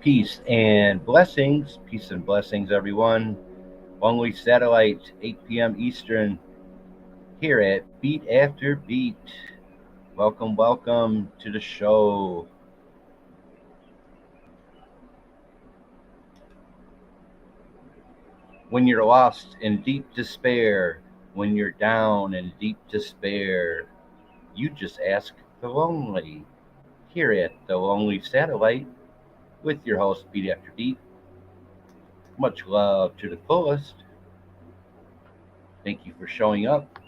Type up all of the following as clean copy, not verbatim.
Peace and blessings, everyone. Lonely Satellite, 8 p.m. Eastern, here at Beat After Beat. Welcome, welcome to the show. When you're lost in deep despair, when you're down in deep despair, you just ask the lonely. Here at the Lonely Satellite, with your host, Beat After Beat. Much love to the fullest. Thank you for showing up.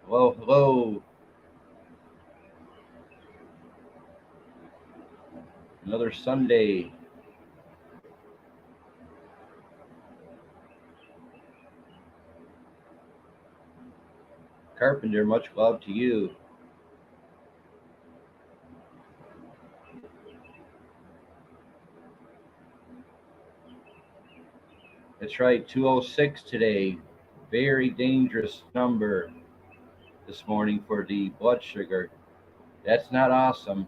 Hello, hello. Another Sunday. Carpenter, much love to you. That's right, 206 today. Very dangerous number this morning for the blood sugar. That's not awesome.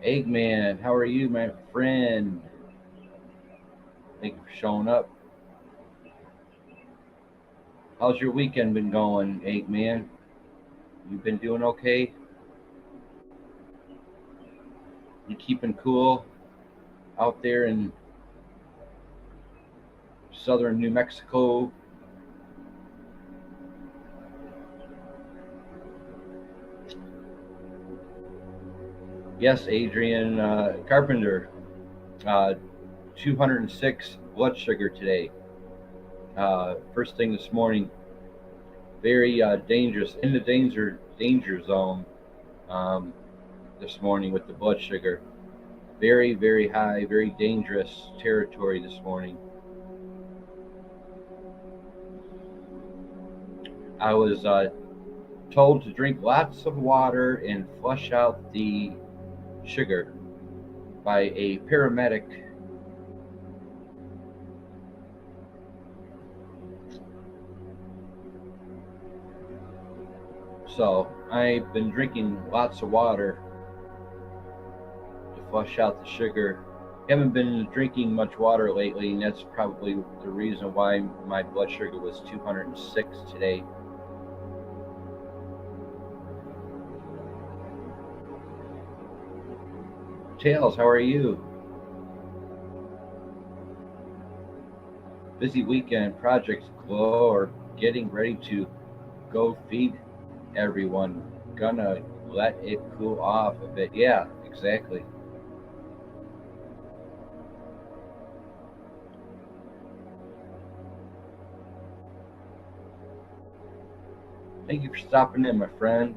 Eggman, how are you, my friend? Thank you for showing up. How's your weekend been going, Eggman? You been doing okay? You keeping cool out there in southern New Mexico? Yes, Adrian Carpenter. Uh, 206 blood sugar today. First thing this morning, very dangerous, in the danger zone this morning with the blood sugar. Very, very high, very dangerous territory this morning. I was told to drink lots of water and flush out the sugar by a paramedic. So I've been drinking lots of water to flush out the sugar. Haven't been drinking much water lately, and that's probably the reason why my blood sugar was 206 today. Tails, how are you? Busy weekend, projects galore, getting ready to go feed everyone. Gonna let it cool off a bit. Yeah, exactly. Thank you for stopping in, my friend.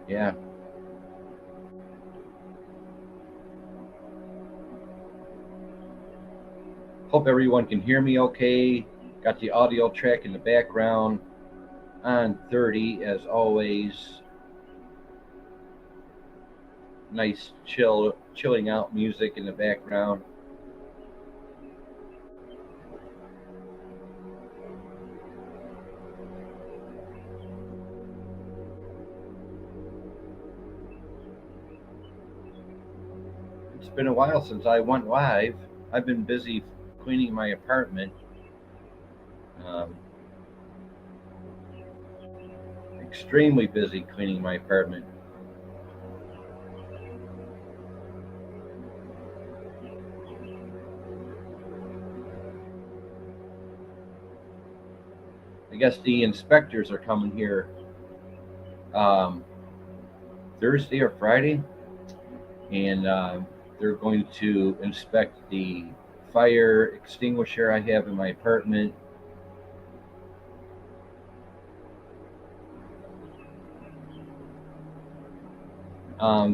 Yeah. Hope everyone can hear me okay. Got the audio track in the background on 30 as always. Nice chilling out music in the background. It's been a while since I went live. I've been busy cleaning my apartment. Um, Extremely busy cleaning my apartment. I guess the inspectors are coming here um, Thursday or Friday, and they're going to inspect the fire extinguisher I have in my apartment.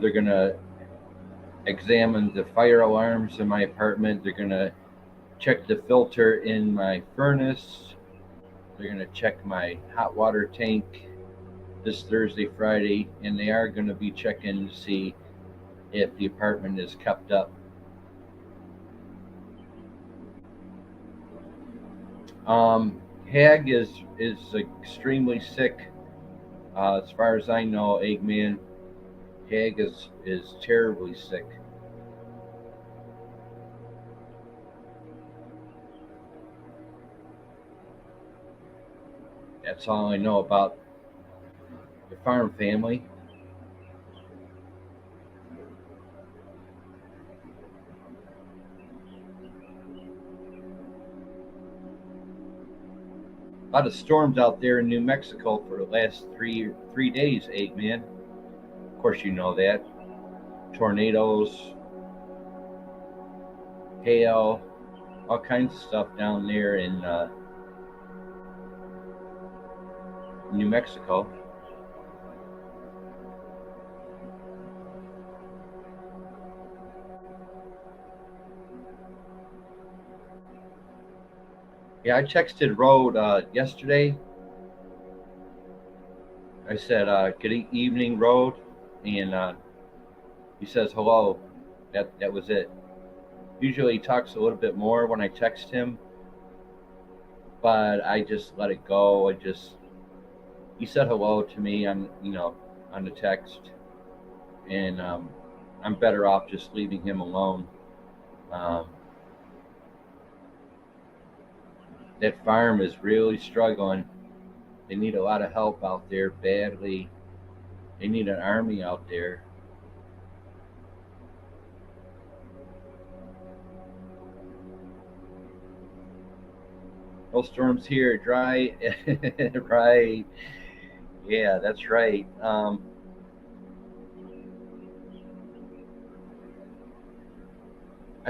They're going to examine the fire alarms in my apartment. They're going to check the filter in my furnace. They're going to check my hot water tank. this Thursday, Friday, and they are going to be checking to see if the apartment is kept up. Hag is extremely sick. As far as I know, Eggman, Hag is terribly sick. That's all I know about the farm family. A lot of storms out there in New Mexico for the last three days, Eggman. Of course, you know that. Tornadoes, hail, all kinds of stuff down there in New Mexico. Yeah, I texted Road yesterday. I said, "Good evening, Road," and he says hello. That was it. Usually, he talks a little bit more when I text him, but I just let it go. He said hello to me on on the text, and I'm better off just leaving him alone. Um, that farm is really struggling. They need a lot of help out there badly. They need an army out there. No storms here, dry. Right. Yeah, that's right. I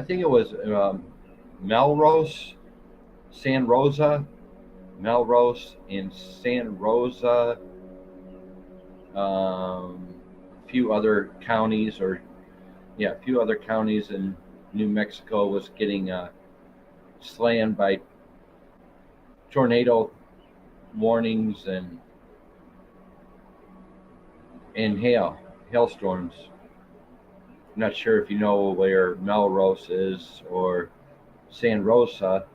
think it was Melrose, San Rosa, Melrose, and San Rosa. A few other counties, or yeah, a few other counties in New Mexico was getting slammed by tornado warnings and hailstorms. I'm not sure if you know where Melrose is or San Rosa.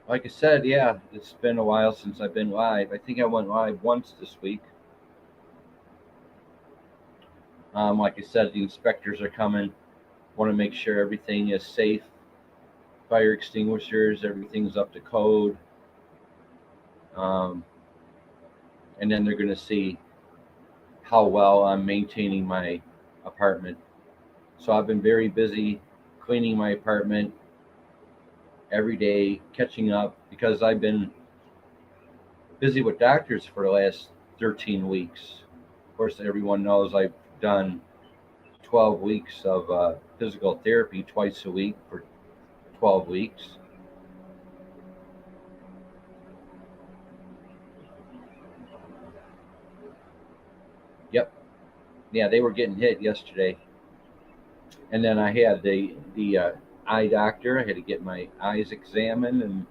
Like I said, yeah, it's been a while since I've been live. I think I went live once this week. Like I said, the inspectors are coming. Want to make sure everything is safe. Fire extinguishers, everything's up to code. Um, and then they're going to see how well I'm maintaining my apartment. So I've been very busy cleaning my apartment every day, catching up because I've been busy with doctors for the last 13 weeks. Of course, everyone knows I've done 12 weeks of physical therapy twice a week for 12 weeks. Yep. Yeah, they were getting hit yesterday. And then I had the eye doctor. I had to get my eyes examined, and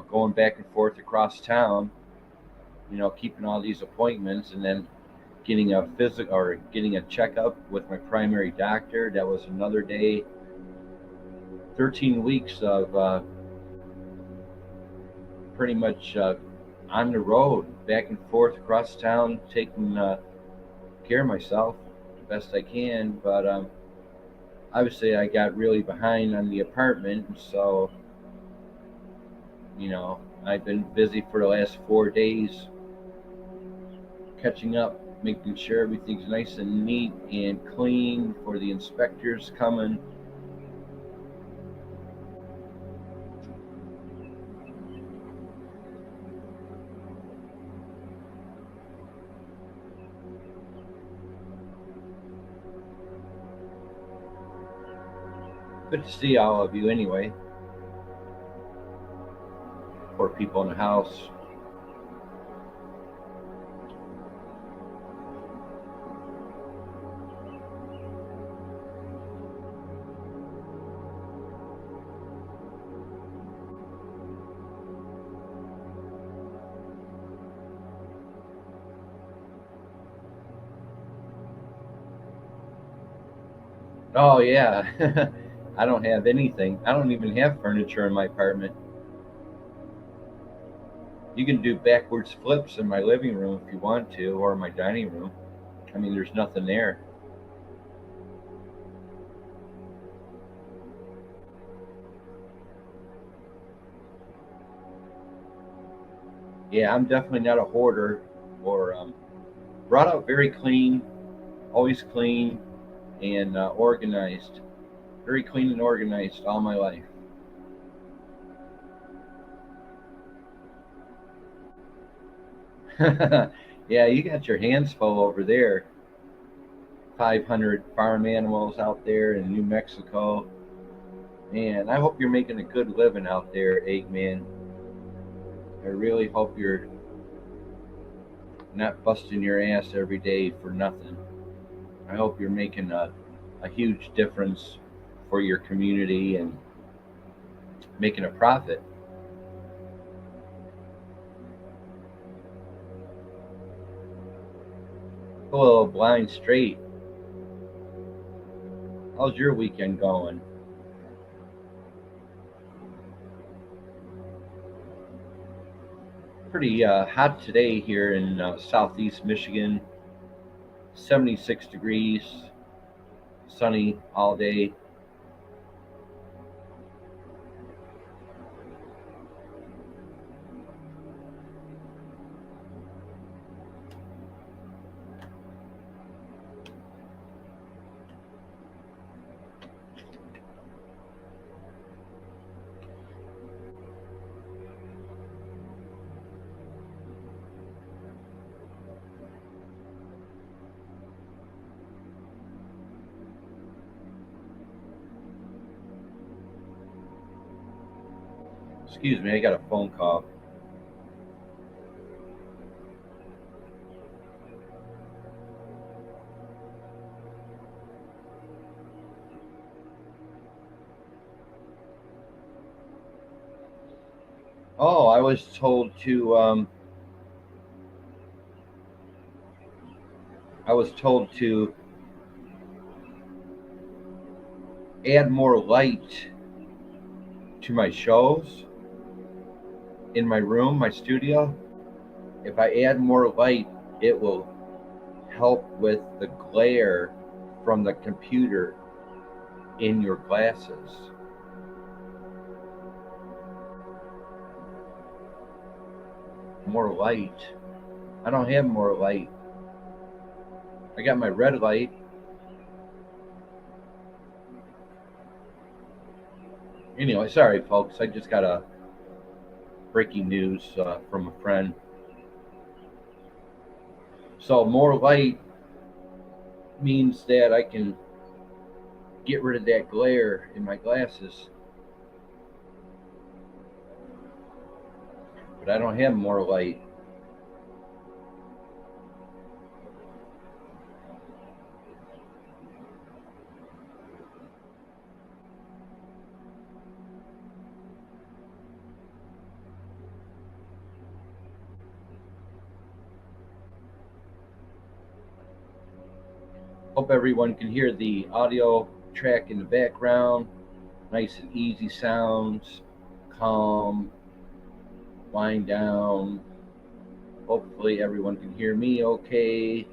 going back and forth across town. Keeping all these appointments, and then getting a physical or getting a checkup with my primary doctor. That was another day. 13 weeks of pretty much on the road, back and forth across town, taking care of myself the best I can. But obviously, I got really behind on the apartment, so I've been busy for the last 4 days, catching up, making sure everything's nice and neat and clean for the inspectors coming. Good to see all of you anyway, or people in the house. Oh yeah. I don't have anything. I don't even have furniture in my apartment. You can do backwards flips in my living room if you want to, or my dining room. I mean, there's nothing there. Yeah, I'm definitely not a hoarder or brought up very clean, always clean and organized. Very clean and organized all my life. Yeah, you got your hands full over there. 500 farm animals out there in New Mexico. Man, I hope you're making a good living out there, Eggman. I really hope you're not busting your ass every day for nothing. I hope you're making a huge difference for your community and making a profit. Hello, Blind Straight. How's your weekend going? Pretty hot today here in southeast Michigan. 76 degrees, sunny all day. Excuse me, I got a phone call. Oh, I was told to add more light to my shows in my room, my studio. If I add more light, it will help with the glare from the computer in your glasses. More light. I don't have more light. I got my red light. Anyway, sorry, folks. I just got a breaking news from a friend. So, more light means that I can get rid of that glare in my glasses, but I don't have more light. Hope everyone can hear the audio track in the background. Nice and easy sounds, calm, wind down. Hopefully, everyone can hear me okay.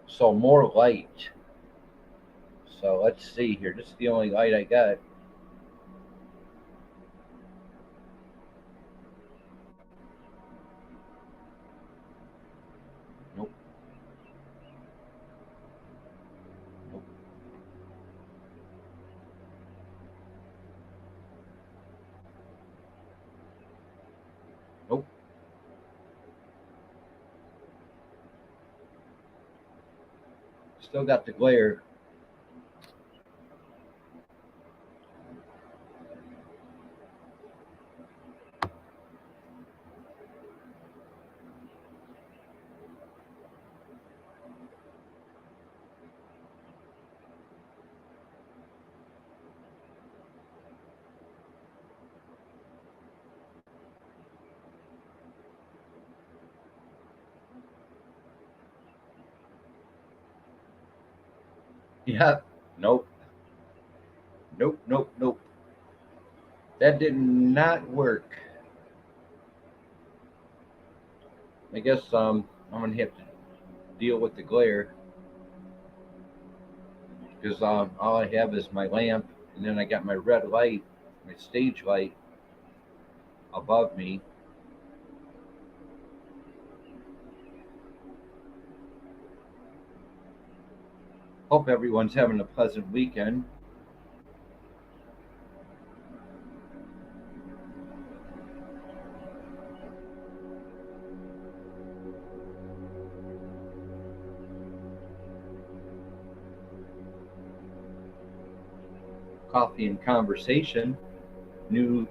So, more light. So, let's see here. This is the only light I got. Nope, nope, nope. Still got the glare. Yeah. Nope. Nope. Nope. Nope. That did not work. I guess I'm gonna have to deal with the glare because all I have is my lamp, and then I got my red light, my stage light above me. Hope everyone's having a pleasant weekend. Coffee and conversation, new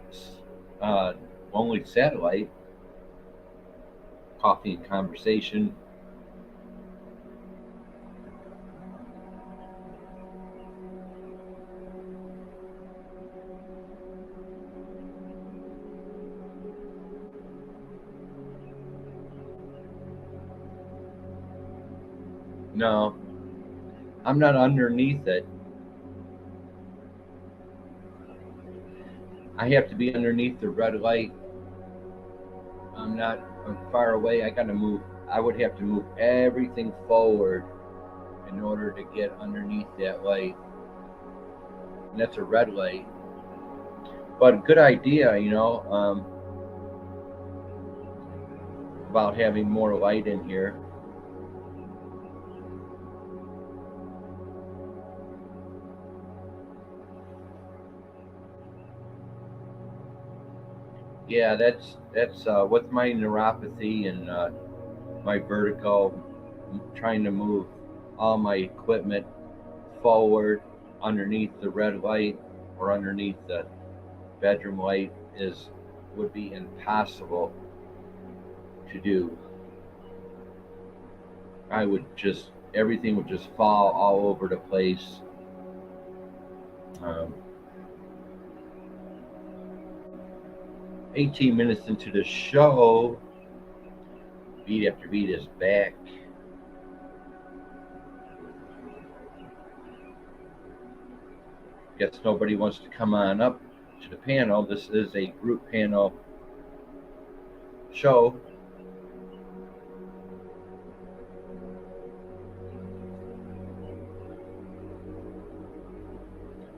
uh, only satellite. Coffee and conversation. No, I'm not underneath it. I have to be underneath the red light. I'm not. I'm far away. I gotta move. I would have to move everything forward in order to get underneath that light. And that's a red light. But good idea, about having more light in here. Yeah, that's with my neuropathy and my vertigo. Trying to move all my equipment forward underneath the red light or underneath the bedroom light is would be impossible to do. I would just everything would just fall all over the place. Um, 18 minutes into the show, Beat After Beat is back. Guess nobody wants to come on up to the panel. This is a group panel show.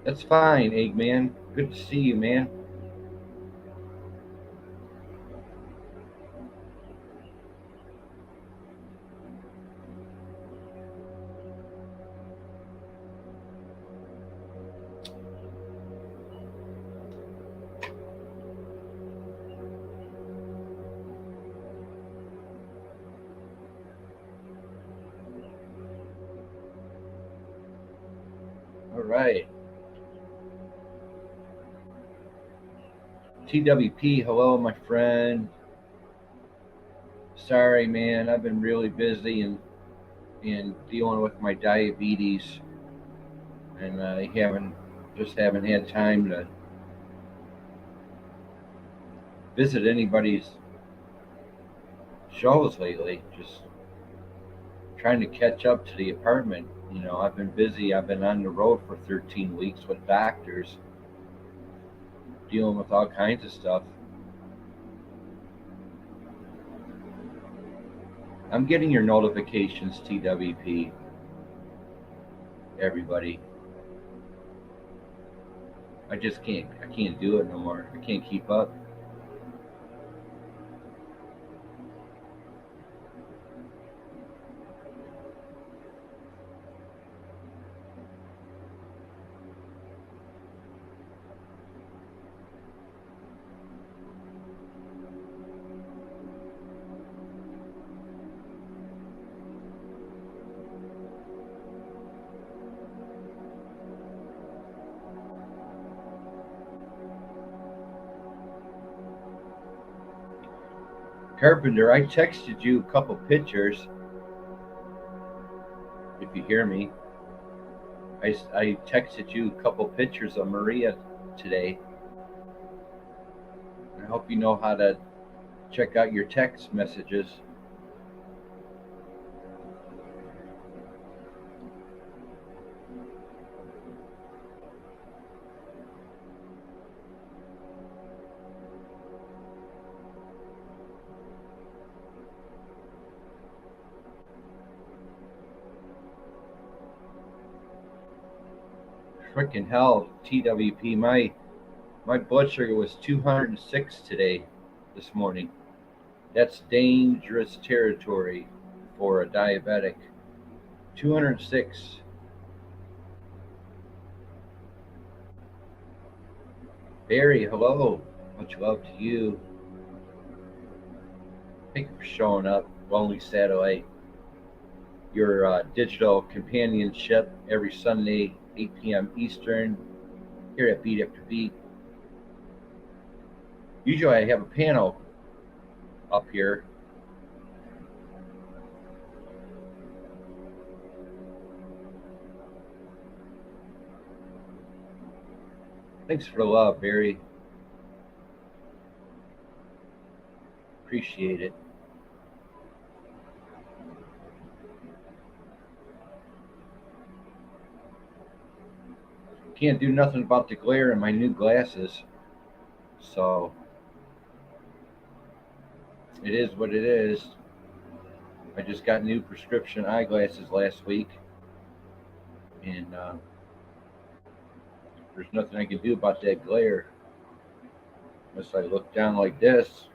That's fine, Eggman. Good to see you, man. All right. TWP, hello, my friend. Sorry, man. I've been really busy and dealing with my diabetes, and I haven't had time to visit anybody's shows lately. Just trying to catch up to the apartment. I've been busy. I've been on the road for 13 weeks with doctors, dealing with all kinds of stuff. I'm getting your notifications, TWP. Everybody. I just can't. I can't do it no more. I can't keep up. Carpenter, I texted you a couple pictures. If you hear me, I texted you a couple pictures of Maria today. I hope you know how to check out your text messages. Freaking hell, TWP. My blood sugar was 206 today, this morning. That's dangerous territory for a diabetic. 206. Barry, hello. Much love to you. Thank you for showing up. Lonely Satellite. Your digital companionship every Sunday, 8 p.m. Eastern, here at Beat After Beat. Usually I have a panel up here. Thanks for the love, Barry. Appreciate it. Can't do nothing about the glare in my new glasses. So it is what it is. I just got new prescription eyeglasses last week. And there's nothing I can do about that glare. Unless I look down like this.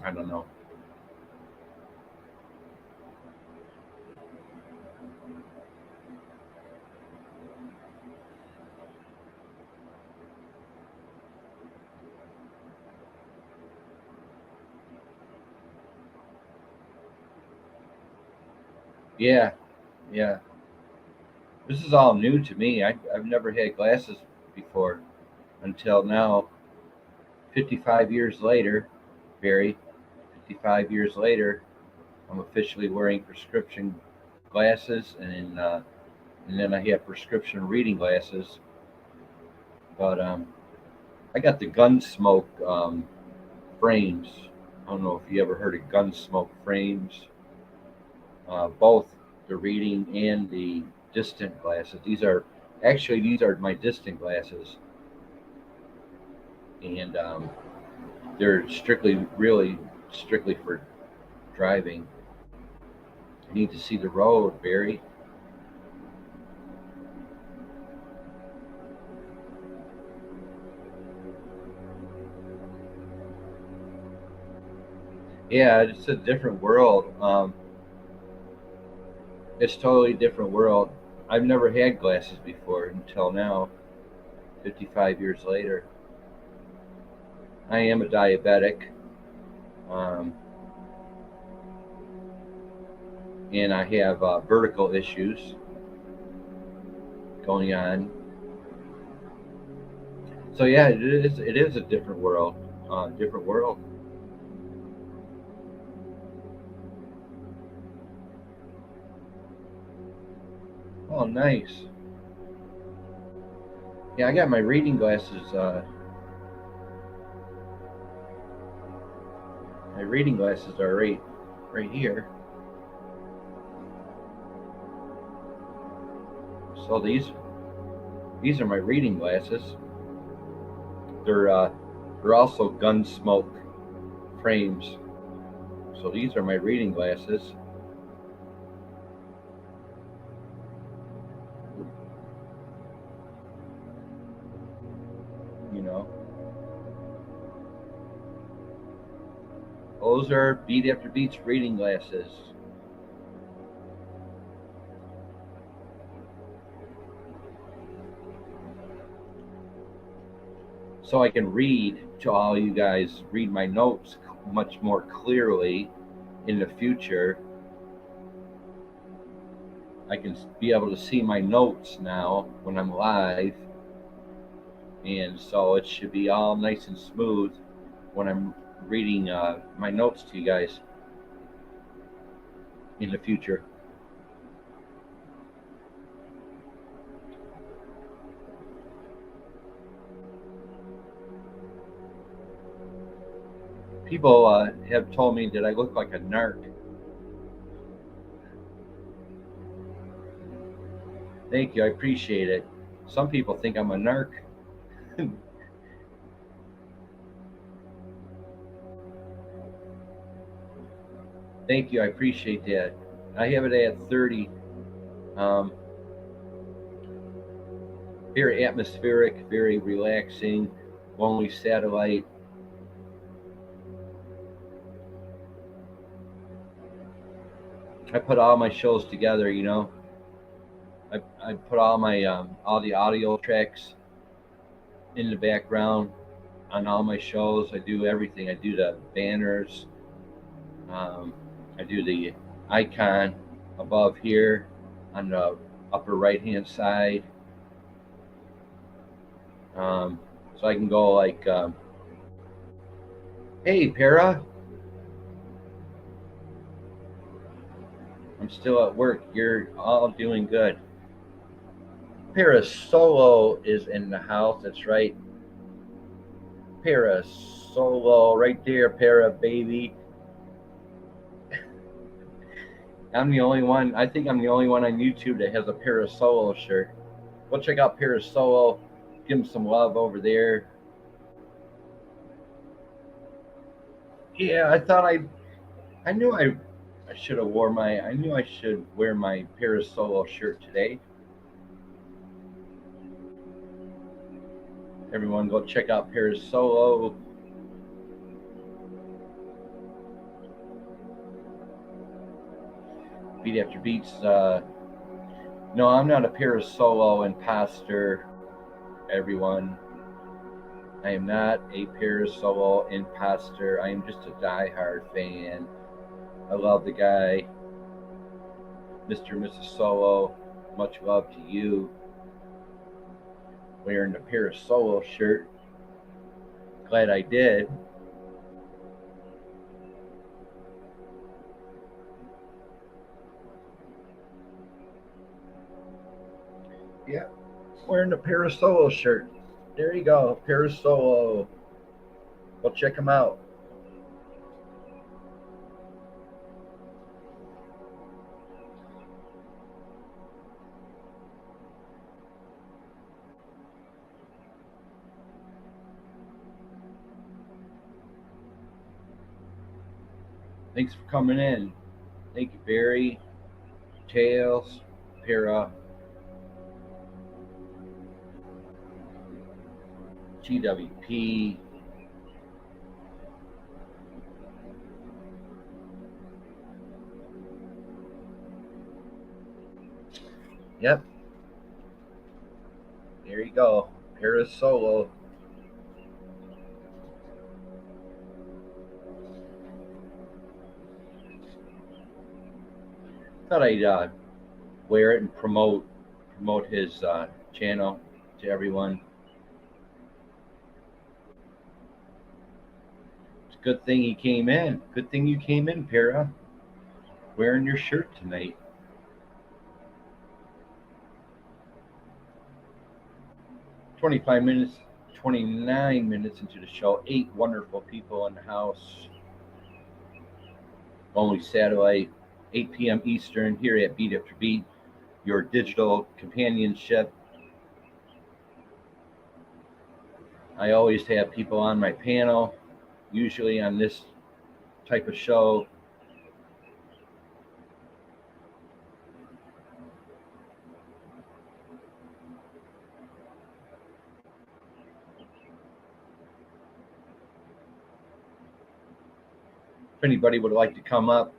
I don't know. Yeah, yeah. This is all new to me. I've never had glasses before until now. 55 years later, Barry, 55 years later, I'm officially wearing prescription glasses, and then I have prescription reading glasses. But I got the Gunsmoke frames. I don't know if you ever heard of Gunsmoke frames. Both the reading and the distant glasses. These are my distant glasses, and they're really strictly for driving. I need to see the road, Barry. Yeah, it's a different world. It's totally different world. I've never had glasses before until now, 55 years later. I am a diabetic, um, and I have vertical issues going on. So yeah, it is a different world. Different world. Oh, nice. Yeah, I got my reading glasses. My reading glasses are right here. So these are my reading glasses. They're uh, they're also Gunsmoke frames. So these are my reading glasses. You know, those are Beat After Beats reading glasses. So I can read to all you guys, read my notes much more clearly in the future. I can be able to see my notes now when I'm live, and so it should be all nice and smooth when I'm reading my notes to you guys in the future. People have told me that I look like a narc. Thank you, I appreciate it. Some people think I'm a narc. Thank you, I appreciate that. I have it at 30. Um, Very atmospheric, very relaxing, lonely satellite. I put all my shows together, you know. I put all the audio tracks in the background on all my shows. I do everything. I do the banners. Um, I do the icon above here on the upper right hand side. Um, so I can go like, hey, Para, I'm still at work. You're all doing good. Para Solo is in the house. That's right. Para Solo, right there, Para baby. I'm the only one. I think I'm the only one on YouTube that has a Para Solo shirt. Go check out Para Solo. Give him some love over there. Yeah, I knew I should have wore my. I knew I should wear my Para Solo shirt today. Everyone, go check out Para Solo. Beat after beats. No, I'm not a Para Solo imposter. Everyone, I am not a Para Solo imposter. I am just a diehard fan. I love the guy, Mr. and Mrs. Solo. Much love to you. Wearing the Para Solo shirt. Glad I did. Yeah, wearing the Para Solo shirt. There you go, Para Solo. Go check him out. Thanks for coming in. Thank you, Barry, Tails, Para, GWP. Yep. There you go. Para Solo. Thought I'd wear it and promote his channel to everyone. It's a good thing he came in. Good thing you came in, Para. Wearing your shirt tonight. $25 minutes, 29 minutes into the show. 8 wonderful people in the house. Only satellite, 8 p.m. Eastern, here at Beat After Beat, your digital companionship. I always have people on my panel, usually on this type of show. If anybody would like to come up,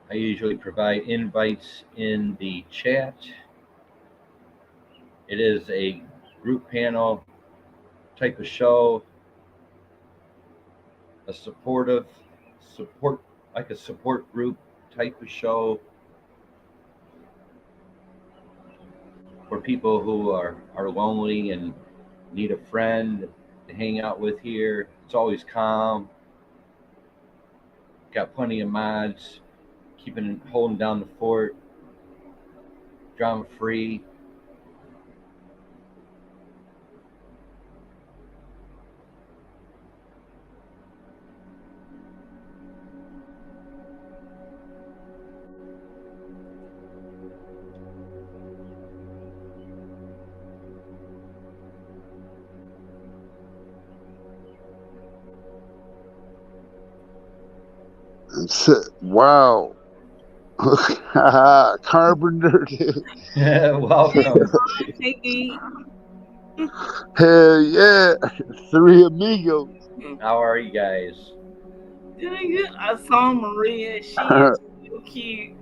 I usually provide invites in the chat. It is a group panel type of show, a support like a support group type of show for people who are lonely and need a friend to hang out with here. It's always calm. Got plenty of mods, holding down the fort, drama free. Wow. Carpenter, dude. Welcome. Hey, Hell yeah. Three amigos. How are you guys? doing good. I saw Maria. She is so cute,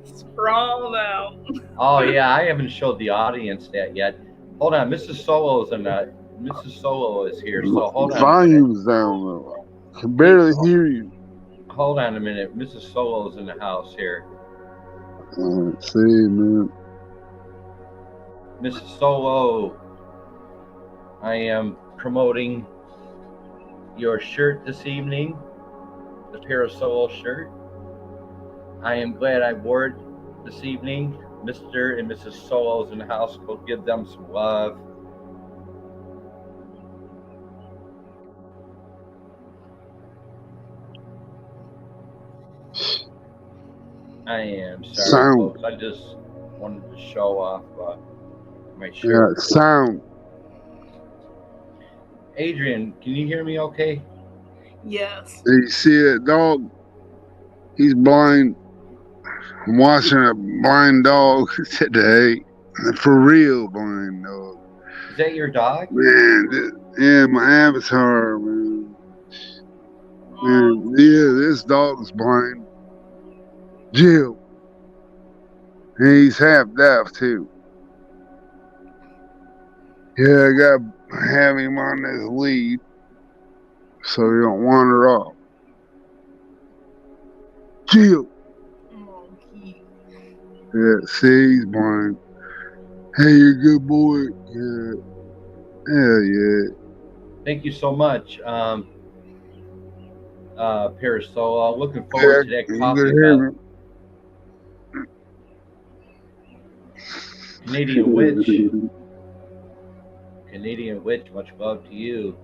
sprawled out. Oh yeah, I haven't showed the audience that yet. Hold on, Mrs. Solo is here, so hold on a minute. Volume's down low. Can Hey, barely hear you. hold on a minute. Mrs. Solo's in the house here. See, man. Mrs. Solo, I am promoting your shirt this evening, the Parasolo shirt. I am glad I wore it this evening. Mr. and Mrs. Solo's in the house. Go give them some love. I am sorry, Sound. folks. I just wanted to show off my Yeah, shirt. sound. Adrian, can you hear me okay? Yes. You see that dog? He's blind. I'm watching a blind dog today. For real blind dog. Is that your dog? Man, yeah, my avatar, man. Man, yeah, this dog's blind. Jill. And he's half deaf, too. Yeah, I got to have him on this lead so he don't wander off. Jill. Oh, cute. Yeah, see, he's blind. Hey, you're a good boy. Yeah. Hell yeah. Thank you so much, Parasolo. Looking forward to that You coffee can hear cup. Canadian Witch. me. Canadian Witch, much love to you.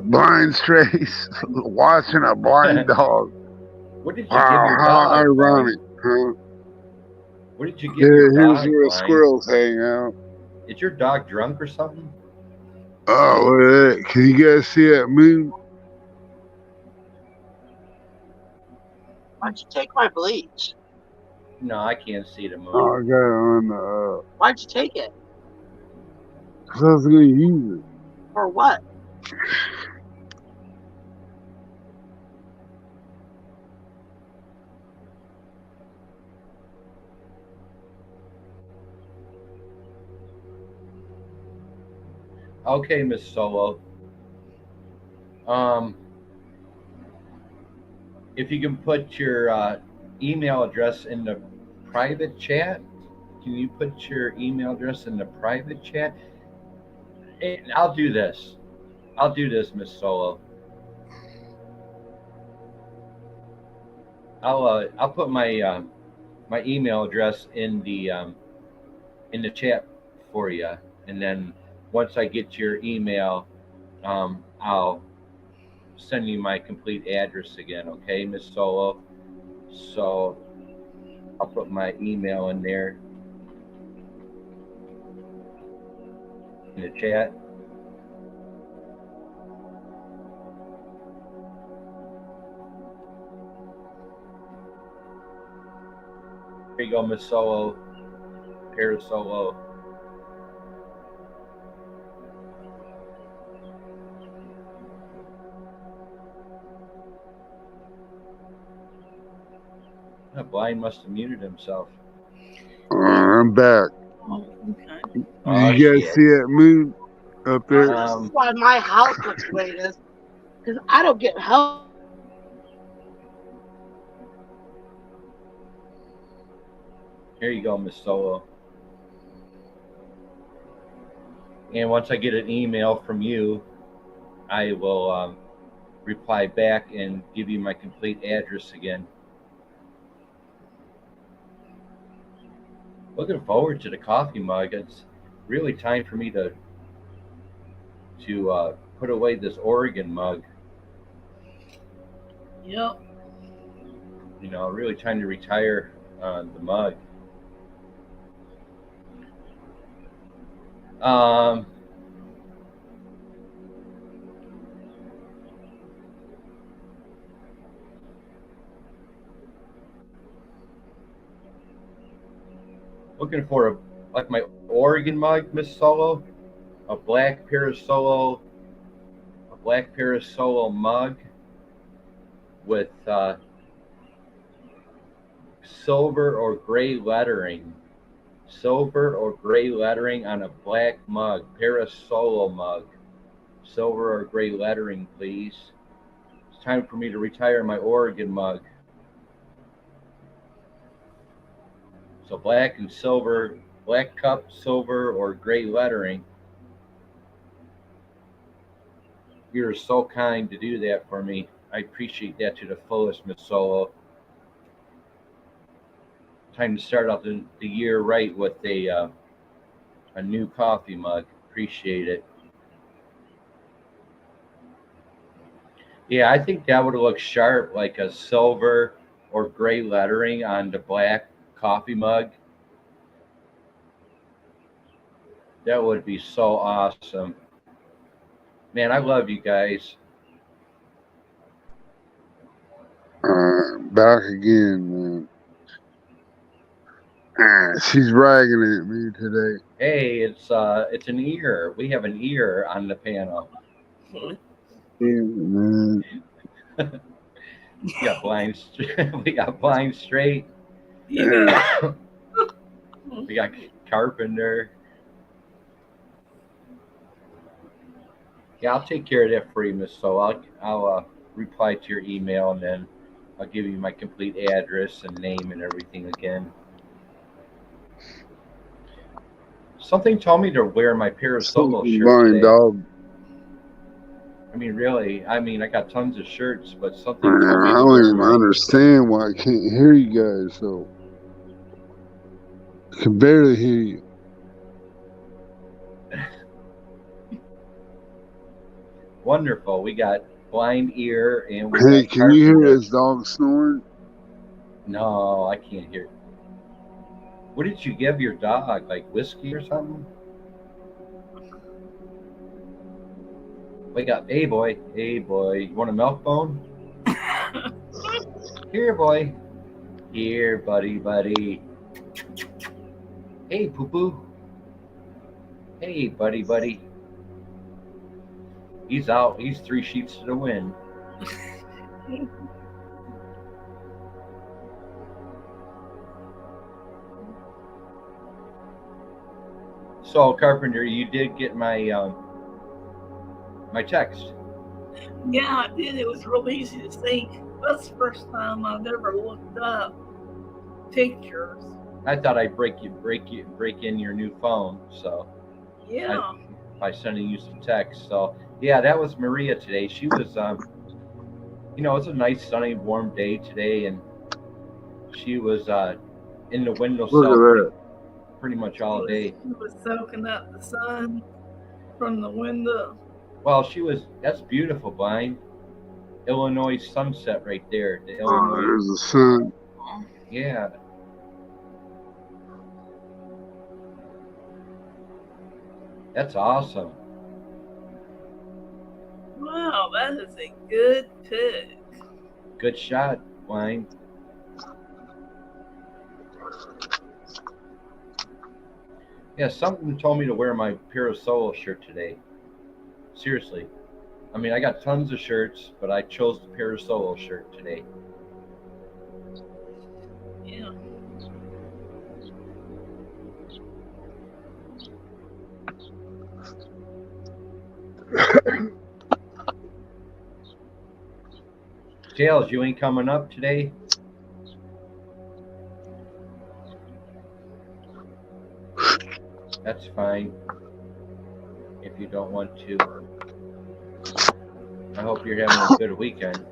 Blind strays watching a blind dog. What did you give Wow, your how dog, ironic, huh? What did you give Yeah, your here's dog, where the Blind? squirrels hang out. Is your dog drunk or something? Oh, look at that. Can you guys see that moon? Why'd you take my bleach? No, I can't see the moon. Oh, I got it on the, Why'd you take it? cause I was gonna use it. For what? Okay, Miss Solo. If you can put your email address in the private chat, can you put your email address in the private chat? And I'll do this. Miss Solo. I'll put my email address in the chat for you, and then once I get your email, I'll send you my complete address again. Okay, Miss Solo. So I'll put my email in there in the chat. Here you go, Miss Solo. Parasolo. Blind must have muted himself. I'm back. Oh, okay. Oh, Did you guys shit. see that moon up there? This is why my house looks the way it is. Because I don't get help. Here you go, Miss Solo. And once I get an email from you, I will reply back and give you my complete address again. Looking forward to the coffee mug. It's really time for me to put away this Oregon mug. Yep. You know, really time to retire the mug. Um, Looking for like my Oregon mug, Miss Solo, a black Parasolo mug with silver or gray lettering. Silver or gray lettering on a black mug, Parasolo mug. Silver or gray lettering, please. It's time for me to retire my Oregon mug. So black and silver, black cup, silver, or gray lettering. You're so kind to do that for me. I appreciate that to the fullest, Miss Solo. Time to start off the year right with a new coffee mug. Appreciate it. Yeah, I think that would look sharp, like a silver or gray lettering on the black coffee mug. That would be so awesome. Man, I love you guys. Back again, man. She's ragging at me today. Hey, it's an ear. We have an ear on the panel. Yeah, man. We got blind. We got blind straight. Yeah. We got Carpenter. Yeah, I'll take care of that for you, Miss. So I'll reply to your email, and then I'll give you my complete address and name and everything again. Something told me to wear my Parasolo shirt Blind today. dog. I mean, really. I mean, I got tons of shirts, but something I told me to don't wear even my. understand why I can't hear you guys. So I can barely hear you. Wonderful. We got blind ear and we Hey, got can you hear Carpenter. this dog snoring? No, I can't hear. What did you give your dog? Like whiskey or something? We got, hey boy, you want a milk bone? Here, boy. Here, buddy. Hey, poo-poo. Hey, buddy. He's out. He's 3 sheets to the wind. So, Carpenter, you did get my my text. Yeah, I did. It was real easy to see. That's the first time I've ever looked up pictures. I thought I'd break in your new phone. So Yeah. by sending you some text. So yeah, that was Maria today. She was, it's a nice sunny warm day today, and she was in the windowsill pretty much all day. She was soaking up the sun from the window. Well, that's beautiful, Blind. Illinois sunset right there. The Illinois. There's the sun. Yeah. That's awesome. Wow, that is a good pick. Good shot, Blind. Yeah, something told me to wear my Parasolo shirt today. Seriously. I mean, I got tons of shirts, but I chose the Parasolo shirt today. Yeah. Tails, you ain't coming up today? That's fine. If you don't want to. I hope you're having a good weekend.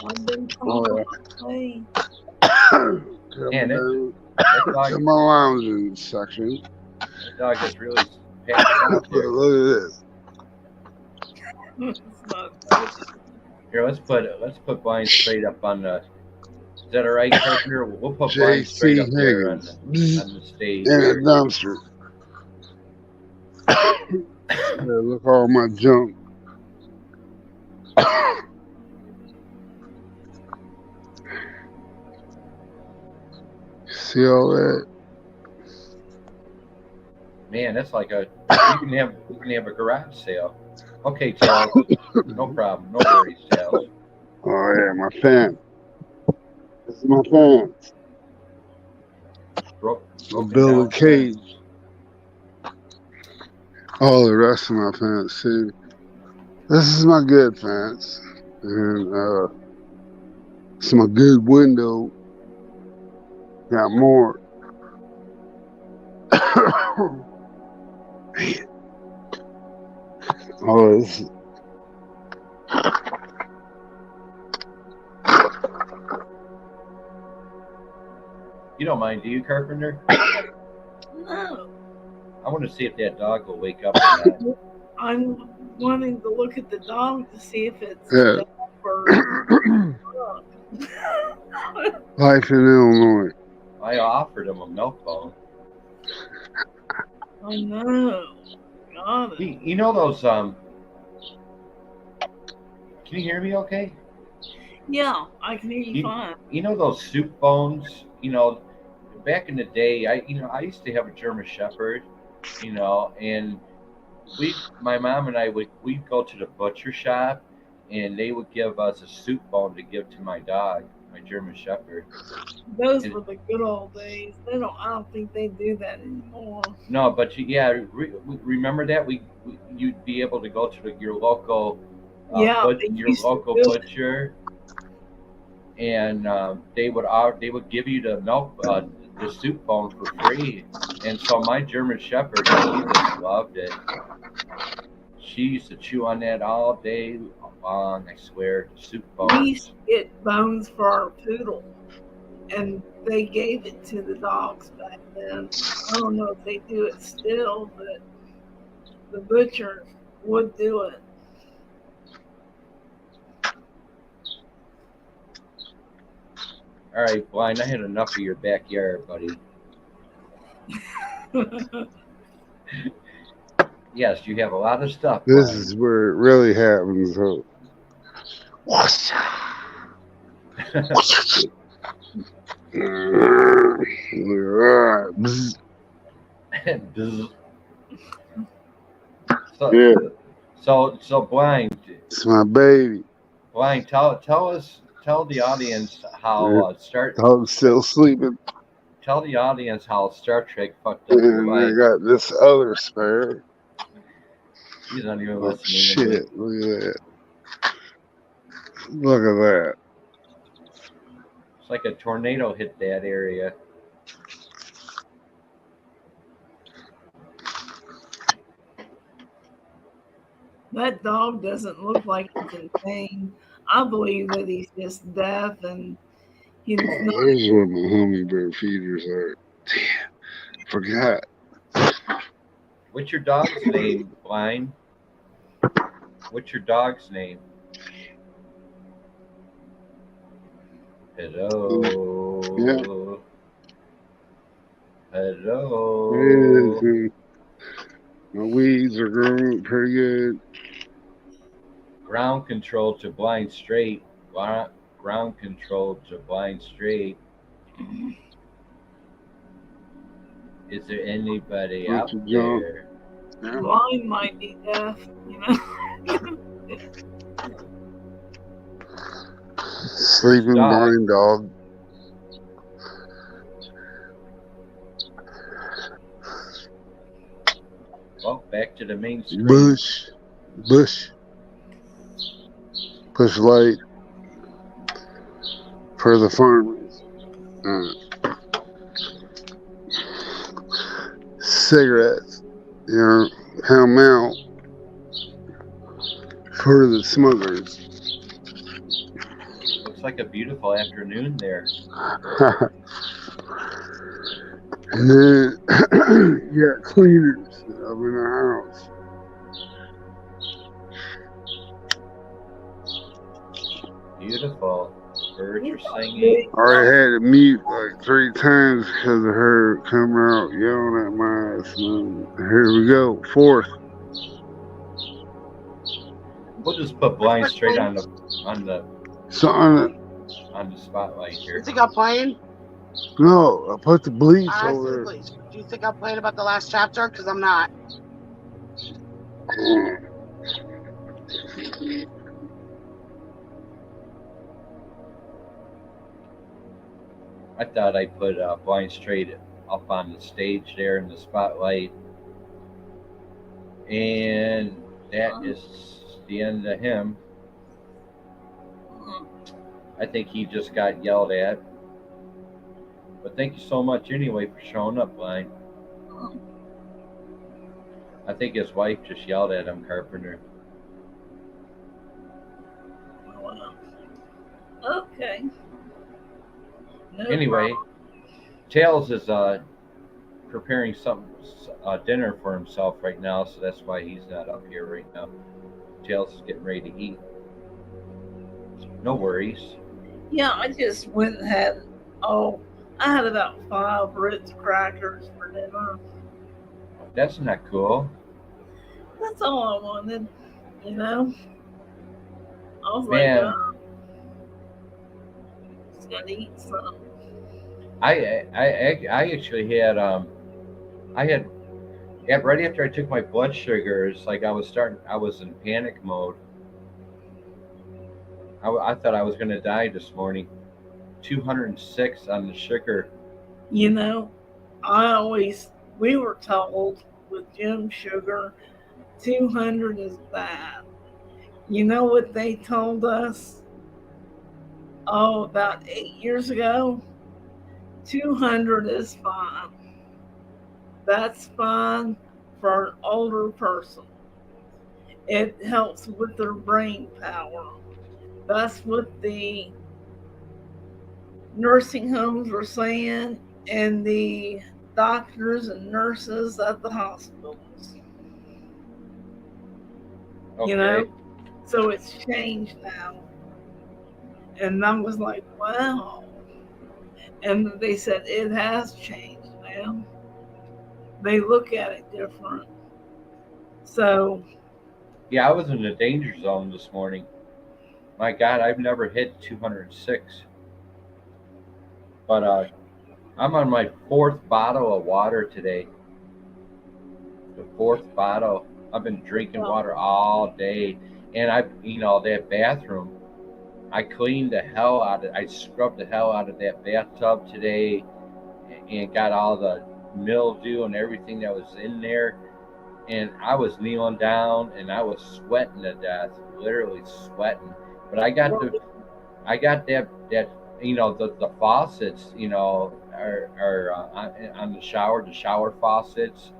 I've been trying to play. Man, that to my lounging section. That dog is really passed out here. Look at this. Here, let's put Blind straight up on the Is that all right, Carpenter? We'll put Brian straight J.C. up there on Higgins. Bzz, the stage. in a dumpster. Yeah, look all my junk. See all that? Man, that's like a you can have a garage sale. Okay, Charles. No problem. No worries, Charles. Oh yeah, my fan. This is my fan. Broken Build a down fence. cage. All the rest of my fans. See, this is my good fans, and it's my good window. Got more. Man. Oh, this. You don't mind, do you, Carpenter? No. I want to see if that dog will wake up or not. I'm wanting to look at the dog to see if it's Yeah. deaf or Life in Illinois. I offered him a milk bone. Oh no. Got it. You know those Can you hear me okay? Yeah, I can hear you fine. You know those soup bones, back in the day, I used to have a German Shepherd, and my mom and I we'd go to the butcher shop, and they would give us a soup bone to give to my dog, my German Shepherd. Those were the good old days. I don't think they do that anymore. No, but remember that you'd be able to go to your local butcher, and they would give you the milk the soup bone for free. And so my German Shepherd, she just loved it. She used to chew on that all day long, I swear. Soup bones. We used to get bones for our poodle, and they gave it to the dogs back then. I don't know if they do it still, but the butcher would do it. All right, Blind, I had enough of your backyard, buddy. Yes, you have a lot of stuff. This Blind. is where it really happens. Huh? So Blind. It's my baby. Blind, tell the audience how Dog's still sleeping. Tell the audience how Star Trek fucked up your And life. I got this other spare. He's not even Oh listening. shit! Look at that. Look at that. It's like a tornado hit that area. That dog doesn't look like he's in pain. I believe that he's just deaf and he's not. There's where my hummingbird feeders are. Damn, forgot. What's your dog's name, Blind? What's your dog's name? Hello. Yeah. Hello. Yeah, my weeds are growing pretty good. Ground control to Blind straight. Ground control to Blind straight. Is there anybody out there? Blind might be deaf, Sleeping blind dog. Well, back to the main screen. Bush. Push light for the farmers. Cigarettes, pound out for the smugglers. Looks like a beautiful afternoon there. And then you got cleaners up in the house. Beautiful. Birds He's are not singing. big. I already had to mute like 3 times because of her coming out yelling at my ass, man. Here we go. Fourth. We'll just put blind Quick straight win. on the Something. on the spotlight You here. think I'm playing? No, I put the bleach I see the over bleach. Do you think I'm playing about the last chapter? Because I'm not. there. I thought I put blind straight up on the stage there in the spotlight, and that is the end of him. I think he just got yelled at. But thank you so much anyway for showing up, Blind. I think his wife just yelled at him, Carpenter. Wow. Okay. No Anyway, problem. Tails is preparing some dinner for himself right now, so that's why he's not up here right now. Tails is getting ready to eat. No worries. Yeah, I just went and had, oh, I had about 5 Ritz crackers for dinner. That's not cool. That's all I wanted, you know? I was like, Man, just gotta eat some. I actually had I had right after I took my blood sugars, like I was in panic mode. I thought I was going to die this morning. 206 on the sugar. You know, we were told with Jim Sugar, 200 is bad. You know what they told us? Oh, about 8 years ago? 200 is fine. That's fine for an older person. It helps with their brain power. That's what the nursing homes were saying and the doctors and nurses at the hospitals. Okay. You know? So it's changed now. And I was like, wow. And they said it has changed now. They look at it different. So, Yeah, I was in the danger zone this morning. My God, I've never hit 206. But I'm on my 4th bottle of water today. The 4th bottle. I've been drinking water all day. And that bathroom, I cleaned the hell out of I scrubbed the hell out of that bathtub today and got all the mildew and everything that was in there. And I was kneeling down and I was sweating to death, literally sweating. But I got that the faucets, are on the shower faucets.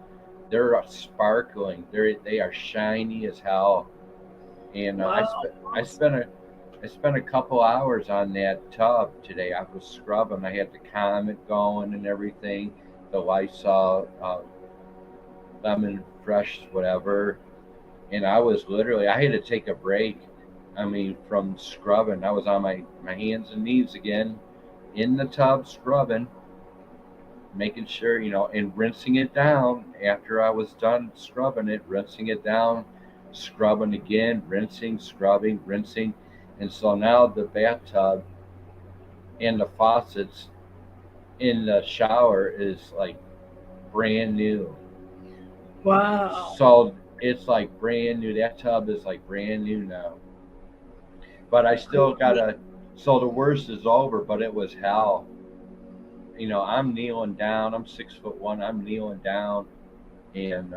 They're sparkling. They are shiny as hell. And wow. I spent a couple hours on that tub today. I was scrubbing. I had the Comet going and everything, the Lysol, lemon fresh, whatever. And I had to take a break. I mean, from scrubbing, I was on my hands and knees again in the tub scrubbing, making sure, and rinsing it down after I was done scrubbing it, rinsing it down, scrubbing again, rinsing, scrubbing, rinsing. And so now the bathtub and the faucets in the shower is like brand new. Wow. So it's like brand new. That tub is like brand new now. But I still gotta. So the worst is over, but it was hell. I'm kneeling down. I'm 6'1". I'm kneeling down, and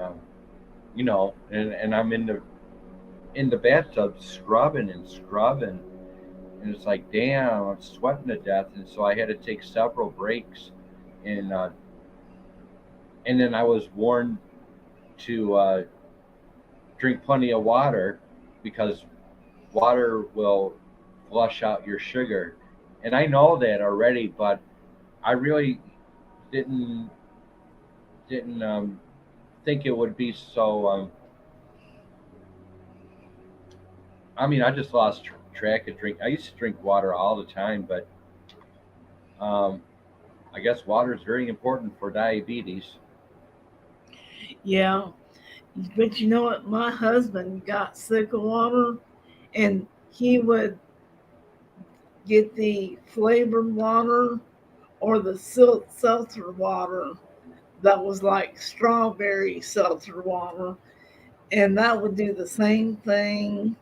and I'm in the bathtub scrubbing and scrubbing, and it's like, damn, I'm sweating to death. And so I had to take several breaks, and and then I was warned to drink plenty of water because water will flush out your sugar. And I know that already, but I really didn't think it would be so. I mean, I just lost track of drink. I used to drink water all the time, but um, I guess water is very important for diabetes. Yeah. But you know what? My husband got sick of water, and he would get the flavored water or the seltzer water that was like strawberry seltzer water, and that would do the same thing,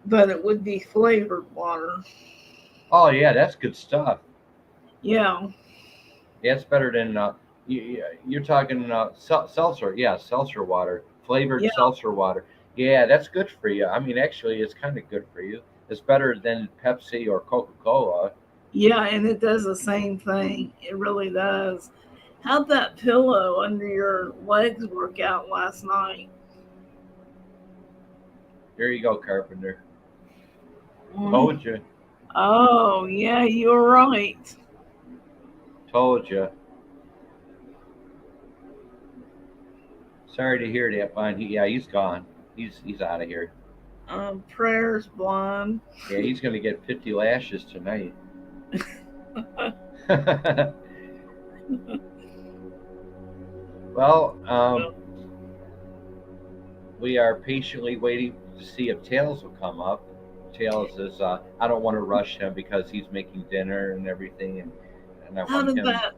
but it would be flavored water. Oh yeah, that's good stuff. Yeah, Yeah, it's better than you're talking seltzer. Yeah, seltzer water, flavored yeah, seltzer water. Yeah, that's good for you. I mean, actually, it's kind of good for you. It's better than Pepsi or Coca Cola. yeah, and it does the same thing. It really does. How'd that pillow under your legs work out last night? There you go, Carpenter. Mm. Told you. Oh, yeah, you're right. Told you. Sorry to hear that, Vine. Yeah, he's gone. He's out of here. Prayers blind. Yeah, he's gonna get 50 lashes tonight. Well, we are patiently waiting to see if Tails will come up. Tails is I don't want to rush him because he's making dinner and everything, and I How want did him. that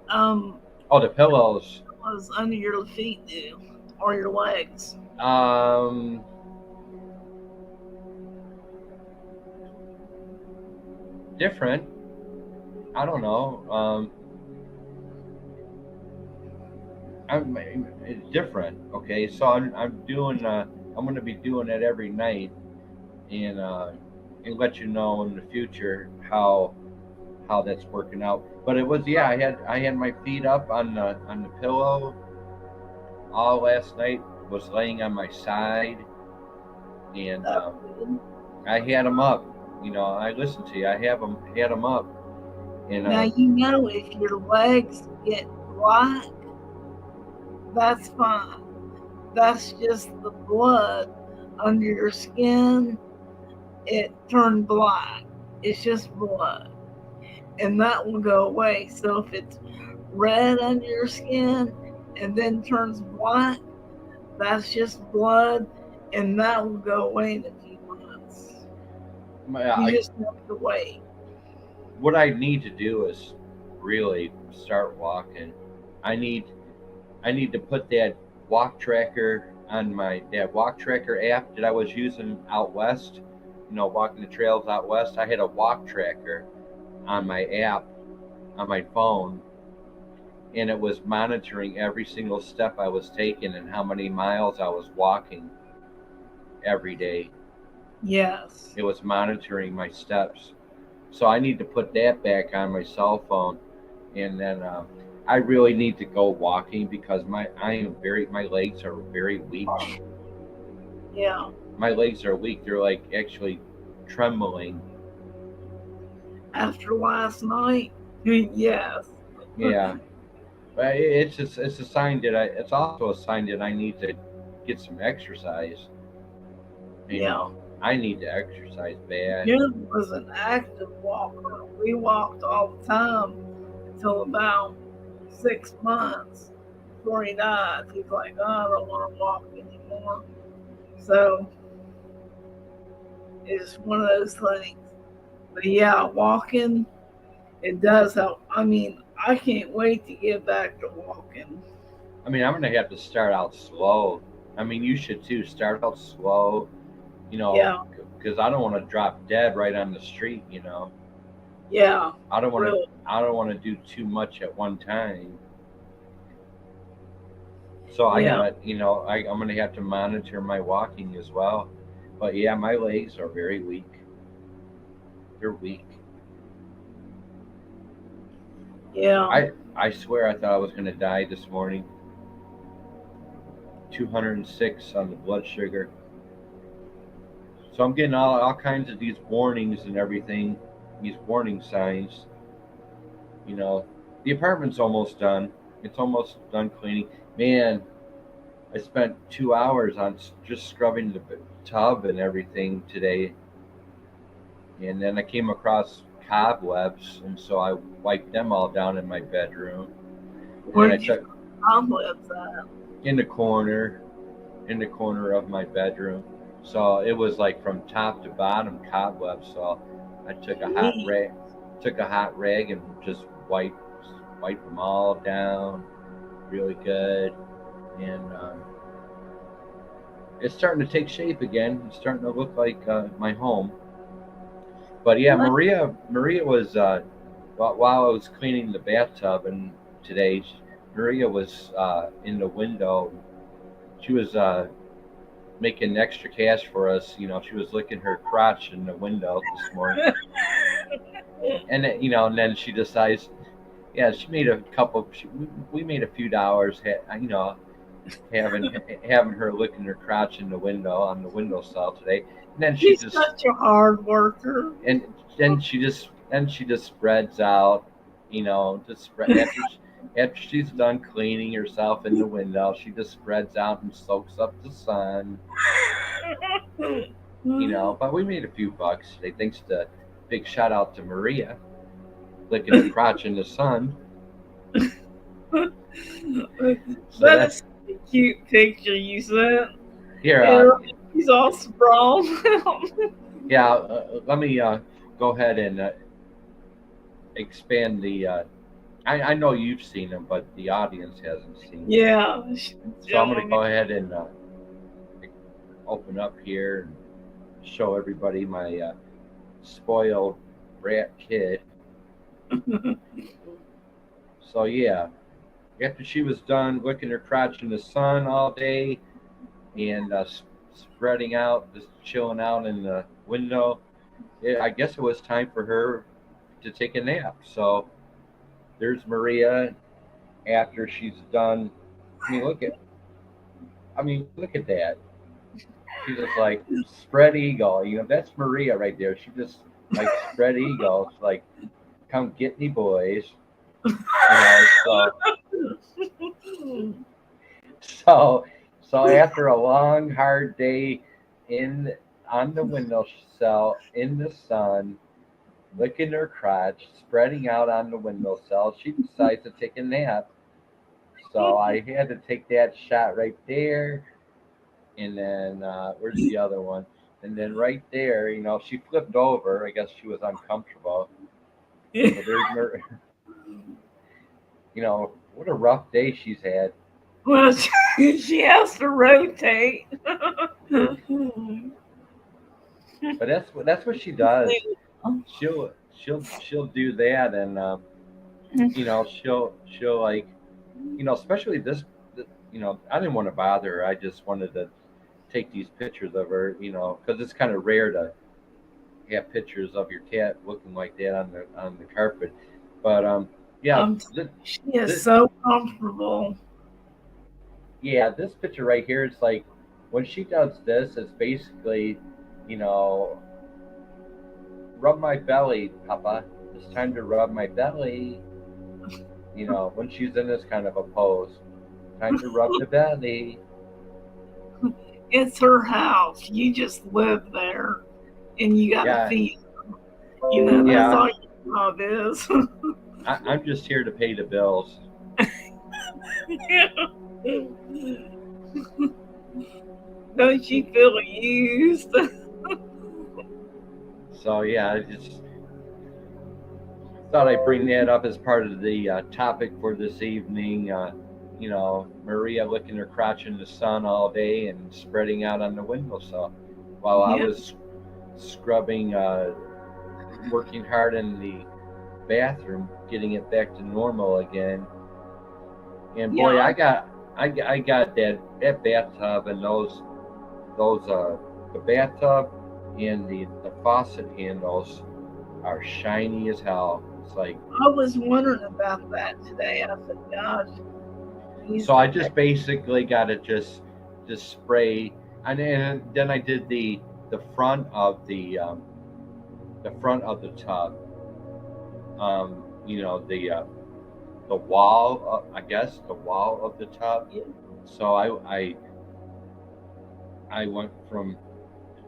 um Oh, the pillows. was under your feet do or your legs? Um, Different. I don't know. It's different. Okay, so I'm doing. I'm going to be doing it every night, and let you know in the future how that's working out. But it was, yeah. I had my feet up on the pillow all last night. Was laying on my side, and That's good. I had them up. I listened to you. I have them had them up, and Now you know if your legs get black, that's fine. That's just the blood under your skin. It turned black. It's just blood. And that will go away. So if it's red under your skin and then turns black, that's just blood, and that will go away in a few months. You just have to wait. what I need to do is really start walking. I need I need to put that walk tracker on my that walk tracker app that I was using out west. Walking the trails out west. I had a walk tracker on my app on my phone, and it was monitoring every single step I was taking and how many miles I was walking every day. Yes. It was monitoring my steps. So I need to put that back on my cell phone, and then I really need to go walking because my legs are very weak. Yeah. My legs are weak. They're like actually trembling. After last night, yes. Yeah, but it's a sign that it's also a sign that I need to get some exercise. Yeah. I need to exercise bad. Jim was an active walker. We walked all the time until about 6 months before he died. He's like, oh, I don't want to walk anymore. So it's one of those things. But yeah, walking, it does help. I mean, I can't wait to get back to walking. I mean, I'm gonna have to start out slow. I mean, you should too. Start out slow, you know, Yeah, because I don't want to drop dead right on the street. yeah, I don't want to. really. I don't want to do too much at one time. So I Yeah, gotta, I'm gonna have to monitor my walking as well. But yeah, my legs are very weak. They're weak. yeah, I swear I thought I was gonna die this morning. 206 on the blood sugar. So I'm getting all kinds of these warnings and everything, these warning signs. You know, the apartment's almost done. It's almost done cleaning. Man, I spent 2 hours on just scrubbing the tub and everything today. And then I came across cobwebs, and so I wiped them all down in my bedroom. And Where then I did you took put cobwebs at? in the corner, of my bedroom. So it was like from top to bottom cobwebs. So I took a hot Gee. rag, and just wiped them all down really good. And it's starting to take shape again. It's starting to look like my home. But yeah, What? Maria was while I was cleaning the bathtub, and today Maria was in the window. She was making extra cash for us. She was licking her crotch in the window this morning, and and then she decides, yeah, she made a couple. We made a few dollars, having her licking her crotch in the window on the windowsill today, and then she She's just such a hard worker. and then she just spreads out, just spread after she's done cleaning herself in the window, she just spreads out and soaks up the sun. But we made a few bucks today, thanks to big shout out to Maria licking her crotch in the sun. So That's a cute picture you sent. here, And he's all sprawled out. yeah, let me go ahead and expand the. I know you've seen them, but the audience hasn't seen them. Yeah. So I'm going to go ahead and open up here and show everybody my spoiled brat kid. So yeah, after she was done licking her crotch in the sun all day and spreading out, just chilling out in the window, I guess it was time for her to take a nap. So there's Maria after she's done. Look at that. She's just like spread eagle. That's Maria right there. She just like spread eagle. It's like, come get me, boys. So after a long, hard day on the windowsill in the sun, licking her crotch, spreading out on the windowsill, she decides to take a nap. So I had to take that shot right there. And then where's the other one? And then right there, she flipped over. I guess she was uncomfortable. So there's what a rough day she's had. Well, she has to rotate. But that's what she does. She'll do that, and she'll like, especially this. I didn't want to bother her. I just wanted to take these pictures of her, because it's kind of rare to have pictures of your cat looking like that on the carpet. But yeah, she is so comfortable. Yeah, this picture right here is like when she does this, it's basically, rub my belly, Papa. It's time to rub my belly. When she's in this kind of a pose, time to rub the belly. It's her house. You just live there, and you got to feed them. That's all your job is. I'm just here to pay the bills. Don't you feel used? So yeah, I just thought I'd bring that up as part of the topic for this evening. Maria licking her crotch in the sun all day and spreading out on the windowsill while I was scrubbing, working hard in the bathroom, getting it back to normal again. And boy, I got that bathtub and those the bathtub and the faucet handles are shiny as hell. It's like, I was wondering about that today. I said, gosh. So I just basically got to just spray, and then I did the front of the tub. The wall, I guess the wall of the tub. Yeah. So I went from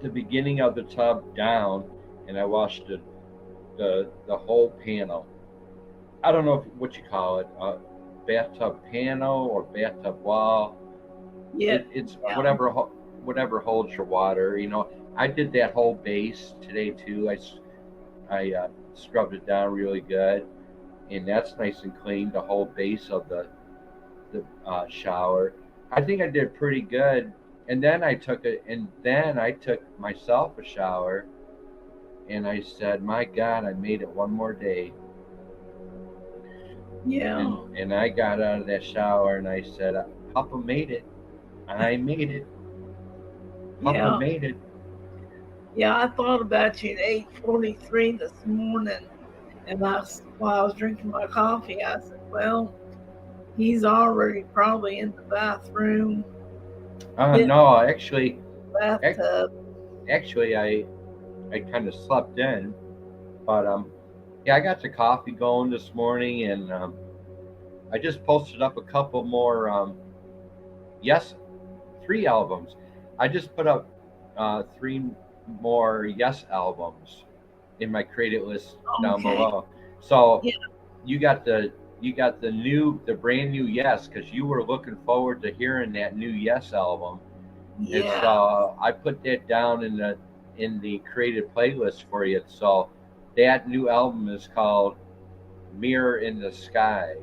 the beginning of the tub down, and I washed the whole panel. I don't know what you call it, bathtub panel or bathtub wall. Yeah. It's Yeah. whatever holds your water. I did that whole base today too. I scrubbed it down really good, and that's nice and clean. The whole base of the shower. I think I did pretty good. And then I took myself a shower, and I said, "My God, I made it one more day." Yeah. And I got out of that shower and I said, "Papa made it. I made it. Papa Yeah. made it." Yeah. I thought about you at 8:43 this morning, and while I was drinking my coffee, I said, "Well, he's already probably in the bathroom, getting No, actually, in the ac- bathtub." actually, I kind of slept in, but yeah, I got the coffee going this morning, and I just posted up a couple more yes, 3 albums. I just put up 3 more Yes albums in my credit list down Okay. below. So Yeah. you got the brand new Yes, because you were looking forward to hearing that new Yes album, and Yeah. so I put that down in the creative playlist for you. So that new album is called Mirror in the Sky.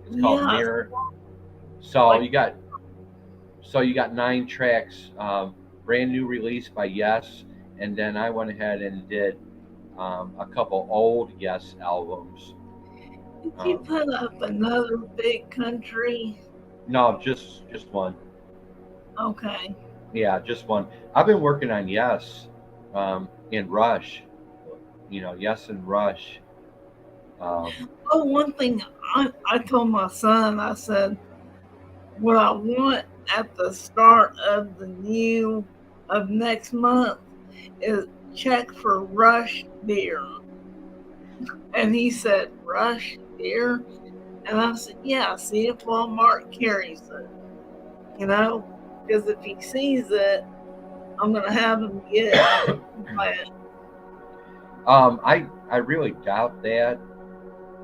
It's called Yeah. Mirror. So Like, you got 9 tracks, brand new release by Yes, and then I went ahead and did a couple old Yes albums. did you Um, put up another big country? no, just one. Okay. Yeah, just one. I've been working on Yes, in Rush. Yes and Rush. Um, Oh, one thing I told my son, I said, what I want at the start of next month is check for Rush beer. And he said, Rush beer? And I said, yeah, see if Walmart carries it, because if he sees it, I'm going to have him get it. I really doubt that.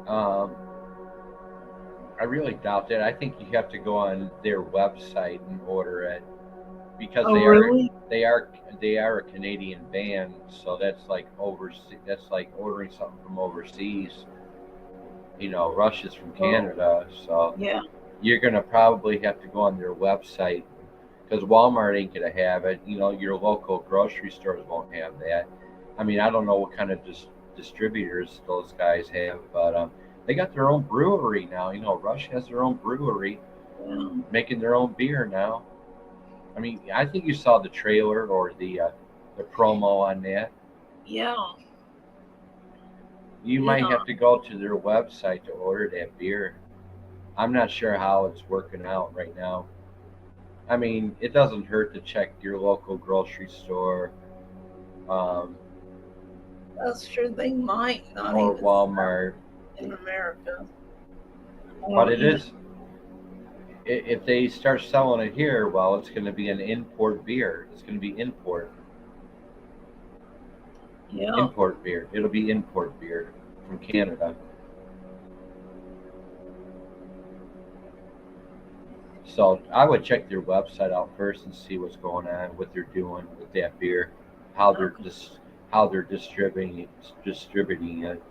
Um, I really doubt that. I think you have to go on their website and order it, because Oh, they are really? they are they are a Canadian band, so that's like overseas. That's like ordering something from overseas. Rush is from Oh, Canada, so yeah. you're gonna probably have to go on their website, because Walmart ain't gonna have it. Your local grocery stores won't have that. I mean, I don't know what kind of distributors those guys have, but they got their own brewery now. Rush has their own brewery, Yeah. making their own beer now. I mean, I think you saw the trailer or the promo on that. Yeah. You Yeah. might have to go to their website to order that beer. I'm not sure how it's working out right now. I mean, it doesn't hurt to check your local grocery store, um, That's true. They might not or even Walmart, in America. but Or it is. If they start selling it here, well, it's going to be an import beer. It's going to be yeah. import beer. It'll be import beer from Canada. So I would check their website out first and see what's going on, what they're doing with that beer, how they're Okay. how they're distributing it.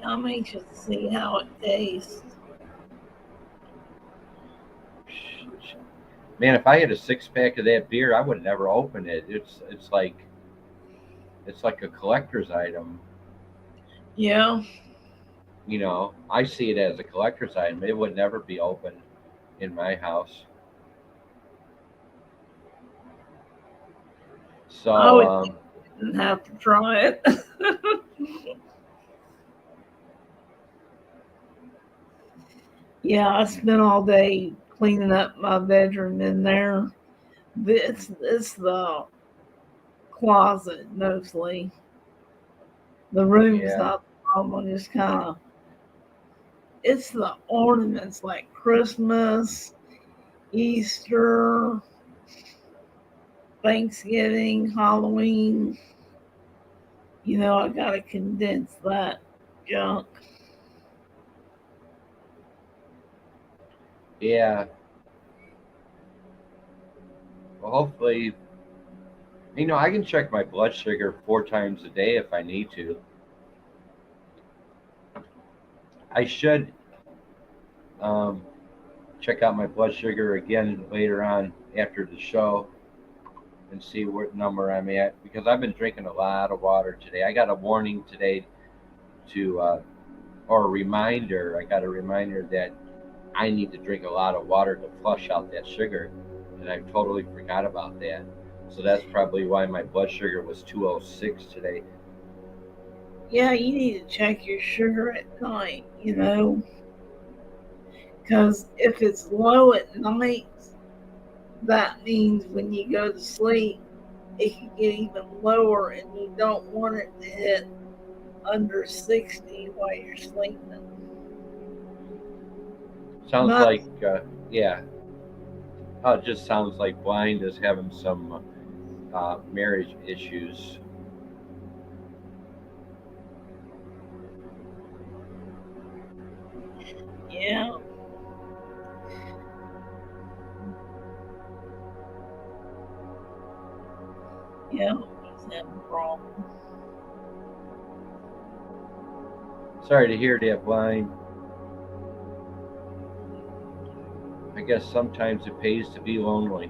I'm anxious to see how it tastes. Man, if I had a 6-pack of that beer, I would never open it. It's like a collector's item. Yeah. I see it as a collector's item. It would never be opened in my house. I So would have to try it. Yeah, I spent all day cleaning up my bedroom in there. It's the closet mostly. The room's yeah, not the problem. Just kind of it's the ornaments like Christmas, Easter, Thanksgiving, Halloween. I gotta condense that junk. Yeah. Well, hopefully, I can check my blood sugar 4 times a day if I need to. I should um, check out my blood sugar again later on after the show and see what number I'm at because I've been drinking a lot of water today. I got a warning today to, or a reminder. I got a reminder that I need to drink a lot of water to flush out that sugar, and I totally forgot about that. So that's probably why my blood sugar was 206 today. Yeah, you need to check your sugar at night, because if it's low at night, that means when you go to sleep, it can get even lower, and you don't want it to hit under 60 while you're sleeping. Sounds Not, like, yeah, it just sounds like Blind is having some marriage issues. yeah, yeah, he's having problems. Sorry to hear that, Blind. I guess sometimes it pays to be lonely.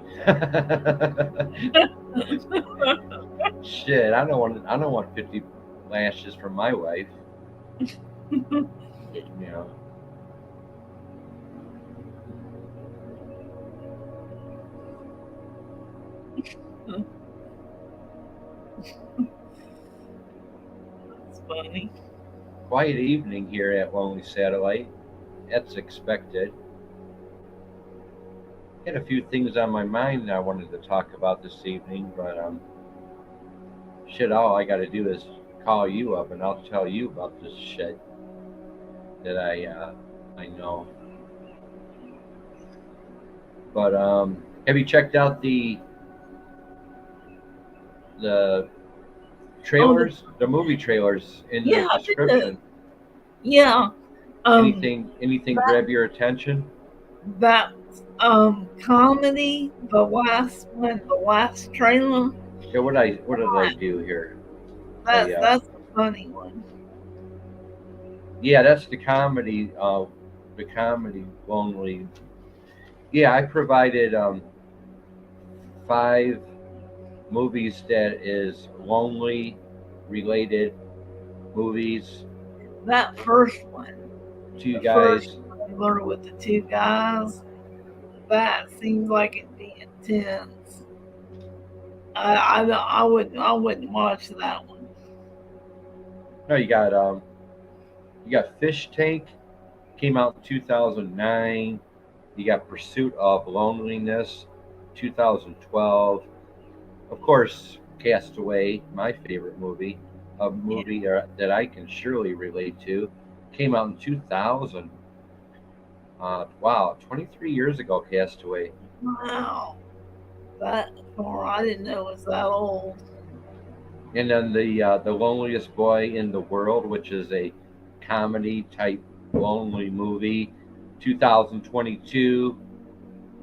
Shit, I don't want 50 lashes from my wife. You know. That's funny. Quiet evening here at Lonely Satellite. That's expected. Had a few things on my mind I wanted to talk about this evening, but shit, all I got to do is call you up and I'll tell you about this shit that I know. But have you checked out the Oh, trailers, the movie trailers in the yeah, I did. description? Yeah. Um, Anything that grab your attention? that comedy, the last one, the last trailer. Yeah, what did I do here? I That's a funny one. Yeah, that's the comedy lonely. Yeah, I provided 5 movies that is lonely related movies That first one, to you the first guys. trailer with the two guys, that seems like it'd be intense. I wouldn't watch that one. No, you got Fish Tank, came out in 2009. You got Pursuit of Loneliness, 2012. Of course, Castaway, my favorite movie, a Yeah. movie that I can surely relate to, came out in 2000. Wow, 23 years ago, Castaway. Wow, that far. I didn't know it was that old. And then the Loneliest Boy in the World, which is a comedy type lonely movie, 2022.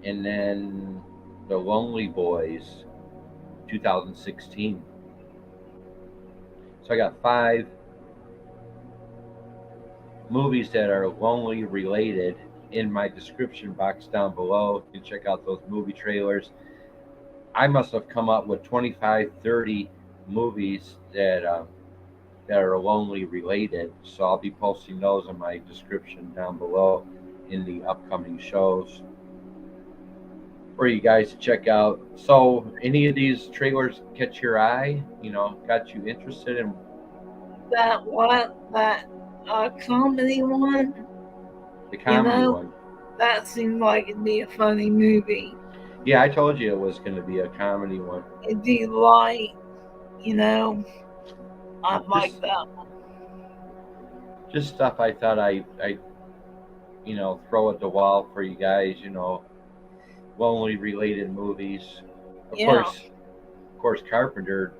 And then The Lonely Boys, 2016. So I got 5 movies that are lonely related in my description box down below. You can check out those movie trailers. I must have come up with 25, 30 movies that are lonely related. So I'll be posting those in my description down below in the upcoming shows for you guys to check out. So any of these trailers catch your eye? Got you interested in That comedy one, the you comedy know, one? that seemed like it'd be a funny movie. Yeah, I told you it was going to be a comedy one. It'd be light, you know. I'd like Just that. just stuff I thought I throw at the wall for you guys. Lonely related movies. Of Yeah, course, of course, Carpenter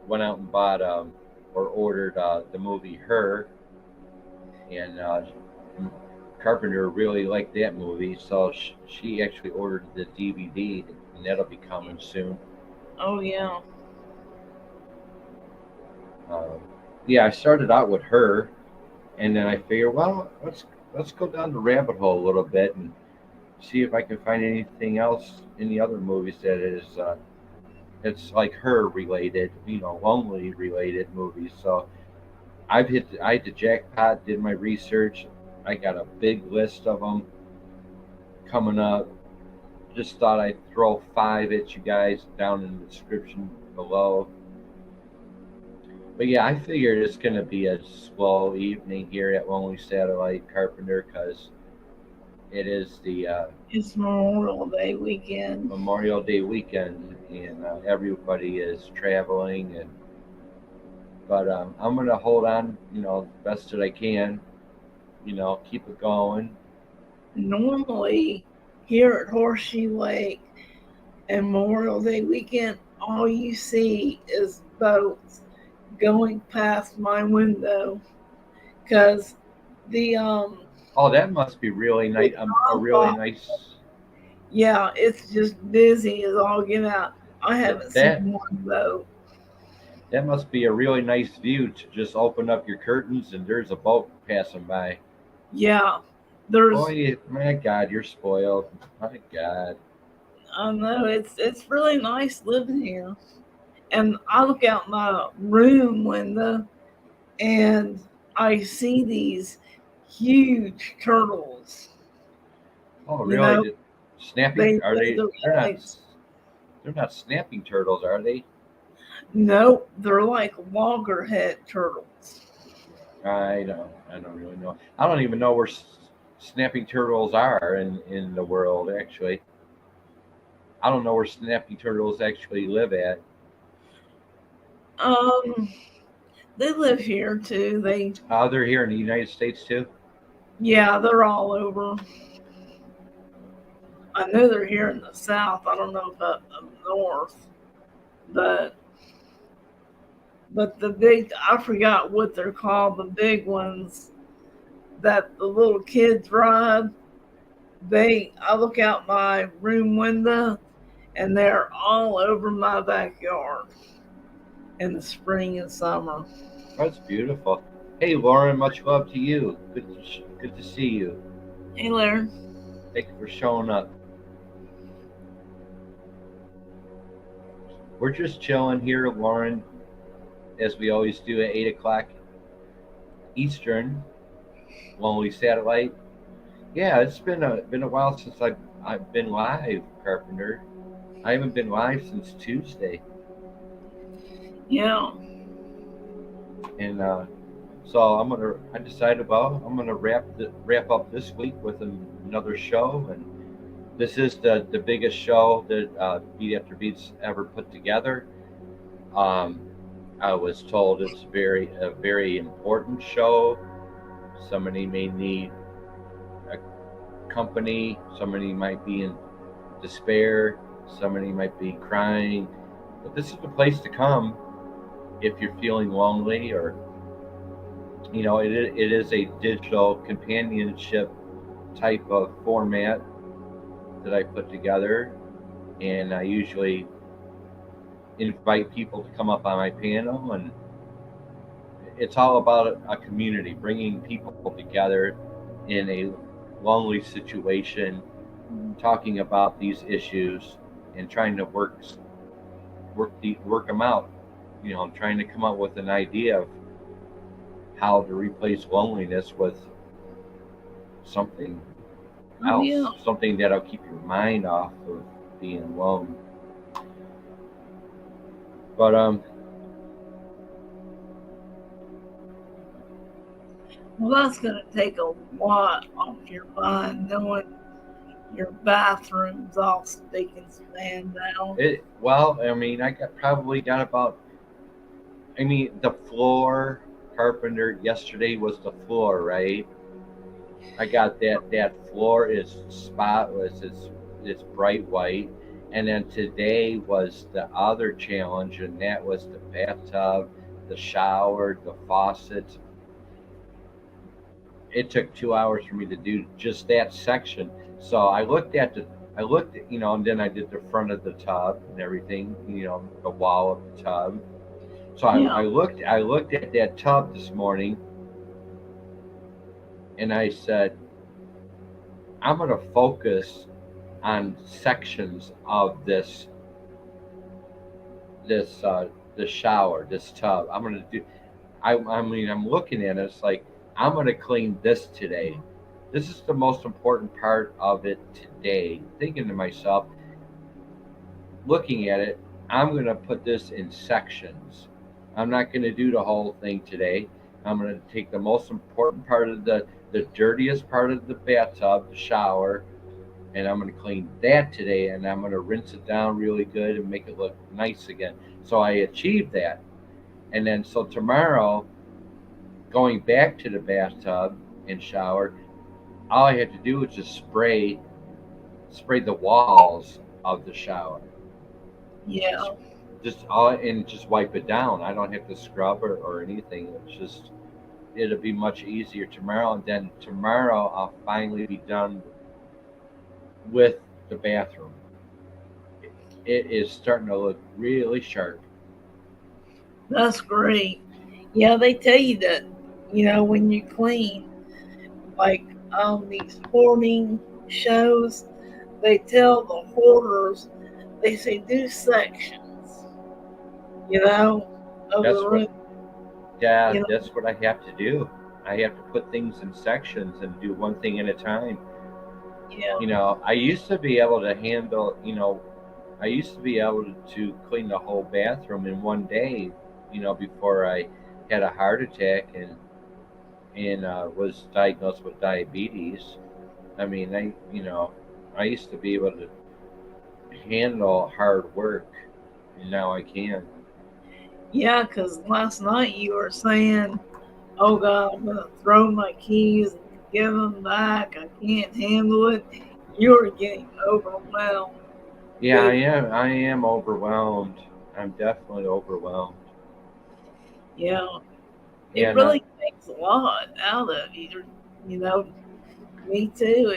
went out and bought or ordered the movie Her, and Carpenter really liked that movie, so she actually ordered the DVD, and that'll be coming soon. Oh yeah. Um, yeah, I started out with Her, and then I figured, well, let's go down the rabbit hole a little bit and see if I can find anything else in the other movies that is it's like Her related, lonely related movies. So I hit the jackpot, did my research. I got a big list of them coming up. Just thought I'd throw 5 at you guys down in the description below. But yeah, I figured it's going to be a slow evening here at Lonely Satellite Carpenter because it is the It's Memorial Day weekend. Memorial Day weekend, and everybody is traveling. But I'm going to hold on, best that I can, keep it going. Normally, here at Horseshoe Lake and Memorial Day weekend, all you see is boats going past my window because the Oh, that must be really nice. A really nice. yeah, it's just busy as all get out. I haven't That seen one boat. that must be a really nice view to just open up your curtains and there's a boat passing by. Yeah, there's. Boy, my God, you're spoiled. My God. I know it's really nice living here. And I look out my room window and I see these huge turtles. Oh, You know, really? Snapping? they Are lay they? their They're not. eggs. They're not snapping turtles, are they? No, they're like loggerhead turtles. I don't really know. I don't even know where snapping turtles are in the world. Actually, I don't know where snapping turtles actually live at. Um, they live here too. They're here in the United States too. Yeah, they're all over. I know they're here in the south. I don't know about the north, but the big, I forgot what they're called, the big ones that the little kids ride. I look out my room window and they're all over my backyard in the spring and summer. That's beautiful. Hey, Lauren, much love to you. Good to see you. Hey, Larry. Thank you for showing up. We're just chilling here, Lauren, as we always do at 8 o'clock Eastern. Lonely Satellite. Yeah, it's been a while since I've been live, Carpenter. I haven't been live since Tuesday, Yeah. and so I decided, well, I'm gonna wrap up this week with another show, and this is the biggest show that Beat After Beats ever put together. Um, I was told it's a very important show. Somebody may need a company. Somebody might be in despair. Somebody might be crying. But this is the place to come if you're feeling lonely, or it is a digital companionship type of format that I put together, and I usually invite people to come up on my panel, and it's all about a community, bringing people together in a lonely situation, talking about these issues, and trying to work them out. I'm trying to come up with an idea of how to replace loneliness with something Oh, else, yeah. something that'll keep your mind off of being alone. But Well, that's going to take a lot off your mind knowing your bathroom's all spick and span down. I probably got about. The floor, Carpenter. Yesterday was the floor, right? I got that. That floor is spotless. It's bright white, And then today was the other challenge, and that was the bathtub, the shower, the faucets. It took 2 hours for me to do just that section. So I looked at, and then I did the front of the tub and everything, the wall of the tub. So Yeah. I looked at that tub this morning, and I said, I'm going to focus on sections of this this shower, this tub. I'm going to do. I mean, I'm looking at it. It's like I'm going to clean this today. This is the most important part of it today. Thinking to myself, looking at it, I'm going to put this in sections. I'm not going to do the whole thing today. I'm going to take the most important part of the dirtiest part of the bathtub, the shower, and I'm going to clean that today, and I'm going to rinse it down really good and make it look nice again. So I achieved that. And then so tomorrow, going back to the bathtub and shower, all I had to do was just spray the walls of the shower. Yeah. Just wipe it down. I don't have to scrub or anything. It'll be much easier tomorrow, and then tomorrow I'll finally be done with the bathroom. It is starting to look really sharp. That's great. Yeah, they tell you that, when you clean, like these hoarding shows, they tell the hoarders, they say do sections, of That's the what room. Yeah, You know, that's what I have to do. I have to put things in sections and do one thing at a time. yeah, I used to be able to handle, I used to be able to clean the whole bathroom in one day, before I had a heart attack and was diagnosed with diabetes. I mean, I used to be able to handle hard work, and now I can. yeah. Because last night you were saying, "Oh God, I'm gonna throw my keys and give them back. I can't handle it." You were getting overwhelmed. Yeah, I Good. am. I am overwhelmed. I'm definitely overwhelmed. Yeah, it Yeah, not really takes a lot out of you. You know, me too.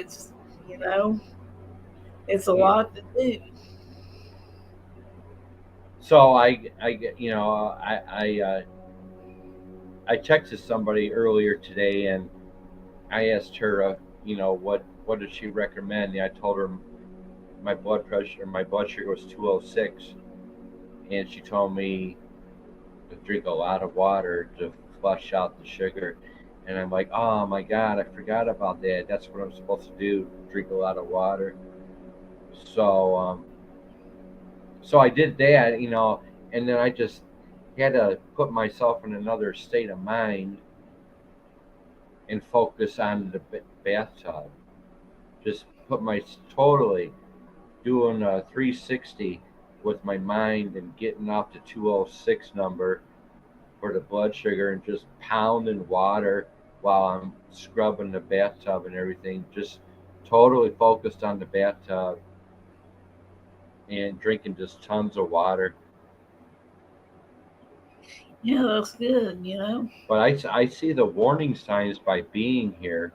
You know, it's a yeah. lot to do. So I get, I texted somebody earlier today, and I asked her, what does she recommend? And I told her my blood sugar was 206, and she told me to drink a lot of water to flush out the sugar. And I'm like, oh my God, I forgot about that. That's what I'm supposed to do, drink a lot of water. So, so I did that, and then I just had to put myself in another state of mind and focus on the bathtub. Just put my totally doing a 360 with my mind and getting off the 206 number for the blood sugar and just pounding water while I'm scrubbing the bathtub and everything. Just totally focused on the bathtub and drinking just tons of water. Yeah, that's good. But I see the warning signs by being here.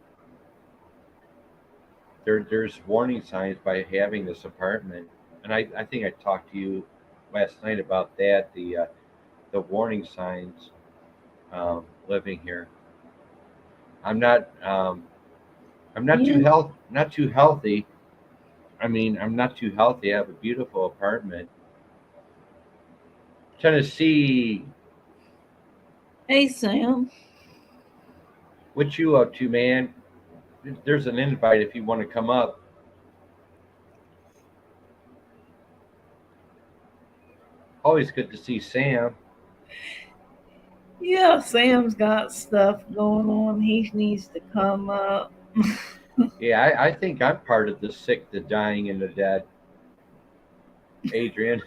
There's warning signs by having this apartment. And I think I talked to you last night about that, the warning signs living here. I'm not Yeah, not too healthy. I mean, I'm not too healthy. I have a beautiful apartment. Tennessee, hey Sam. what you up to, man? There's an invite if you want to come up. Always good to see Sam. Yeah, Sam's got stuff going on. He needs to come up. Yeah, I think I'm part of the sick, the dying, and the dead. Adrian,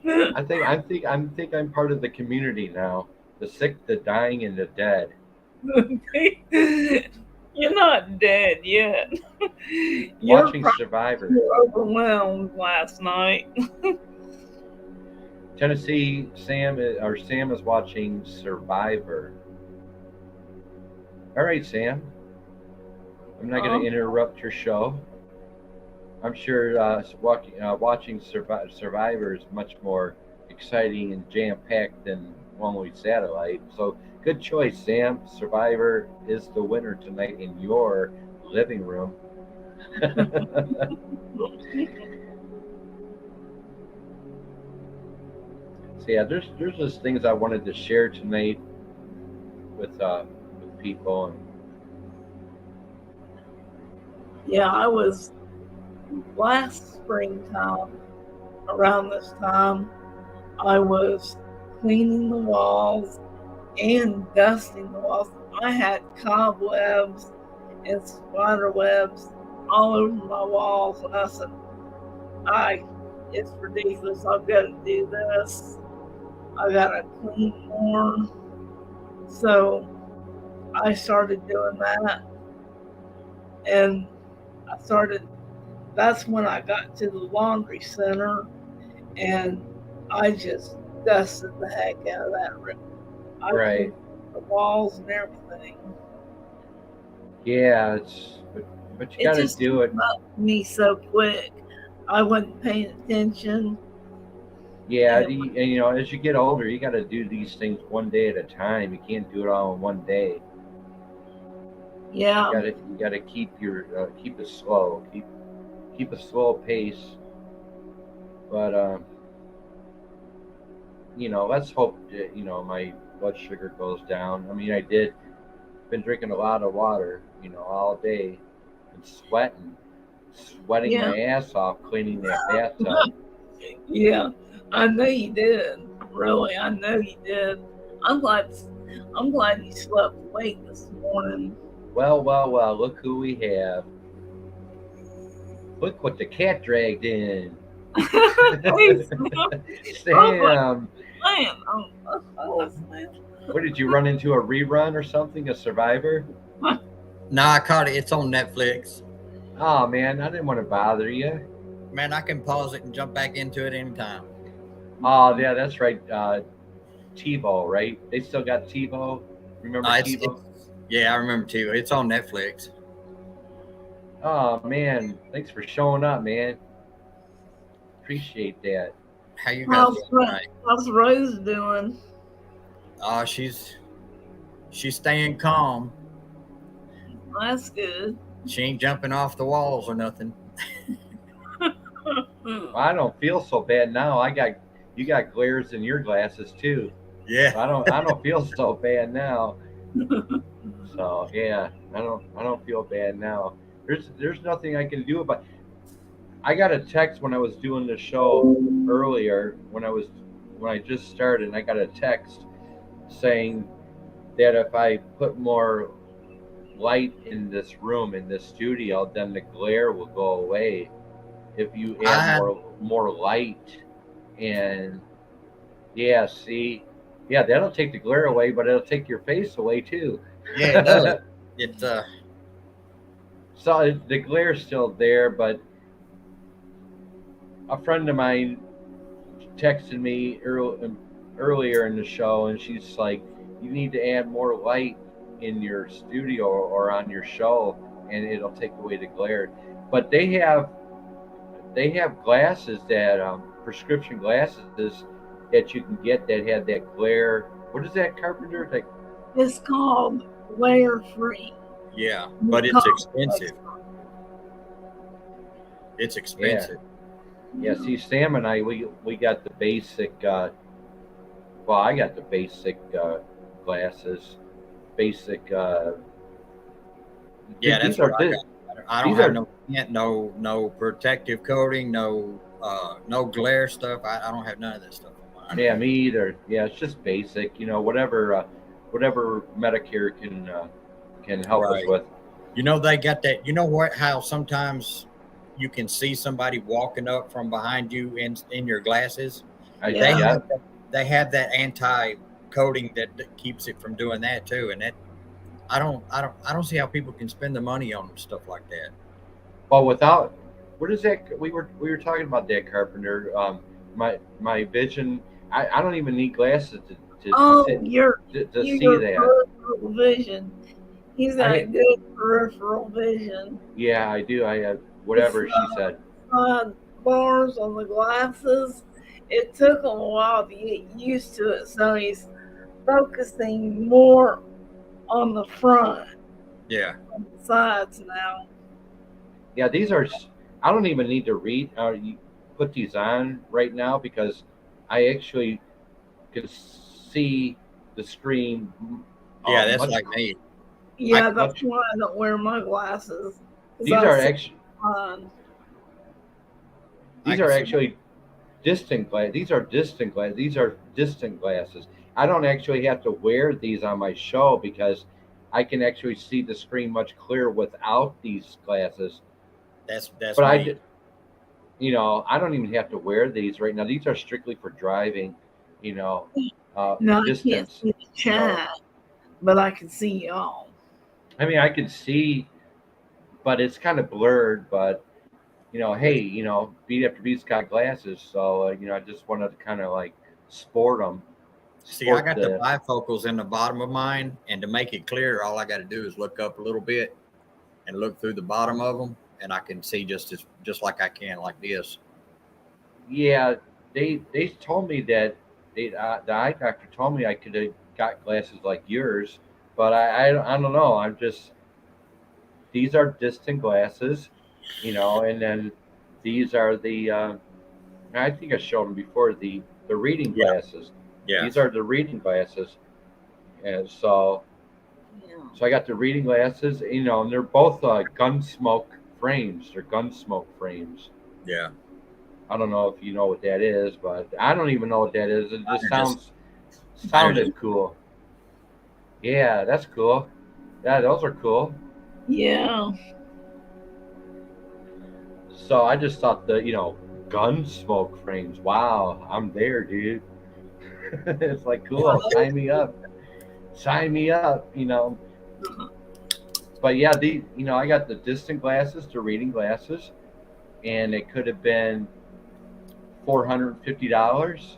I think I'm part of the community now. The sick, the dying, and the dead. You're not dead yet. You're Watching probably Survivor. overwhelmed last night. Tennessee Sam is watching Survivor. All right, Sam. I'm not going to interrupt your show. I'm sure watching Survivor is much more exciting and jam-packed than Lonely Satellite. So good choice, Sam. Survivor is the winner tonight in your living room. So yeah, there's just things I wanted to share tonight with people. And Yeah, I was last springtime around this time. I was cleaning the walls and dusting the walls. I had cobwebs and spider webs all over my walls, and I said, it's ridiculous. I've got to do this. I got to clean more. So I started doing that, and that's when I got to the laundry center, and I just dusted the heck out of that room. I right. the walls and everything. Yeah, but you got to do it. Me so quick. I wasn't paying attention. Yeah, and as you get older, you got to do these things one day at a time. You can't do it all in one day. Yeah, you got to keep it slow, keep a slow pace. But let's hope that my blood sugar goes down. I mean, been drinking a lot of water, all day, and sweating yeah. my ass off cleaning that bathtub. Yeah, I know you did. Really, I know you did. I'm glad you slept late this morning. Well, look who we have. Look what the cat dragged in. Hey, Sam. Oh, What did you run into, a rerun or something, a Survivor? No, I caught it. It's on Netflix. Oh man, I didn't want to bother you. Man, I can pause it and jump back into it anytime. Oh yeah, that's right. TiVo, right? They still got TiVo. Remember TiVo? Yeah, I remember TiVo. It's on Netflix. Oh man, thanks for showing up, man. Appreciate that. How you guys doing tonight? How's Rose doing? She's staying calm. That's good. She ain't jumping off the walls or nothing. I don't feel so bad now. You got glares in your glasses too. Yeah. So I don't feel so bad now. So yeah, I don't feel bad now. There's nothing I can do about it. I got a text when I was doing the show earlier when I just started, and I got a text saying that if I put more light in this room, in this studio, then the glare will go away. If you add more light, and yeah, see, yeah, that'll take the glare away, but it'll take your face away too. Yeah, it does. So the glare's still there, but a friend of mine texted me earlier in the show, and she's like, "You need to add more light in your studio or on your show, and it'll take away the glare." But they have glasses that prescription glasses that you can get that have that glare. What is that, Carpenter? It's called glare free. Yeah, but it's expensive. It's expensive. Yeah. See, Sam and I, we got the basic. I got the basic glasses. Basic. Yeah, that's what I got. I don't have no tint, no protective coating, no glare stuff. I don't have none of that stuff on mine. Yeah, me either. Yeah, it's just basic. Whatever Medicare can help us with. They got that. You know what? How sometimes you can see somebody walking up from behind you in your glasses. They have that anti coating that keeps it from doing that too, and I don't see how people can spend the money on stuff like that. Well, without what is that? We were talking about that, Carpenter. My vision. I don't even need glasses to Oh, sit to see your that. peripheral vision. He's I got good peripheral vision. Yeah, I do. I It's whatever she said. bars on the glasses. It took him a while to get used to it, so he's focusing more on the front, Yeah. on the sides now. Yeah, these are. I don't even need to read. Put these on right now because I actually can see the screen. Yeah, that's Much. like me. Yeah, that's Much. why I don't wear my glasses because These I are see actually. fine. I These can are see. actually distant glass. These are distant glass. These are distant glasses. I don't actually have to wear these on my show because I can actually see the screen much clearer without these glasses. That's But me. I don't even have to wear these right now. These are strictly for driving. You know, No, I can't distance. see the You know, chat, but I can see y'all. I mean, I can see, but it's kind of blurred. But hey, Beat After Beat's got glasses, so I just wanted to kind of like sport them, See, I sport got the the. bifocals in the bottom of mine, and to make it clear, all I got to do is look up a little bit and look through the bottom of them, and I can see just like I can like this. Yeah, they told me that the eye doctor told me I could have got glasses like yours, but I don't know. I'm just these are distant glasses, and then these are the I think I showed them before the reading Yeah, glasses. yeah, These are the reading glasses, and so I got the reading glasses, and they're both Gunsmoke frames. They're Gunsmoke frames. yeah. I don't know if you know what that is, but I don't even know what that is. It Mine just are just mine are just sounded cool. Yeah, that's cool. Yeah, those are cool. Yeah. So I just thought gun smoke frames. Wow, I'm there, dude. It's like cool. Sign me up. Sign me up. But yeah, I got the distant glasses, the reading glasses, and it could have been $450.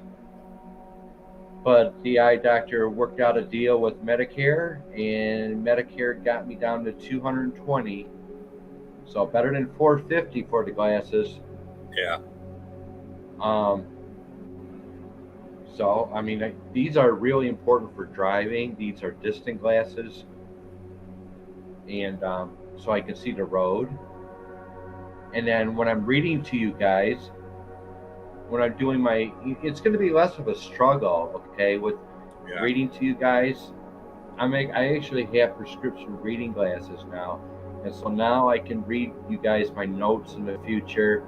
But the eye doctor worked out a deal with Medicare, and Medicare got me down to 220. So better than 450 for the glasses. yeah, Um, so I mean, these are really important for driving. These are distant glasses, and so I can see the road. And then when I'm reading to you guys, when I'm doing it's going to be less of a struggle, okay, with yeah. reading to you guys. I actually have prescription reading glasses now, and so now I can read you guys my notes in the future,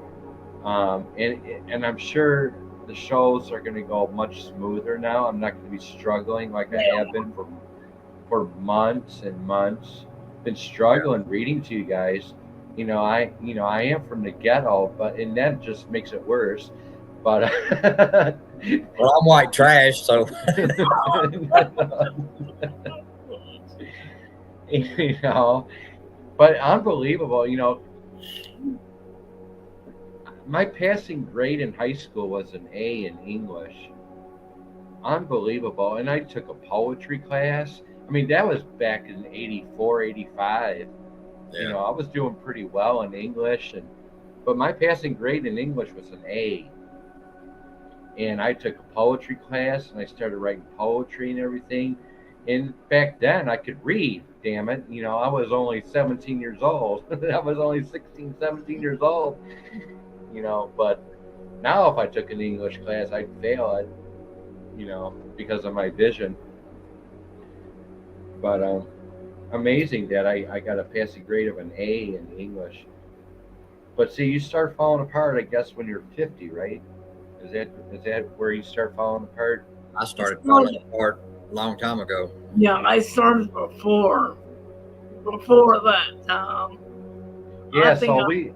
and I'm sure the shows are going to go much smoother now. I'm not going to be struggling like I have been for months and months. Been struggling reading to you guys. I am from the ghetto, and that just makes it worse. But Well, I'm white trash, so you know, but unbelievable. My passing grade in high school was an A in English. Unbelievable. And I took a poetry class. I mean, that was back in 84, 85. yeah, I was doing pretty well in English, but my passing grade in English was an A. And I took a poetry class and I started writing poetry and everything. And back then I could read, damn it. I was only 17 years old. I was only 16, 17 years old, but now if I took an English class, I'd fail it, because of my vision. But amazing that I got a passing grade of an A in English. But see, you start falling apart, I guess, when you're 50, right? Is that where you start falling apart? I started falling apart a long time ago. Yeah, I started before that time. Yeah. I think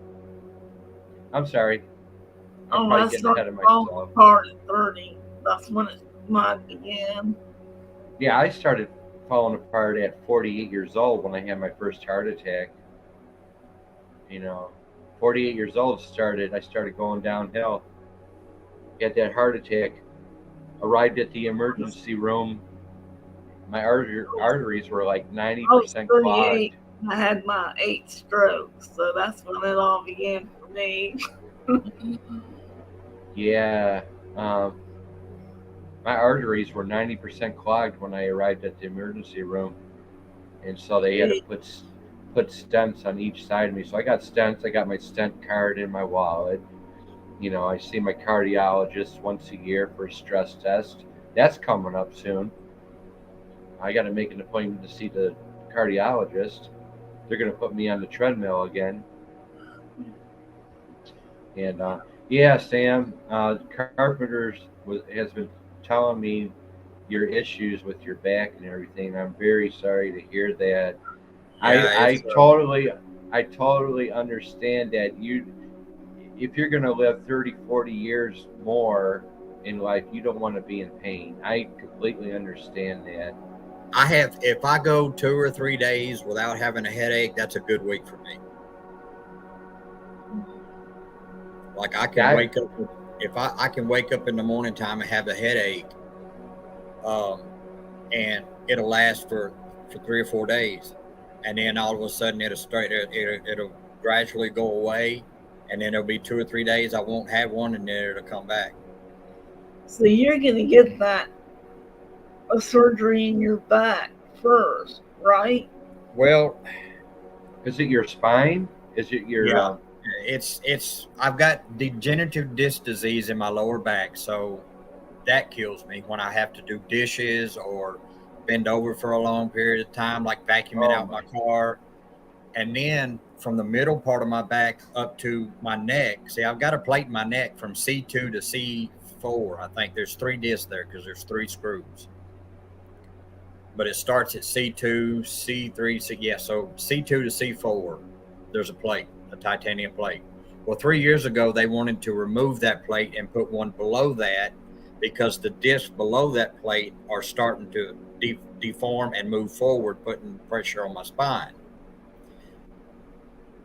I'm sorry. I'm I probably getting ahead started of falling myself. apart at 30. That's when mine began. Yeah, I started falling apart at 48 years old when I had my first heart attack. You know, 48 years old I started going downhill. Had that heart attack. Arrived at the emergency room. My arteries were like I was 90% clogged. 38. I had my 8th stroke, so that's when it all began for me. Yeah, um, my arteries were 90% clogged when I arrived at the emergency room, and so they had to put stents on each side of me. So I got stents. I got my stent card in my wallet. You know, I see my cardiologist once a year for a stress test. That's coming up soon. I got to make an appointment to see the cardiologist. They're going to put me on the treadmill again. And yeah, Sam, Carpenter's has been telling me your issues with your back and everything. I'm very sorry to hear that. I Yeah, I it's totally understand that if you're going to live 30, 40 years more in life, you don't want to be in pain. I completely understand that. I have, if I go 2 or 3 days without having a headache, that's a good week for me. Like I can That wake up, if I can wake up in the morning time and have a headache, um, and it'll last for 3 or 4 days, and then all of a sudden it'll gradually go away, and then it'll be 2 or 3 days I won't have one, and then it'll come back. So you're going to get a surgery in your back first, right? Well, is it your spine? Is it your yeah, it's I've got degenerative disc disease in my lower back, so that kills me when I have to do dishes or bend over for a long period of time, like vacuuming oh out my my car. And then from the middle part of my back up to my neck, see, I've got a plate in my neck from C2 to C4. I think there's 3 discs there because there's 3 screws. But it starts at C2, C3, yeah, so C2 to C4, there's a plate, a titanium plate. Well, 3 years ago, they wanted to remove that plate and put one below that because the discs below that plate are starting to deform and move forward, putting pressure on my spine.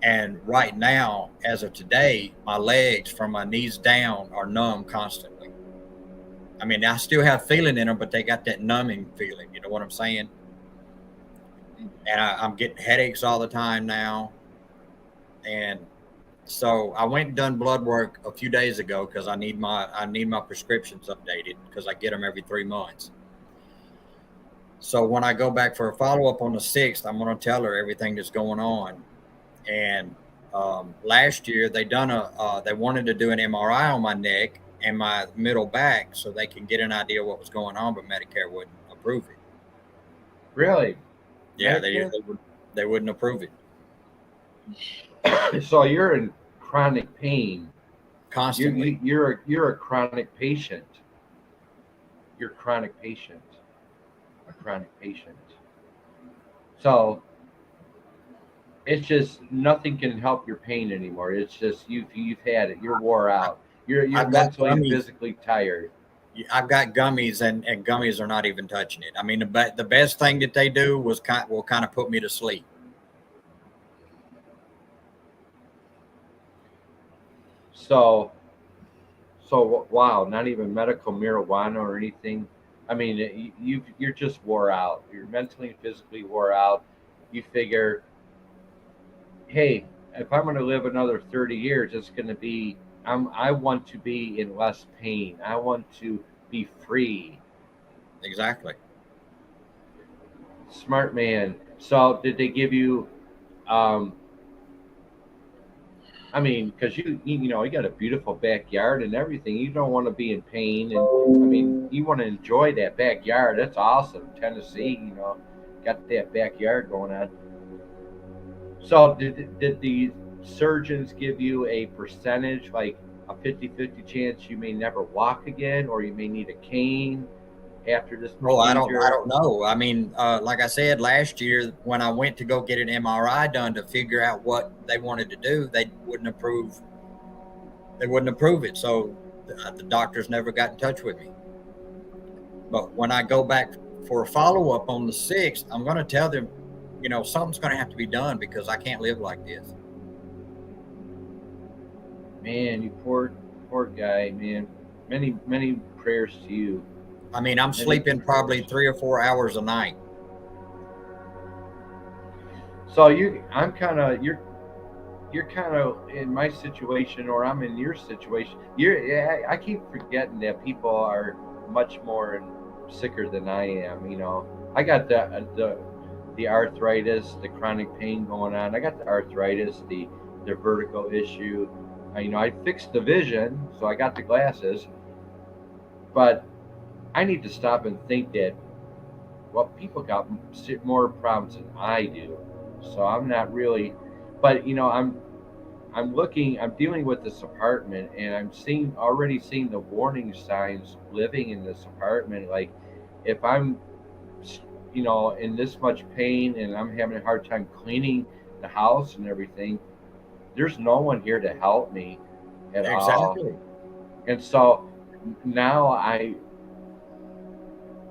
And right now, as of today, my legs from my knees down are numb constantly. I mean, I still have feeling in them, but they got that numbing feeling. You know what I'm saying? And I'm getting headaches all the time now. And so I went and done blood work a few days ago because I need my prescriptions updated because I get them every 3 months. So when I go back for a follow up on the 6th, I'm going to tell her everything that's going on. And last year they wanted to do an MRI on my neck and my middle back so they can get an idea what was going on, but Medicare wouldn't approve it. really? Yeah, Medicare? they wouldn't approve it. So you're in chronic pain Constantly. You're a chronic patient. You're a chronic patient. A chronic patient. So it's just nothing can help your pain anymore. It's just you've had it. You're wore out. You're I've got mentally and gummies. physically tired. I've got gummies, and gummies are not even touching it. I mean, the best thing that they do will kind of put me to sleep. So wow, not even medical marijuana or anything. I mean, you're just wore out. You're mentally and physically wore out. You figure, hey, if I'm going to live another 30 years, it's going to be I want to be in less pain. I want to be free. Exactly. Smart man. So did they give you um I mean, because you know you got a beautiful backyard and everything. You don't want to be in pain, and I mean you want to enjoy that backyard. That's awesome, Tennessee. You know, got that backyard going on. So did the surgeons give you a percentage, like a 50-50 chance you may never walk again, or you may need a cane after this Well, I procedure? don't know. I mean, like I said last year, when I went to go get an MRI done to figure out what they wanted to do, they wouldn't approve. They wouldn't approve it. So the doctors never got in touch with me. But when I go back for a follow up on the 6th, I'm going to tell them, something's going to have to be done because I can't live like this. Man, you poor guy, man. Many prayers to you. I mean, I'm sleeping probably 3 or 4 hours a night. So you're kind of in my situation, or I'm in your situation. I keep forgetting that people are much more sicker than I am. I got the arthritis, the chronic pain going on. I got the arthritis, the vertigo issue. I fixed the vision, so I got the glasses. But I need to stop and think that, well, people got more problems than I do. So I'm not really, but I'm dealing with this apartment, and I'm already seeing the warning signs living in this apartment. Like, if I'm, in this much pain and I'm having a hard time cleaning the house and everything, there's no one here to help me at all. Exactly. And so now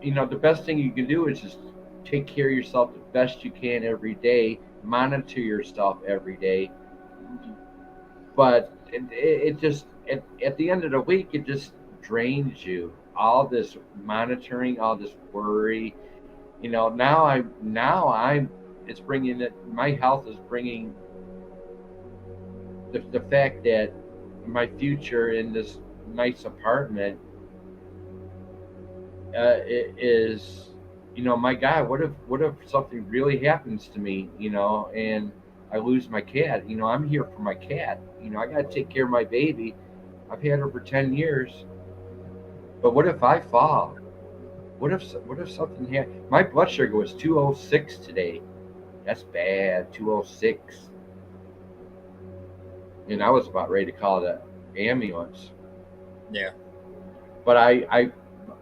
the best thing you can do is just take care of yourself the best you can every day, monitor yourself every day. But it just at the end of the week, it just drains you. All this monitoring, all this worry. Now I'm it's bringing it. My health is bringing the fact that my future in this nice apartment is, my God, what if something really happens to me, and I lose my cat. I'm here for my cat. I got to take care of my baby. I've had her for 10 years. But what if I fall? What if something happened? My blood sugar was 206 today. That's bad, 206. And I was about ready to call the ambulance. Yeah. But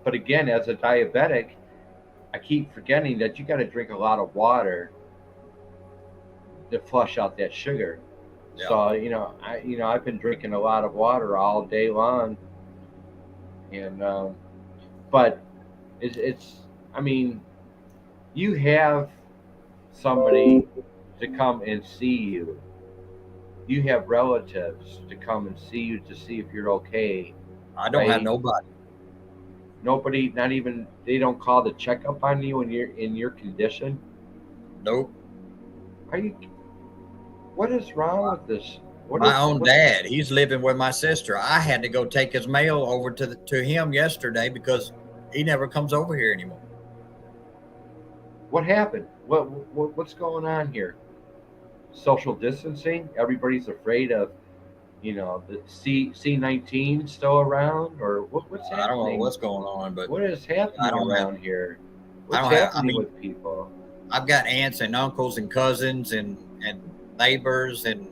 but again, as a diabetic, I keep forgetting that you got to drink a lot of water to flush out that sugar. Yeah. So I've been drinking a lot of water all day long, and but it's I mean, you have somebody to come and see you. You have relatives to come and see you to see if you're okay. I don't have Right? nobody. Nobody, not even they don't call to check up on you when you're in your condition. Nope. Are you? What is wrong with this? My own dad, he's living with my sister. I had to go take his mail over to him yesterday because he never comes over here anymore. What happened? What's going on here? Social distancing? Everybody's afraid of, the C-19 still around, or what's happening? I don't know what's going on, but what is happening around here? What's happening with people? I've got aunts and uncles and cousins and neighbors, and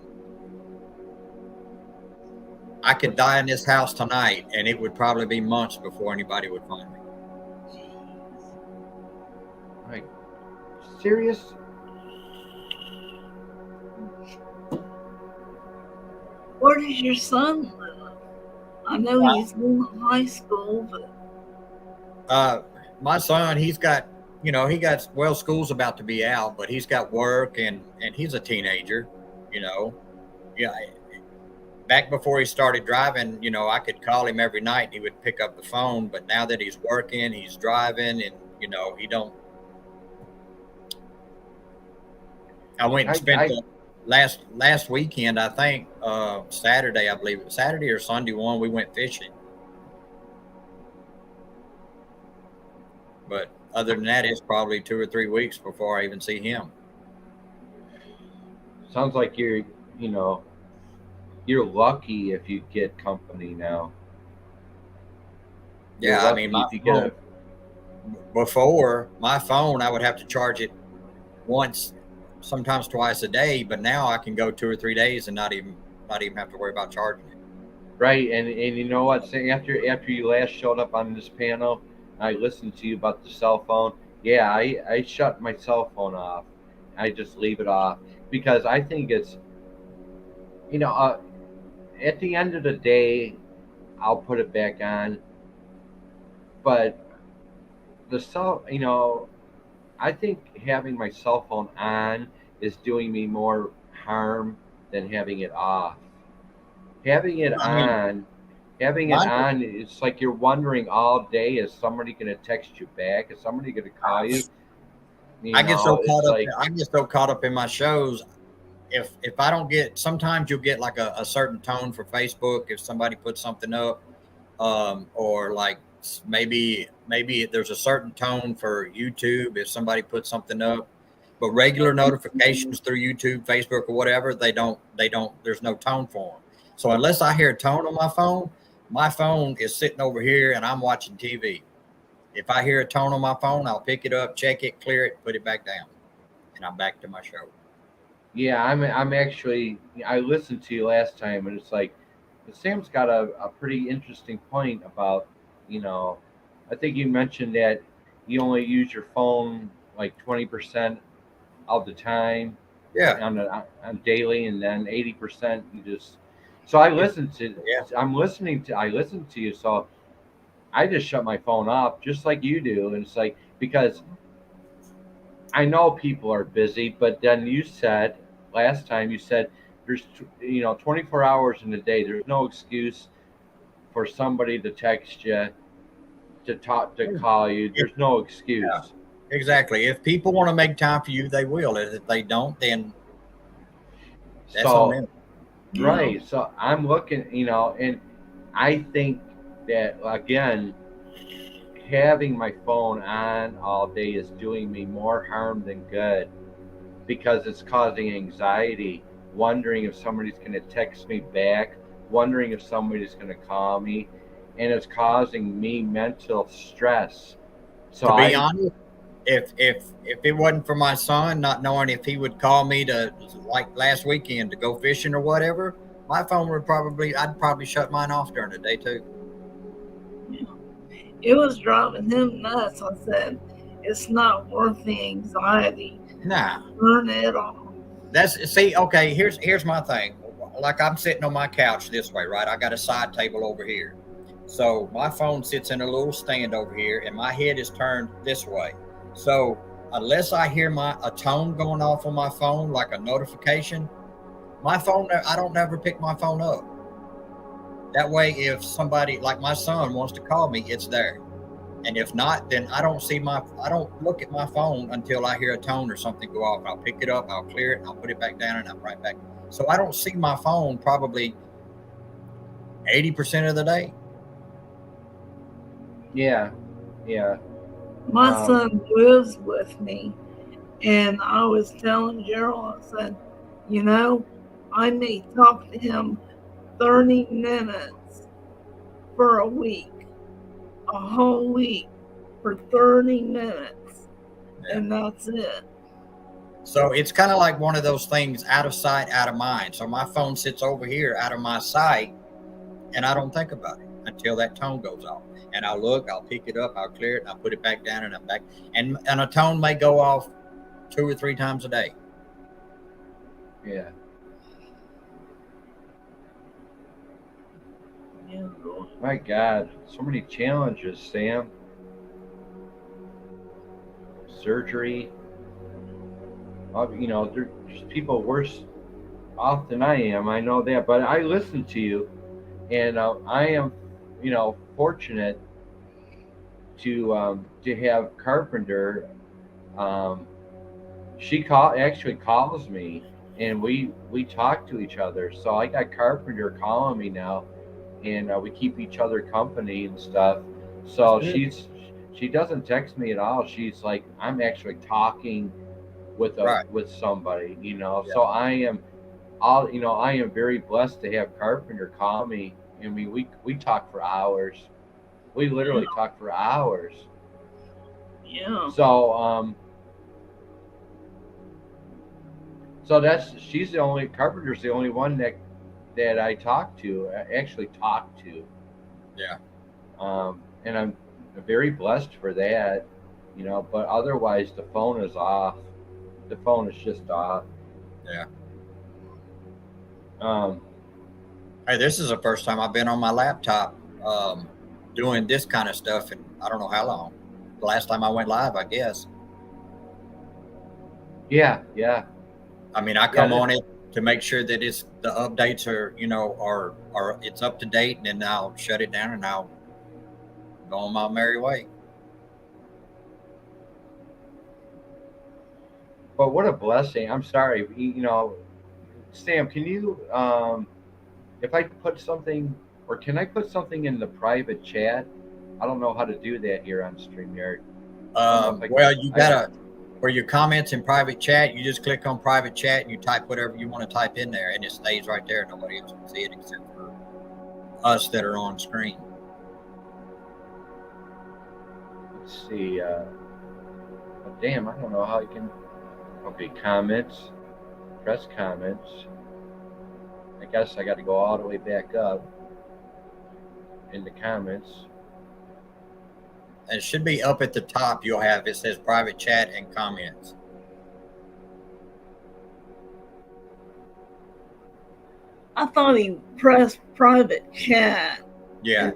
I could die in this house tonight, and it would probably be months before anybody would find me. Like, serious? Where does your son live? I know he's in high school, but my son, he's got, school's about to be out, but he's got work, and he's a teenager, Yeah. Back before he started driving, I could call him every night and he would pick up the phone. But now that he's working, he's driving, and he don't. I went and spent the last weekend, I think Saturday, I believe Saturday or Sunday one, we went fishing. But other than that, it's probably 2 or 3 weeks before I even see him. Sounds like you're lucky if you get company now. Yeah, I mean, before my phone, I would have to charge it once, sometimes twice a day. But now I can go 2 or 3 days and not even have to worry about charging it. Right, and you know what? After you last showed up on this panel, I listened to you about the cell phone. Yeah, I shut my cell phone off. I just leave it off because I think it's, at the end of the day, I'll put it back on. But the cell, I think having my cell phone on is doing me more harm than having it off. Having it I mean, on, having it mine, on, it's like you're wondering all day: is somebody going to text you back? Is somebody going to call you? I get so caught It's up. like, I get so caught up in my shows. If I don't get, sometimes you'll get like a certain tone for Facebook if somebody puts something up, or like maybe there's a certain tone for YouTube if somebody puts something up. But regular notifications through YouTube, Facebook, or whatever, they don't. There's no tone for them. So unless I hear a tone on my phone is sitting over here and I'm watching TV. If I hear a tone on my phone, I'll pick it up, check it, clear it, put it back down, and I'm back to my show. yeah, I'm actually, I listened to you last time, and it's like, Sam's got a pretty interesting point about, you know, I think you mentioned that you only use your phone like 20% of the time Yeah, on daily, and then 80% you just. So I yeah, listen to, yeah. I listen to you, so I just shut my phone off just like you do, and it's like because I know people are busy, but then you said last time you said there's 24 hours in a day. There's no excuse for somebody to text you, to talk, to call you. If, There's no yeah, excuse. exactly. If people want to make time for you, they will. If they don't, then that's on So them. Yeah. right, so I'm looking, and I think that again, having my phone on all day is doing me more harm than good because it's causing anxiety, wondering if somebody's going to text me back, wondering if somebody's going to call me, and it's causing me mental stress. So To be I, honest, if it wasn't for my son not knowing if he would call me to, like last weekend, to go fishing or whatever, my phone would probably I'd probably shut mine off during the day too. Yeah. It was driving him nuts. I said, it's not worth the anxiety. Nah, Turn it off. that's see. Okay, here's my thing. Like I'm sitting on my couch this way, right? I got a side table over here, so my phone sits in a little stand over here, and my head is turned this way. So unless I hear a tone going off on my phone, like a notification, my phone, I don't never pick my phone up. That way, if somebody like my son wants to call me, it's there. And if not, then I don't look at my phone until I hear a tone or something go off. I'll pick it up, I'll clear it, and I'll put it back down, and I'm right back. So I don't see my phone probably 80% of the day. yeah, yeah, My um, son lives with me, and I was telling Gerald, I said, you know, I may talk to him 30 minutes for a week, a whole week for 30 minutes, Yeah. and that's it. So it's kind of like one of those things, out of sight, out of mind. So my phone sits over here out of my sight, and I don't think about it until that tone goes off. And I'll look, I'll pick it up, I'll clear it, and I'll put it back down, and I'm back. And a tone may go off 2 or 3 times a day. yeah. Yeah. My God, so many challenges, Sam. Surgery. There's people worse off than I am. I know that, but I listen to you, and I am, fortunate to have Carpenter. Um, she actually calls me, and we talk to each other. So I got Carpenter calling me now, and we keep each other company and stuff. That's So good. she doesn't text me at all. She's like, I'm actually talking Right. with somebody, Yeah. So I am very blessed to have Carpenter call me. I mean, we talk for hours. We Yeah. literally talk for hours. Yeah. So that's she's the only Carpenter's the only one that I talk to, actually talk to. Yeah. And I'm very blessed for that, But otherwise, the phone is off. The phone is just off. Yeah. Um, Hey, this is the first time I've been on my laptop doing this kind of stuff in I don't know how long. the last time I went live, I guess. Yeah. I mean, I come on it to make sure that it's the updates are, you know, are it's up to date, and then I'll shut it down and I'll go on my merry way. But what a blessing. I'm sorry. You know, Sam, can you, if I put something, or can I put something in the private chat? I don't know how to do that here on StreamYard. Well, you gotta, for your comments in private chat, you just click on private chat and you type whatever you want to type in there, and it stays right there. Nobody else can see it except for us that are on screen. Let's see. Damn, I don't know how you can. Okay, comments. Press comments. I guess I got to go all the way back up in the comments. And it should be up at the top. You'll have, it says private chat and comments. I thought he pressed private chat. Yeah.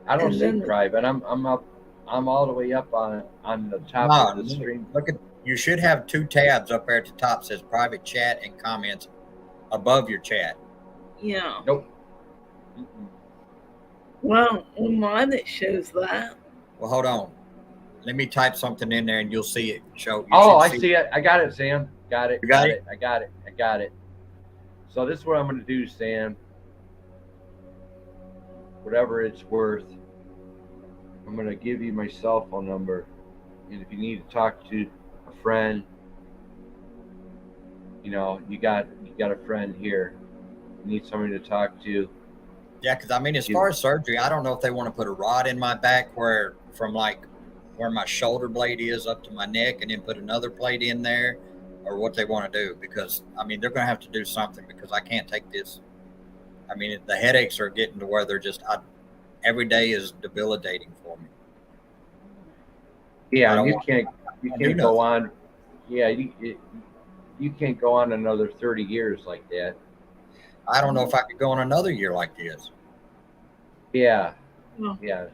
I don't see private. I'm up. I'm all the way up on the top of the screen. Look at, you should have two tabs up there at the top. It says private chat and comments above your chat. Yeah. Nope. Well, on mine it shows that. Well, hold on. Let me type something in there and you'll see it. I see it. I got it, Sam. Got it. You got it? I got it. So this is what I'm going to do, Sam. Whatever it's worth, I'm going to give you my cell phone number. And if you need to talk to a friend, you know, you got a friend here. You need somebody to talk to. Yeah, because I mean, as far as surgery, I don't know if they want to put a rod in my back from like where my shoulder blade is up to my neck, and then put another plate in there, or what they want to do. Because I mean, they're going to have to do something, because I can't take this. I mean, the headaches are getting to where they're just every day is debilitating for me. Yeah, you can't go on. Yeah, you can't go on another 30 years like that. I don't know if I could go on another year like this. Yeah. Yeah.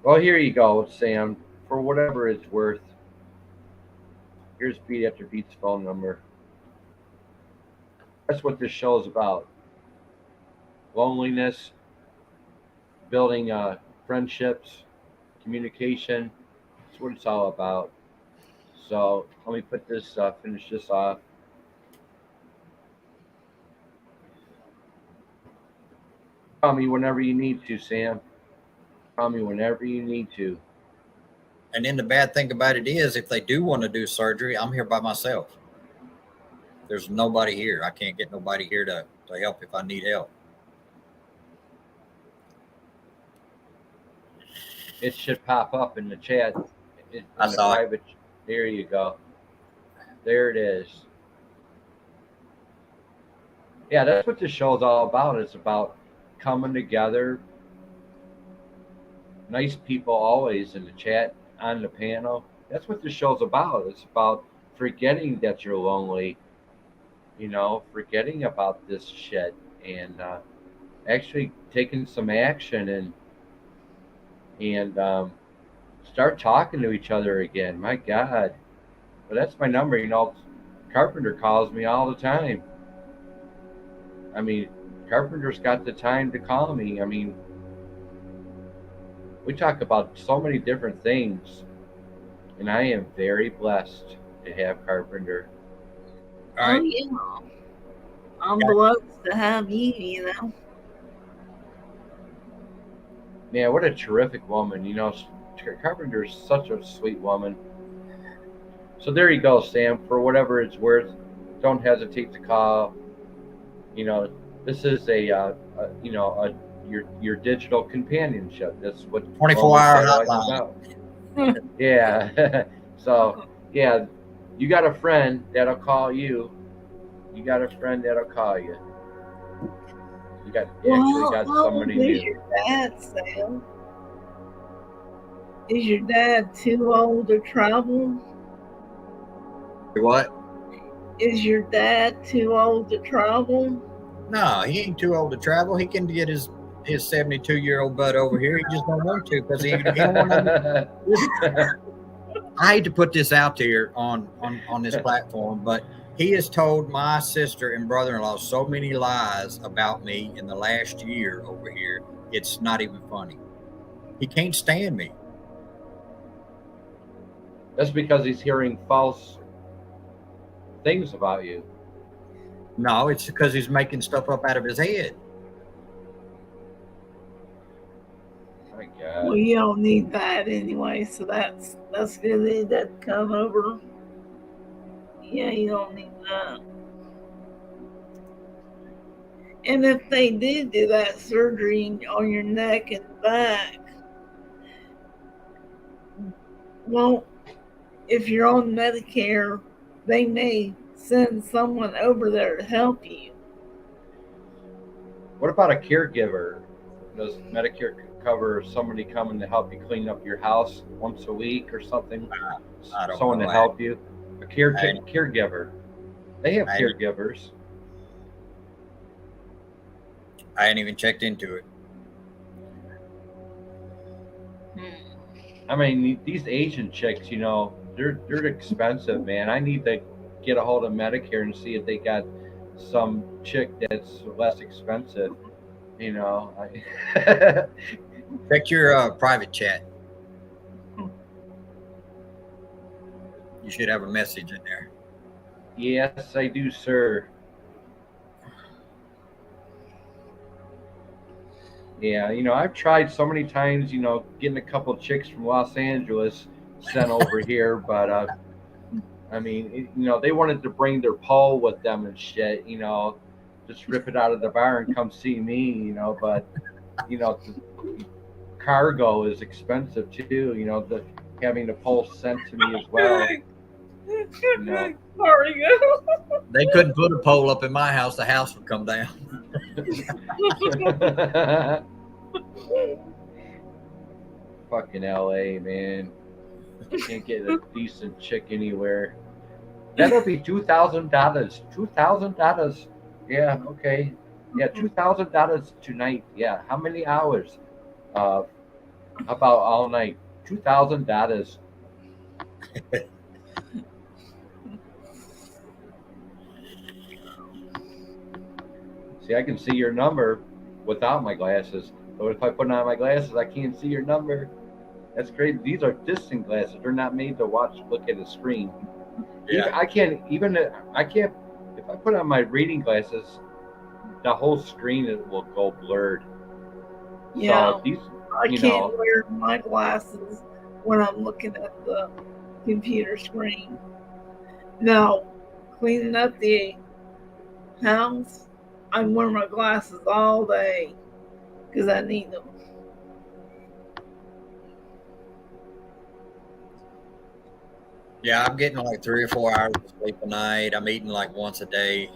Well, here you go, Sam. For whatever it's worth, here's Beat After Beat's phone number. That's what this show is about. Loneliness, building friendships, communication. That's what it's all about. So let me put this, finish this off. Call me whenever you need to, Sam. Call me whenever you need to. And then the bad thing about it is, if they do want to do surgery, I'm here by myself. There's nobody here. I can't get nobody here to help if I need help. It should pop up in the chat. I saw it. There you go. There it is. Yeah, that's what this show is all about. It's about coming together. Nice people always in the chat, on the panel. That's what this show's about. It's about forgetting that you're lonely, you know, forgetting about this shit, and actually taking some action and start talking to each other again. My God. But that's my number. You know, Carpenter calls me all the time. I mean, Carpenter's got the time to call me. I mean, we talk about so many different things, and I am very blessed to have Carpenter. All right. Oh, yeah. I'm blessed to have you, you know. Man, what a terrific woman. You know, Carpenter's such a sweet woman. So there you go, Sam. For whatever it's worth, don't hesitate to call. You know, this is your digital companionship. That's what 24-hour hotline. About. Yeah. So yeah, you got a friend that'll call you. You got a friend that'll call you. You got somebody new. Is your dad, Sam? Is your dad too old to travel? What? Is your dad too old to travel? No, he ain't too old to travel. He can get his his 72-year-old butt over here. He just don't want to because he don't want to. I hate to put this out there on this platform, but he has told my sister and brother-in-law so many lies about me in the last year over here. It's not even funny. He can't stand me. That's because he's hearing false things about you. No, it's because he's making stuff up out of his head. My God. Well, you don't need that anyway, so that's good. They did come over. Yeah, you don't need that. And if they did do that surgery on your neck and back, well, if you're on Medicare, they may send someone over there to help you. What about a caregiver? Does Medicare cover somebody coming to help you clean up your house once a week or something? I don't Someone know. to help you? A caregiver. They have caregivers. I hadn't even checked into it. I mean, these Asian chicks, you know, they're expensive, man. I need to get a hold of Medicare and see if they got some chick that's less expensive. You know, Check your private chat. You should have a message in there. Yes, I do, sir. Yeah, you know, I've tried so many times, you know, getting a couple chicks from Los Angeles sent over here, but I mean, you know, they wanted to bring their pole with them and shit, you know, just rip it out of the bar and come see me, you know, but you know, the cargo is expensive too, you know, the having the pole sent to me as well. You know. They couldn't put a pole up in my house. The house would come down. Fucking LA, man. Can't get a decent chick anywhere. That'll be $2,000. $2,000. Yeah, okay. Yeah, $2,000 tonight. Yeah. How many hours? How about all night? $2,000. See, I can see your number without my glasses. But if I put on my glasses, I can't see your number. That's crazy. These are distant glasses. They're not made to look at a screen. Yeah. I can't. If I put on my reading glasses, the whole screen will go blurred. Yeah, so these, I can't wear my glasses when I'm looking at the computer screen. Now, cleaning up the house, I wear my glasses all day because I need them. Yeah, I'm getting like 3 or 4 hours of sleep a night. I'm eating like once a day.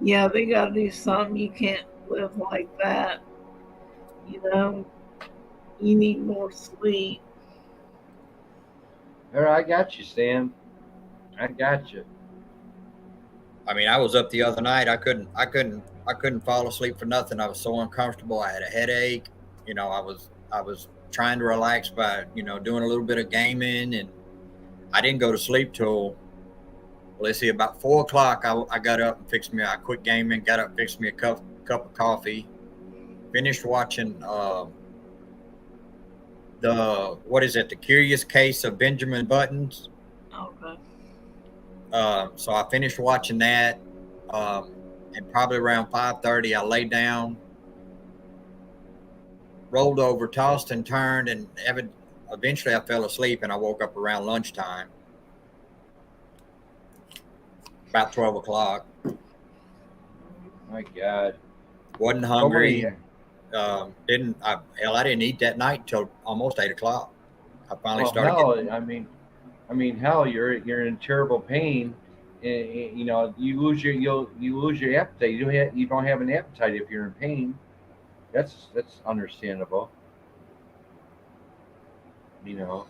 Yeah, they got to do something. You can't live like that. You know, you need more sleep. All right, I got you, Sam. I got you. I mean, I was up the other night. I couldn't fall asleep for nothing. I was so uncomfortable. I had a headache. You know, I was trying to relax by, you know, doing a little bit of gaming, and I didn't go to sleep till, let's see, about 4 o'clock. I got up and fixed me. I quit gaming. Got up, fixed me a cup of coffee. Finished watching the Curious Case of Benjamin Buttons. Okay. So I finished watching that, and probably around 5:30, I lay down, rolled over, tossed and turned, and eventually I fell asleep, and I woke up around lunchtime, about 12 o'clock. My God. Wasn't hungry. I didn't eat that night until almost 8 o'clock. I finally started. Hell, you're in terrible pain. You know, you lose your appetite. You don't have an appetite if you're in pain. That's understandable. You know.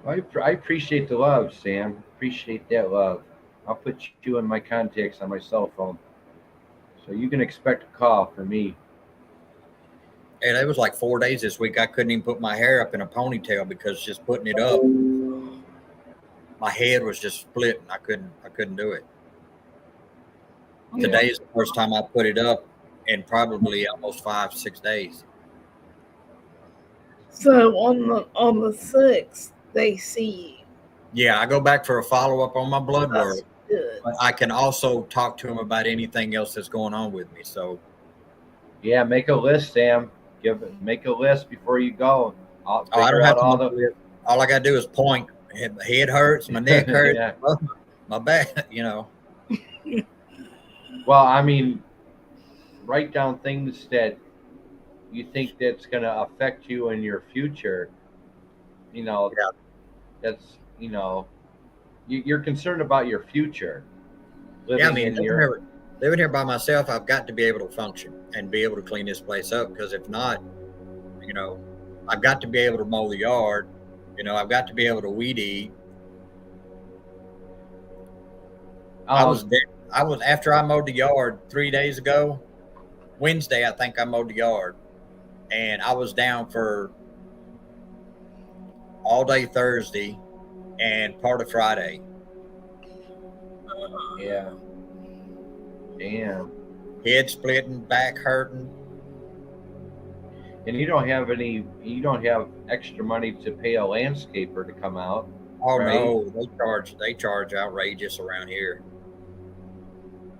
I appreciate the love, Sam. Appreciate that love. I'll put you in my contacts on my cell phone, so you can expect a call from me. And it was like 4 days this week. I couldn't even put my hair up in a ponytail because just putting it up, my head was just splitting. I couldn't do it. Yeah. Today is the first time I put it up in probably almost 5, 6 days. So on the 6th, they see you. Yeah, I go back for a follow up on my blood work, That's good. but I can also talk to them about anything else that's going on with me. So Yeah, make a list, Sam. Make a list before you go. I'll I don't figure have out to all make the. a list. All I got to do is point. My head hurts, my neck hurts, Yeah. my back. You know. Well, I mean, write down things that you think that's going to affect you in your future. You know, Yeah. that's you're concerned about your future, Yeah, I living mean, in your. living here by myself, I've got to be able to function and be able to clean this place up. Because if not, you know, I've got to be able to mow the yard. I've got to be able to weed eat. I was Um, there. I was after I mowed the yard 3 days ago. Wednesday, I think I mowed the yard, and I was down for all day Thursday and part of Friday. yeah, damn. Head splitting, back hurting. And you don't have any. You don't have extra money to pay a landscaper to come out, Oh right? no, they charge outrageous around here.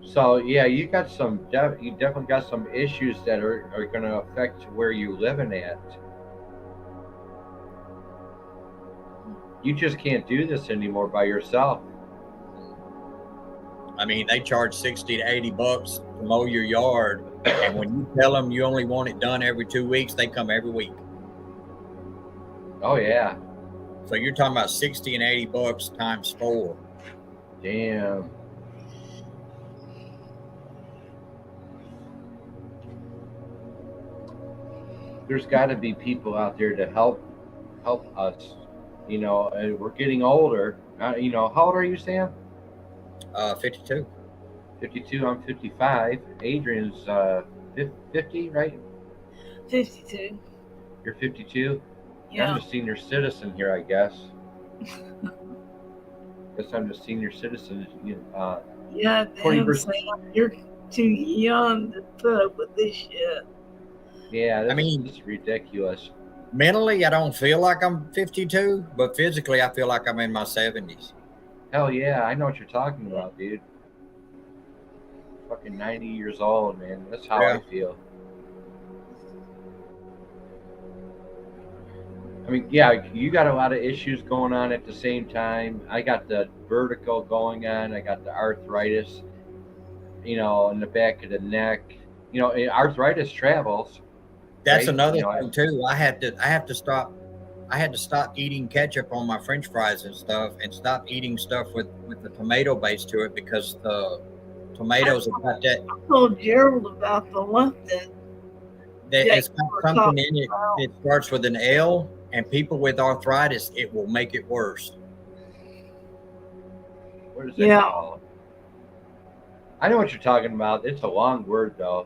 So yeah, you got some. You definitely got some issues that are going to affect where you living at. You just can't do this anymore by yourself. I mean, they charge 60 to 80 bucks to mow your yard, and when you tell them you only want it done every 2 weeks, they come every week. Oh yeah, So you're talking about 60 and 80 bucks times 4. damn. There's got to be people out there to help us. And we're getting older. How old are you, Sam? 52. 52. I'm 55. Adrian's 50, right? 52. You're 52. I'm Yeah. the senior citizen here, I guess. Guess I'm the senior citizen. Yeah, 20 damn, versus. Sam, you're too young to put up with this shit. Yeah, I mean, this is ridiculous. mentally, I don't feel like I'm 52, but physically, I feel like I'm in my 70s. Hell yeah, I know what you're talking about, dude. Fucking 90 years old, man. That's how I Yeah. feel. I mean, yeah, you got a lot of issues going on at the same time. I got the vertigo going on. I got the arthritis, in the back of the neck. Arthritis travels, That's right? another thing too. I had to stop eating ketchup on my French fries and stuff, and stop eating stuff with the tomato base to it because the tomatoes have got that. I told Gerald about the leptin. It's got we're something talking in it about. that starts with an L, and people with arthritis, it will make it worse. What is that Yeah. called? I know what you're talking about. It's a long word, though.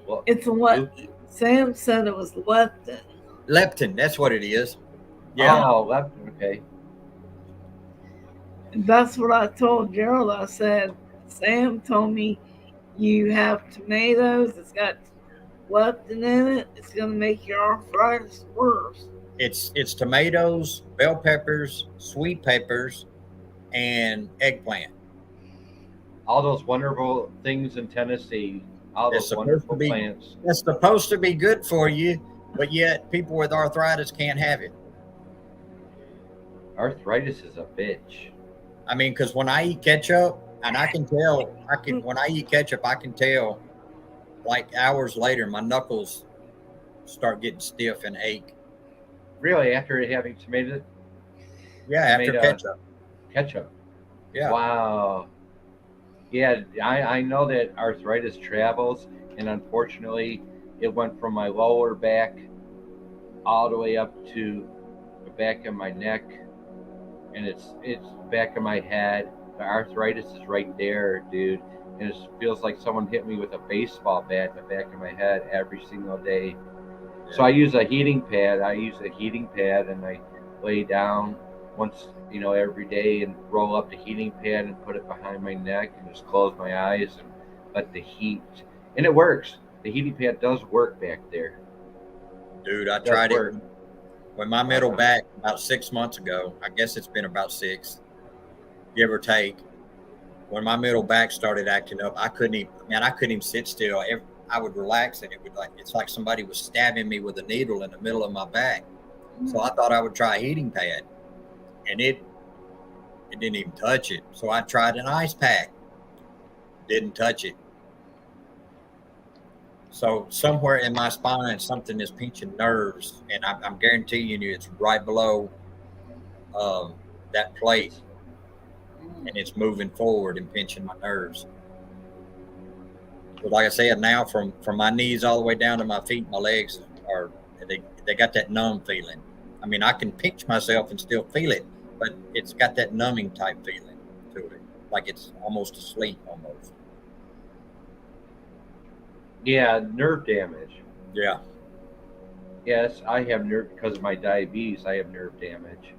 Well, It's what Sam said it was leptin. Leptin, that's what it is. Yeah. Oh, okay. And that's what I told Gerald. I said, Sam told me you have tomatoes, it's got leptin in it, it's going to make your arthritis worse. It's tomatoes, bell peppers, sweet peppers, and eggplant. All those wonderful things in Tennessee. All It's those wonderful supposed to be plants. It's supposed to be good for you, but yet people with arthritis can't have it. Arthritis is a bitch. I mean, because when I eat ketchup, and when I eat ketchup, I can tell like hours later, my knuckles start getting stiff and ache. Really, after having tomato Yeah, after Tomato. ketchup. ketchup. Yeah. Wow. Yeah, I know that arthritis travels, and unfortunately, it went from my lower back all the way up to the back of my neck, and it's back of my head. The arthritis is right there, dude, and it feels like someone hit me with a baseball bat in the back of my head every single day. So I use a heating pad. And I lay down once, every day and roll up the heating pad and put it behind my neck and just close my eyes and let the heat. And it works. The heating pad does work back there. Dude, I It does tried work. it with my middle back about 6 months ago. I guess it's been about 6, give or take. When my middle back started acting up, I couldn't even sit still. I would relax and it's like somebody was stabbing me with a needle in the middle of my back. So I thought I would try a heating pad, and it didn't even touch it. So I tried an ice pack, didn't touch it. So somewhere in my spine, something is pinching nerves, and I'm guaranteeing you, it's right below that plate, and it's moving forward and pinching my nerves. But like I said, now from my knees all the way down to my feet, my legs they got that numb feeling. I mean, I can pinch myself and still feel it, but it's got that numbing type feeling to it, like it's almost asleep almost. Yeah, nerve damage. Yeah. Yes, I have nerve because of my diabetes. I have nerve damage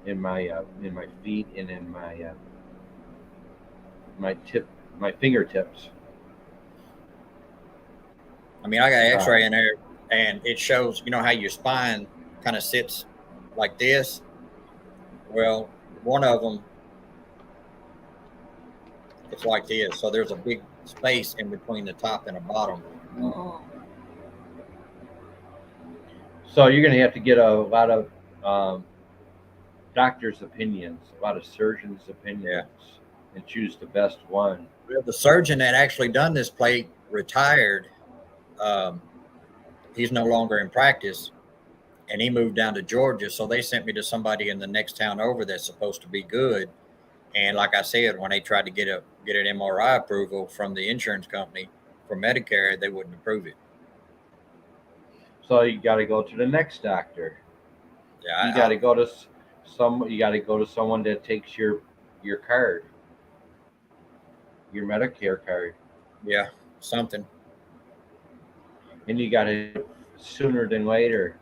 in my feet and in my fingertips. I mean, I got an X-ray in there, and it shows, how your spine kind of sits like this. Well, one of them, it's like this. So there's a big space in between the top and the bottom. So you're going to have to get a lot of doctors' opinions, a lot of surgeons' opinions, and choose the best one. Well, the surgeon that actually done this plate retired. He's no longer in practice, and he moved down to Georgia. So they sent me to somebody in the next town over that's supposed to be good. And like I said, when they tried to get an MRI approval from the insurance company for Medicare, they wouldn't approve it. So you got to go to the next doctor. Yeah, you got to go to someone that takes your card, your Medicare card. Yeah, something. And you got to sooner than later,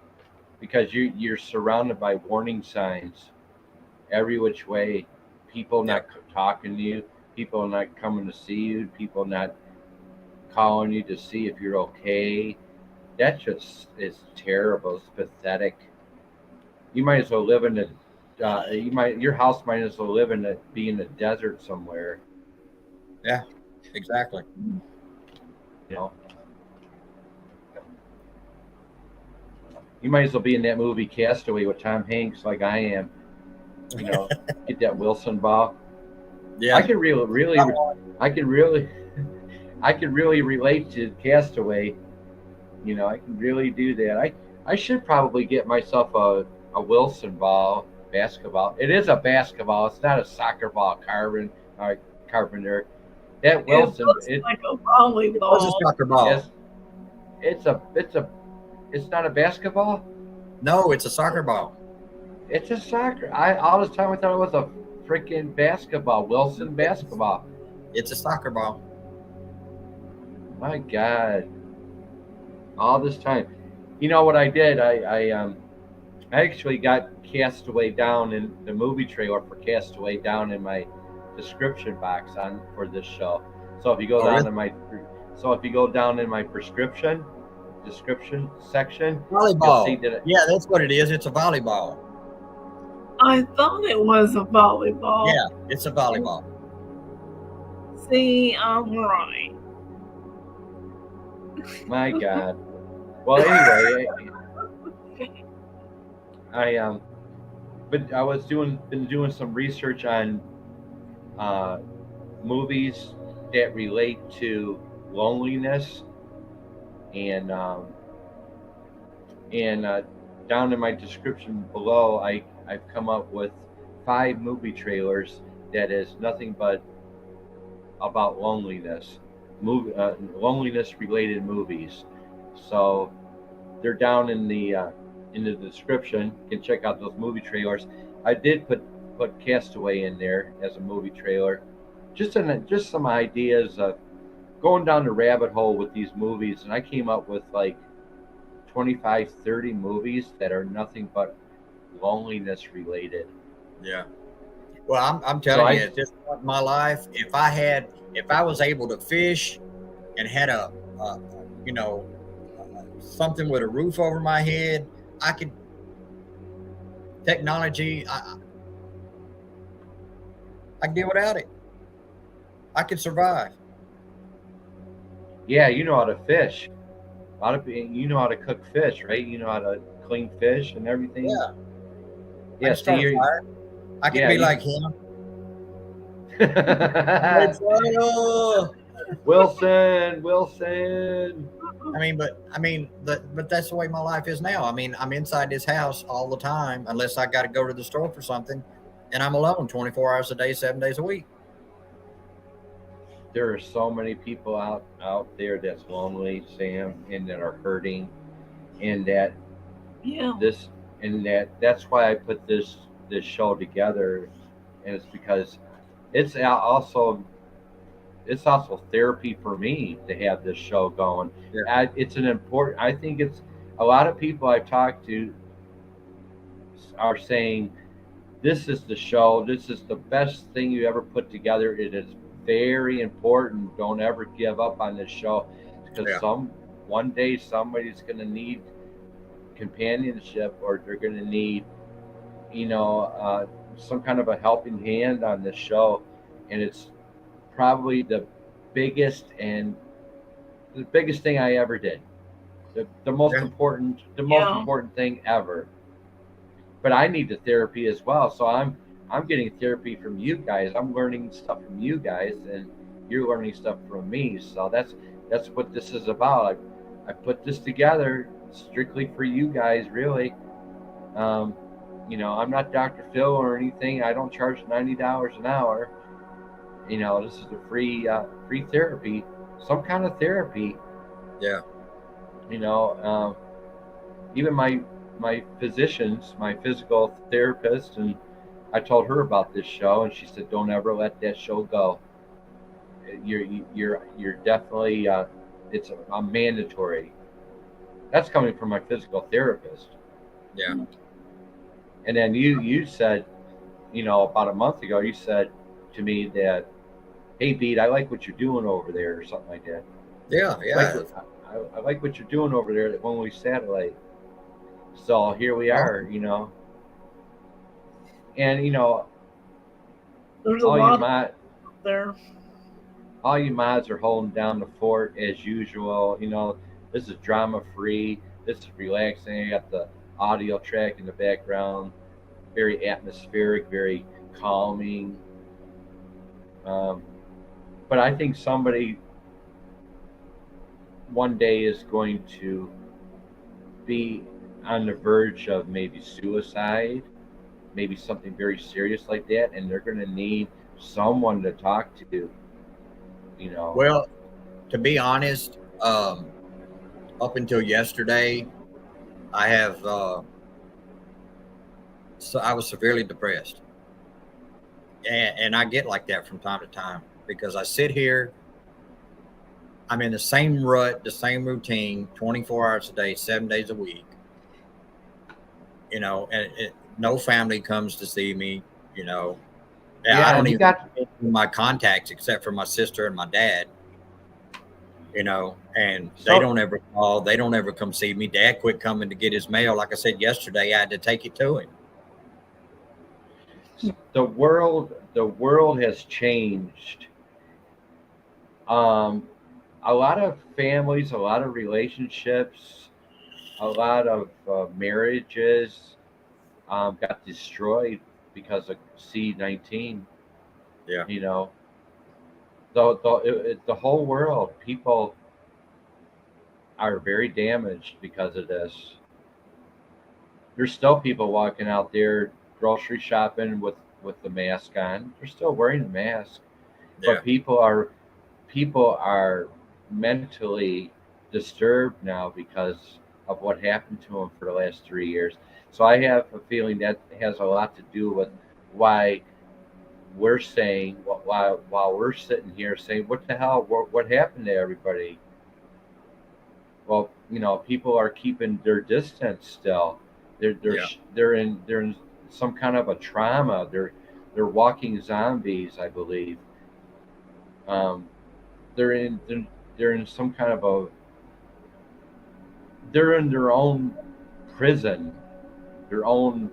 because you're surrounded by warning signs every which way. People not talking to you, people not coming to see you, people not calling you to see if you're okay. That just is terrible. It's pathetic. You might as well live in your house might as well be in the desert somewhere. Yeah, exactly. You might as well be in that movie Castaway with Tom Hanks, like I am. Get that Wilson ball. Yeah, I can really relate to Castaway. I can really do that. I should probably get myself a Wilson ball, basketball. It is a basketball. It's not a soccer ball, Carpenter. That Wilson. It looks like a volleyball. It's a soccer ball. It's not a basketball. No, it's a soccer ball. It's a soccer. All this time I thought it was a freaking basketball. Wilson basketball. It's a soccer ball. My God. All this time. You know what I did? I actually got Castaway down in the movie trailer for Castaway down in my description box for this show. So if you go down in my description section, volleyball. You'll see that yeah, that's what it is. It's a volleyball. I thought it was a volleyball. Yeah, it's a volleyball. See, I'm right. My God. Well, anyway, but I was been doing some research on movies that relate to loneliness, and down in my description below, I've come up with 5 movie trailers that is nothing but about loneliness, loneliness related movies. So they're down in the in the description. You can check out those movie trailers. I did put Castaway in there as a movie trailer, just some ideas of going down the rabbit hole with these movies, and I came up with like 25, 30 movies that are nothing but loneliness related. Yeah. Well, I'm So telling you, I at this point in my life, if I was able to fish and had a you know, something with a roof over my head, I could technology. I could do without it. I could survive. yeah, you know how to fish. A lot of you know how to cook fish, right? You know how to clean fish and everything. Yeah, I Yeah, could see start a you. fire. I could Yeah, be you. like him. Make fire. Wilson, Wilson. But that's the way my life is now. I mean, I'm inside this house all the time, unless I got to go to the store for something, and I'm alone 24 hours a day, 7 days a week. There are so many people out there that's lonely, Sam, and that are hurting, and that Yeah. this and that's why I put this show together, and it's because it's also it's also therapy for me to have this show going. Yeah, It's an important. I think it's a lot of people I've talked to are saying this is the show. This is the best thing you ever put together. It is very important. Don't ever give up on this show because yeah, one day somebody's going to need companionship, or they're going to need you know some kind of a helping hand on this show, and it's probably the biggest thing I ever did. The most yeah, Yeah. important thing ever. But I need the therapy as well. So I'm getting therapy from you guys. I'm learning stuff from you guys, and you're learning stuff from me. So that's what this is about. I put this together strictly for you guys, really. Um, I'm not Dr. Phil or anything. I don't charge $90 an hour. This is a free therapy, some kind of therapy. yeah. You know, even my physicians, my physical therapist, and I told her about this show, and she said, "Don't ever let that show go. You're definitely it's a mandatory." That's coming from my physical therapist. Yeah. And then you said, about a month ago, you said to me that, "Hey, Beat, I like what you're doing over there," or something like that. Yeah, Like yeah. I like what you're doing over there at One Way Satellite. So here we are, and There's a all you lot mod there. all you mods are holding down the fort as usual. This is drama free. This is relaxing. You got the audio track in the background, very atmospheric, very calming. Um, but I think somebody one day is going to be on the verge of maybe suicide, maybe something very serious like that, and they're going to need someone to talk to. You know, Well, to be honest, up until yesterday, I have so I was severely depressed, and I get like that from time to time because I sit here. I'm in the same rut, the same routine, 24 hours a day, 7 days a week. No family comes to see me. You know, Yeah, I yeah, don't and you even got have my contacts except for my sister and my dad. And they so don't ever call. They don't ever come see me. Dad quit coming to get his mail. Like I said yesterday, I had to take it to him. the world has changed. Um, a lot of families, a lot of relationships, a lot of marriages got destroyed because of C-19. Yeah, You know, the whole world, people are very damaged because of this. There's still people walking out there grocery shopping with the mask on. They're still wearing the mask, yeah, but people are mentally disturbed now because of what happened to them for the last 3 years. So I have a feeling that has a lot to do with why we're saying, while we're sitting here saying, what the hell, what happened to everybody? Well, people are keeping their distance still. Yeah. They're in some kind of a trauma. They're walking zombies, I believe. Um, they're in some kind of a they're in their own prison, their own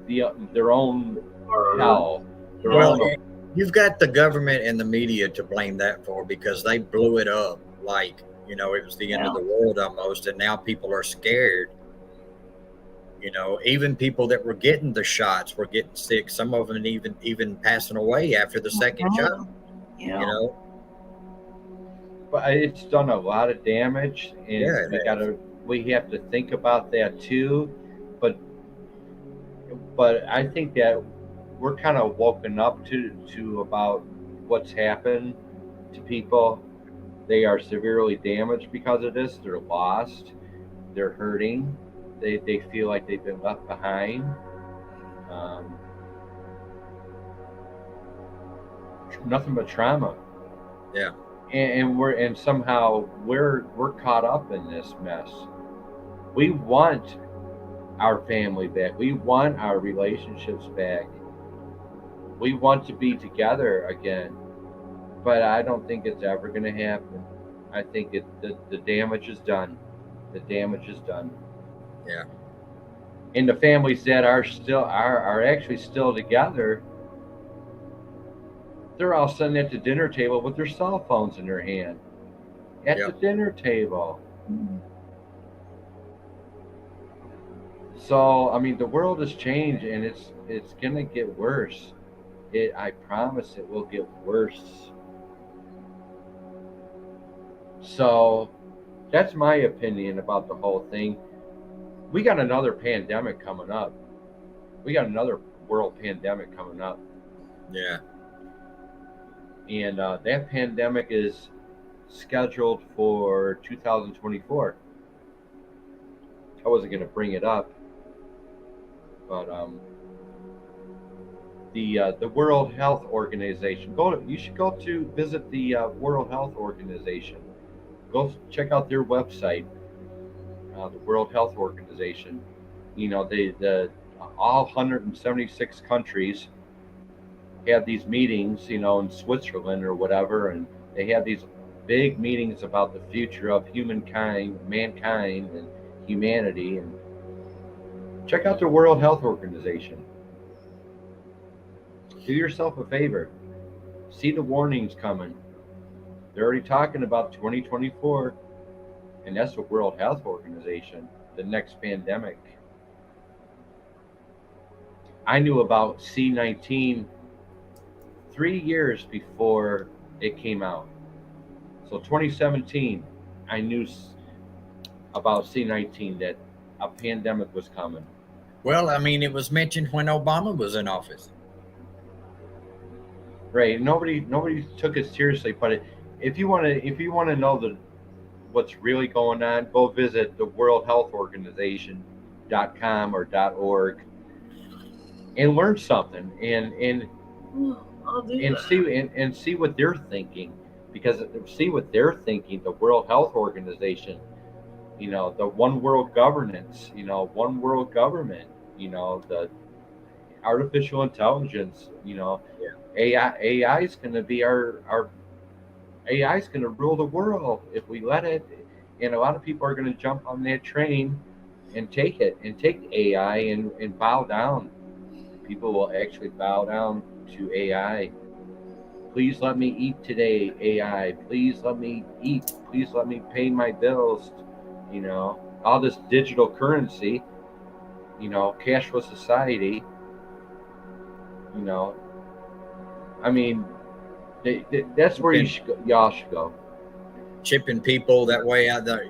their own hell, their Well, own. you've got the government and the media to blame that for, because they blew it up like, it was the end of the world almost, and now people are scared. Even people that were getting the shots were getting sick. Some of them even passing away after the second shot. Yeah. But it's done a lot of damage, and Yeah, we have to think about that too. But I think that we're kind of woken up to about what's happened to people. They are severely damaged because of this. They're lost. They're hurting. They feel like they've been left behind. Um, Nothing but trauma. Yeah. And somehow we're caught up in this mess. We want our family back. We want our relationships back. We want to be together again. But I don't think it's ever going to happen. I think the damage is done. The damage is done. Yeah. And the families that are actually still together, they're all sitting at the dinner table with their cell phones in their hand. At the dinner table. So I mean, the world has changed, and it's gonna get worse. I promise it will get worse. So that's my opinion about the whole thing. We got another pandemic coming up. We got another world pandemic coming up. Yeah. And that pandemic is scheduled for 2024. I wasn't going to bring it up, but the World Health Organization. You should go to visit the World Health Organization. Go check out their website, the World Health Organization. The all 176 countries have these meetings, in Switzerland or whatever, and they have these big meetings about the future of mankind, and humanity. And check out the World Health Organization. Do yourself a favor. See the warnings coming. They're already talking about 2024, and that's the World Health Organization, the next pandemic. I knew about C-19 3 years before it came out. So 2017, I knew about C-19, that a pandemic was coming. Well, I mean, it was mentioned when Obama was in office. Right. Nobody took it seriously. But if you want to know what's really going on, go visit the World Health Organization.com or .org and learn something and see what they're thinking. Because see what they're thinking, the World Health Organization, the one world governance, one world government, the artificial intelligence, AI is going to be our AI is going to rule the world if we let it. And a lot of people are going to jump on that train and take AI and bow down. People will actually bow down to AI. Please let me eat today, AI. Please let me eat. Please let me pay my bills. All this digital currency, cashless society. I mean, that's where y'all should go. Chipping people that way out there,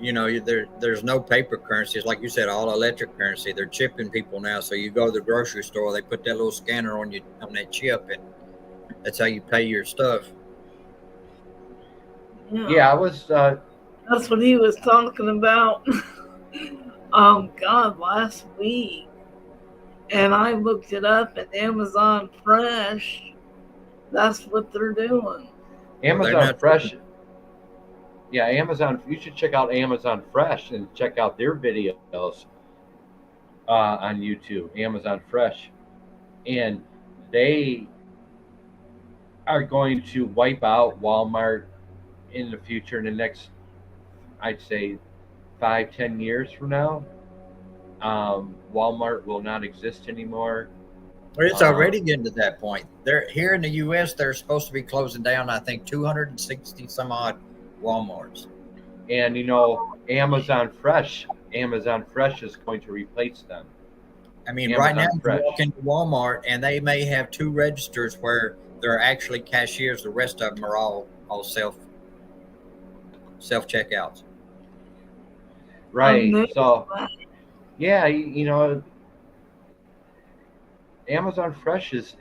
there's no paper currency. It's like you said, all electric currency. They're chipping people now. So you go to the grocery store, they put that little scanner on that chip, and that's how you pay your stuff. Yeah, I was. That's what he was talking about. God, last week. And I looked it up at Amazon Fresh. That's what they're doing. Well, they're Amazon not Fresh. Yeah, Amazon. You should check out Amazon Fresh and check out their videos on YouTube. Amazon Fresh, and they are going to wipe out Walmart in the future. In the next, I'd say, 5-10 years from now, Walmart will not exist anymore. But it's Um, already getting to that point. They're here in the U.S. They're supposed to be closing down, I think, 260 some odd WalMarts. and Amazon Fresh is going to replace them. I mean, right now Amazon you Fresh. walk into Walmart and they may have 2 registers where there are actually cashiers. The rest of them are all self checkouts. Right. No, So yeah, Amazon Fresh is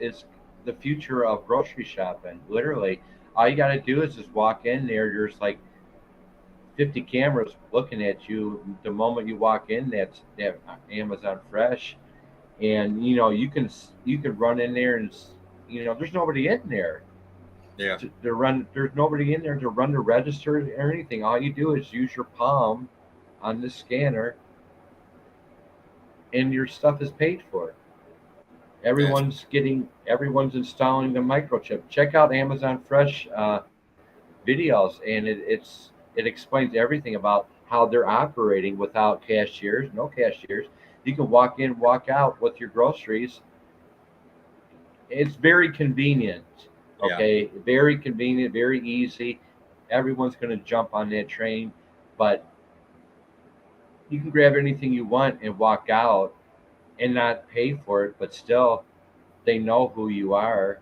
the future of grocery shopping. Literally, all you got to do is just walk in there. There's like 50 cameras looking at you. The moment you walk in, that Amazon Fresh, and you can run in there and there's nobody in there. Yeah. There's nobody in there to run the register or anything. All you do is use your palm on the scanner, and your stuff is paid for. That's Everyone's installing the microchip. Check out Amazon Fresh videos, and it explains everything about how they're operating without cashiers, no cashiers. You can walk in, walk out with your groceries. It's very convenient. yeah. Okay, very convenient, very easy. Everyone's going to jump on that train, but you can grab anything you want and walk out and not pay for it, but still they know who you are.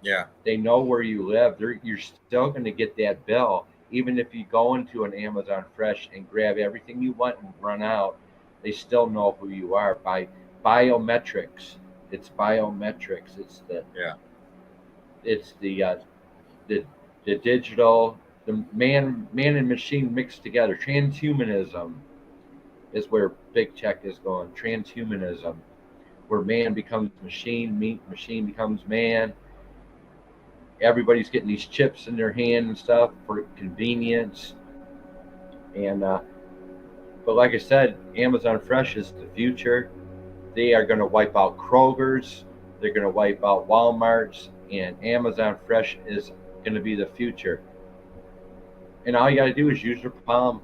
Yeah. They know where you live. You're still going to get that bill, even if you go into an Amazon Fresh and grab everything you want and run out. They still know who you are by biometrics. It's biometrics. Yeah. It's the the digital, the man and machine mixed together. Transhumanism is where big tech is going. Transhumanism, where man becomes machine, machine becomes man. Everybody's getting these chips in their hand and stuff for convenience. And but like I said, Amazon Fresh is the future. They are going to wipe out Kroger's. They're going to wipe out Walmart's, and Amazon Fresh is going to be the future. And all you got to do is use your palm,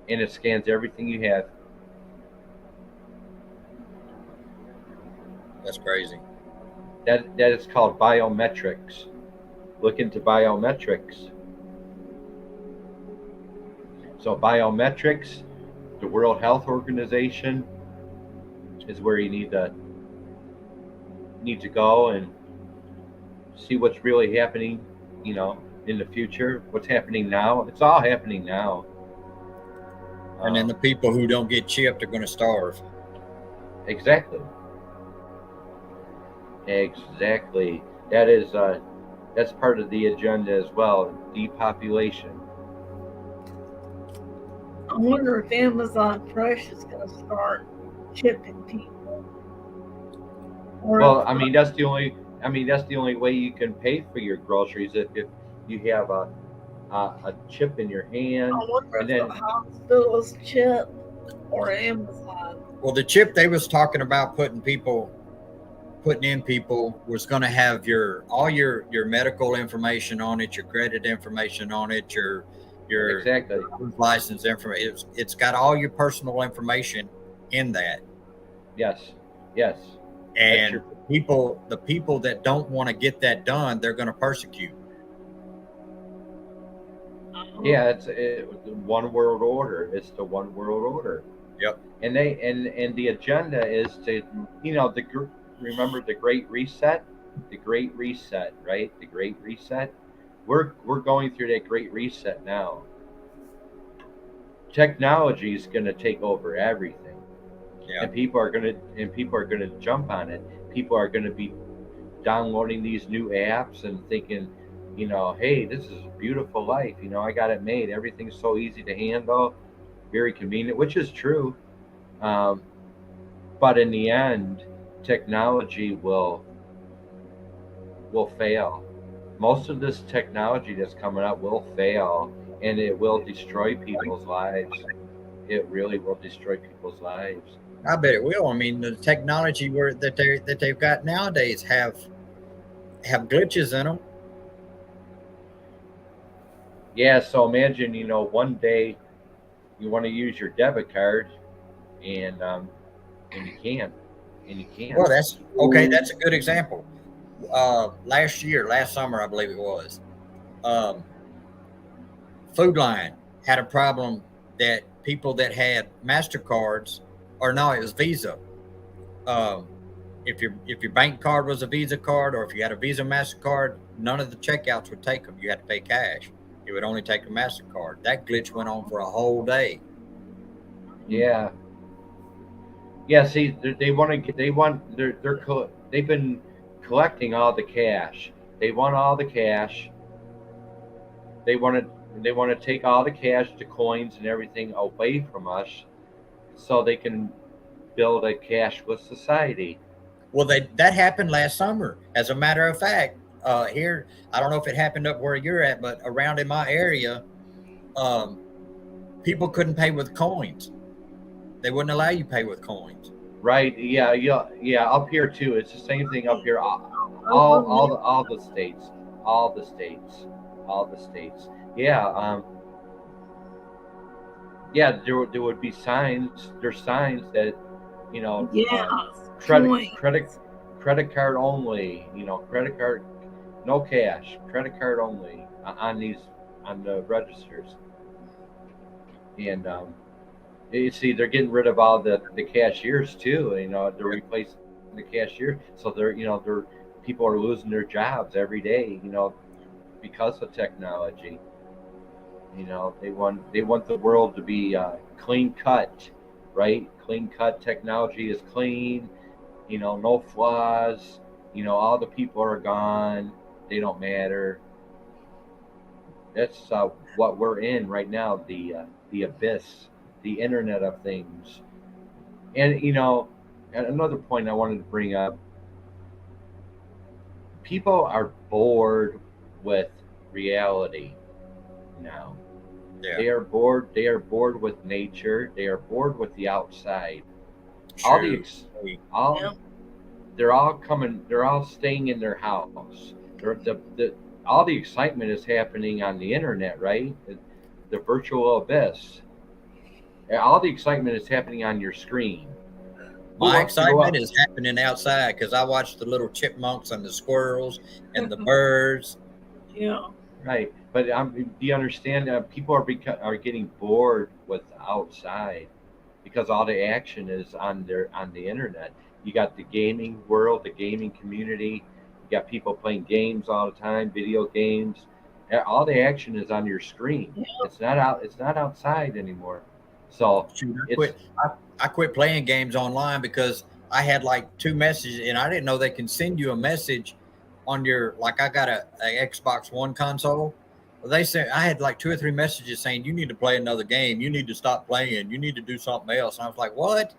and it scans everything you have. That's crazy. That is called biometrics. Look into biometrics. So biometrics, the World Health Organization, is where you need to go and see what's really happening, in the future. What's happening now? It's all happening now. And then the people who don't get chipped are going to starve. Exactly. Exactly. That's part of the agenda as well. Depopulation. I wonder if Amazon Fresh is going to start chipping people. Or Well, I mean that's the only way you can pay for your groceries if you have a chip in your hand, I wonder and if then the hospitals chip or Amazon. Well, the chip they was talking about putting in people was going to have all your medical information on it, your credit information on it, your exactly. license information. It's got all your personal information in that. Yes. Yes. And That's the people that don't want to get that done, they're going to persecute. Yeah, it's the one world order. It's the one world order. Yep. And the agenda is to, remember the Great Reset, right? The Great Reset. We're going through that Great Reset now. Technology is going to take over everything, Yeah. and people are going to jump on it. People are going to be downloading these new apps and thinking, hey, this is a beautiful life. I got it made. Everything's so easy to handle. very convenient, which is true. Um, but in the end, technology will fail. Most of this technology that's coming up will fail, and it will destroy people's lives. It really will destroy people's lives. I bet it will. I mean, the technology that they've got nowadays have glitches in them. Yeah, so imagine, one day you want to use your debit card, and and you can't, and you can't. Well, that's okay. That's a good example. Last summer, I believe it was. Um, Food Line had a problem that people that had Mastercards, or no, it was Visa. Um, if your bank card was a Visa card, or if you had a Visa Mastercard, none of the checkouts would take them. You had to pay cash. It would only take a Mastercard. That glitch went on for a whole day. Yeah, yeah. See, they want to get. They want. They've been collecting all the cash. They want all the cash. They want to. They want to take all the cash, the coins, and everything away from us, so they can build a cashless society. Well, that happened last summer. As a matter of fact, here I don't know if it happened up where you're at, but around in my area, um, people couldn't pay with coins. They wouldn't allow you pay with coins. Right? Yeah, yeah, yeah. Up here too. It's the same thing up here. All the states, all the states, all the states. Yeah. Yeah. There would be signs. There's signs that, you know, Yeah, credit coin. credit credit card only. Credit card, no cash. Credit card only on the registers. And you see, they're getting rid of all the cashiers too. They're replacing the cashier, so they're people are losing their jobs every day. Because of technology. They want the world to be clean cut, right? Clean cut. Technology is clean. No flaws. All the people are gone. They don't matter. That's what we're in right now. The abyss, the Internet of Things. And another point I wanted to bring up: people are bored with reality now. Yeah, They are bored. They are bored with nature. They are bored with the outside. All the true. all Yeah. they're all coming. They're all staying in their house. All the excitement is happening on the internet, right? The virtual abyss. All the excitement is happening on your screen. Who My wants to go excitement up? is happening outside because I watch the little chipmunks and the squirrels and the birds. Yeah. Right, but do you understand? People are getting bored with outside because all the action is on the internet. You got the gaming world, the gaming community. You got people playing games all the time, video games. All the action is on your screen. It's not out. It's not outside anymore. So Shoot, it's I quit playing games online because I had like two messages, and I didn't know they can send you a message on your like. I got a Xbox One console. Well, they said I had like two or three messages saying you need to play another game, you need to stop playing, you need to do something else. And I was like, what?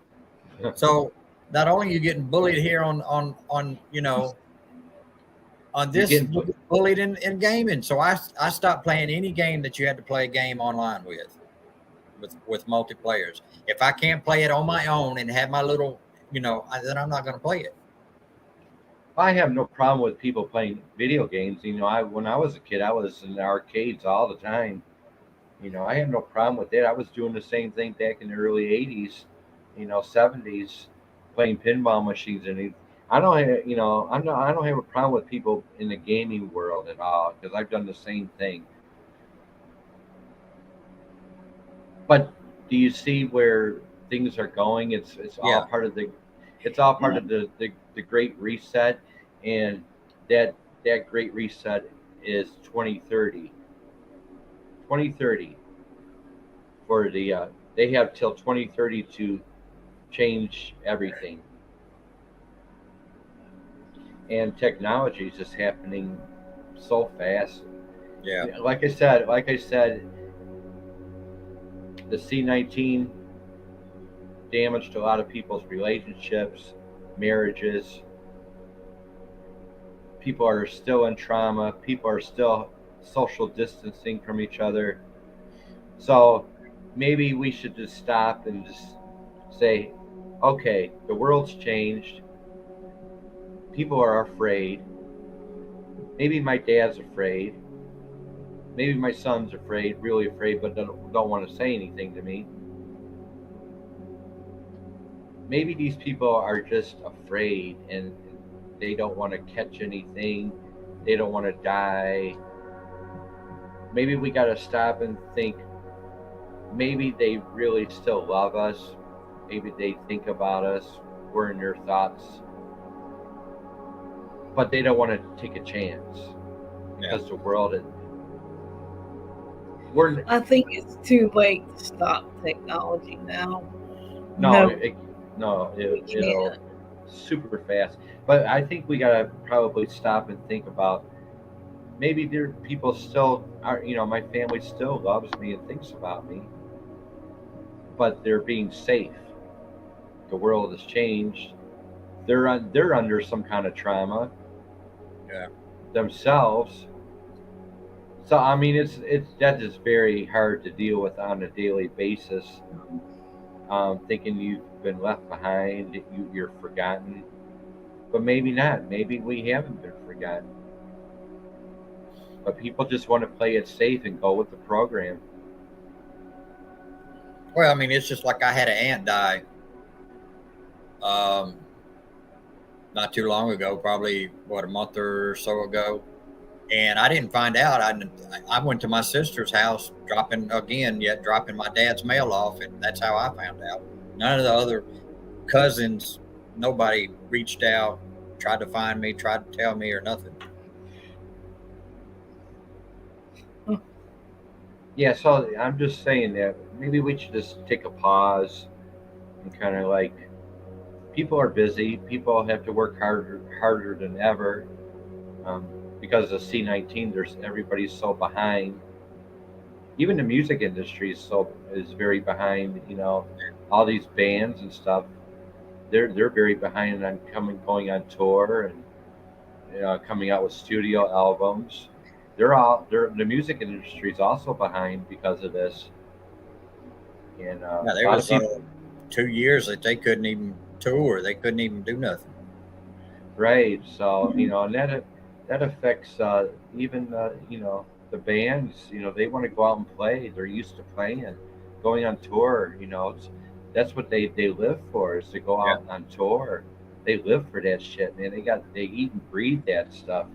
So not only are you getting bullied here on on you're this, getting you get bullied in gaming. So I stopped playing any game that you had to play a game online with multiplayers. If I can't play it on my own and have my little, then I'm not going to play it. I have no problem with people playing video games. I when I was a kid, I was in the arcades all the time. I have no problem with that. I was doing the same thing back in the early '80s, '70s, playing pinball machines I don't have, I don't have a problem with people in the gaming world at all because I've done the same thing. But do you see where things are going? It's all Yeah, part of the great reset, and that that great reset is 2030. 2030 for they have till 2030 to change everything, and technology is just happening so fast. yeah, Like I said, the C-19 damaged a lot of people's relationships, marriages. People are still in trauma. People are still social distancing from each other. So maybe we should just stop and just say, okay, the world's changed. People are afraid. Maybe my dad's afraid. Maybe my son's afraid, really afraid, but don't want to say anything to me. Maybe these people are just afraid and they don't want to catch anything. They don't want to die. Maybe we got to stop and think, maybe they really still love us. Maybe they think about us. We're in their thoughts. But they don't want to take a chance. Yeah. Because the world is. I think it's too late to stop technology now. No, No. it'll super fast. But I think we gotta probably stop and think about, maybe there people still are. My family still loves me and thinks about me, but they're being safe. The world has changed. They're under some kind of trauma. Yeah. Themselves. So I mean, that is very hard to deal with on a daily basis. Thinking you've been left behind, you're forgotten, but maybe not. Maybe we haven't been forgotten. But people just want to play it safe and go with the program. Well, I mean, it's just like I had an aunt die not too long ago, probably a month or so ago, and I didn't find out. I went to my sister's house, dropping my dad's mail off, and that's how I found out. None of the other cousins, nobody reached out, tried to find me, tried to tell me, or nothing. Yeah, so I'm just saying that maybe we should just take a pause and kind of like, people are busy. People have to work harder than ever, because of C-19. Everybody's so behind. Even the music industry is very behind. All these bands and stuff. They're very behind on going on tour and coming out with studio albums. The music industry is also behind because of this. And Yeah, there was 2 years that they couldn't even tour. They couldn't even do nothing. Right. So and that affects even the bands. They want to go out and play. They're used to playing, going on tour. That's what they live for, is to go out on tour. They live for that shit, man. They eat and breathe that stuff.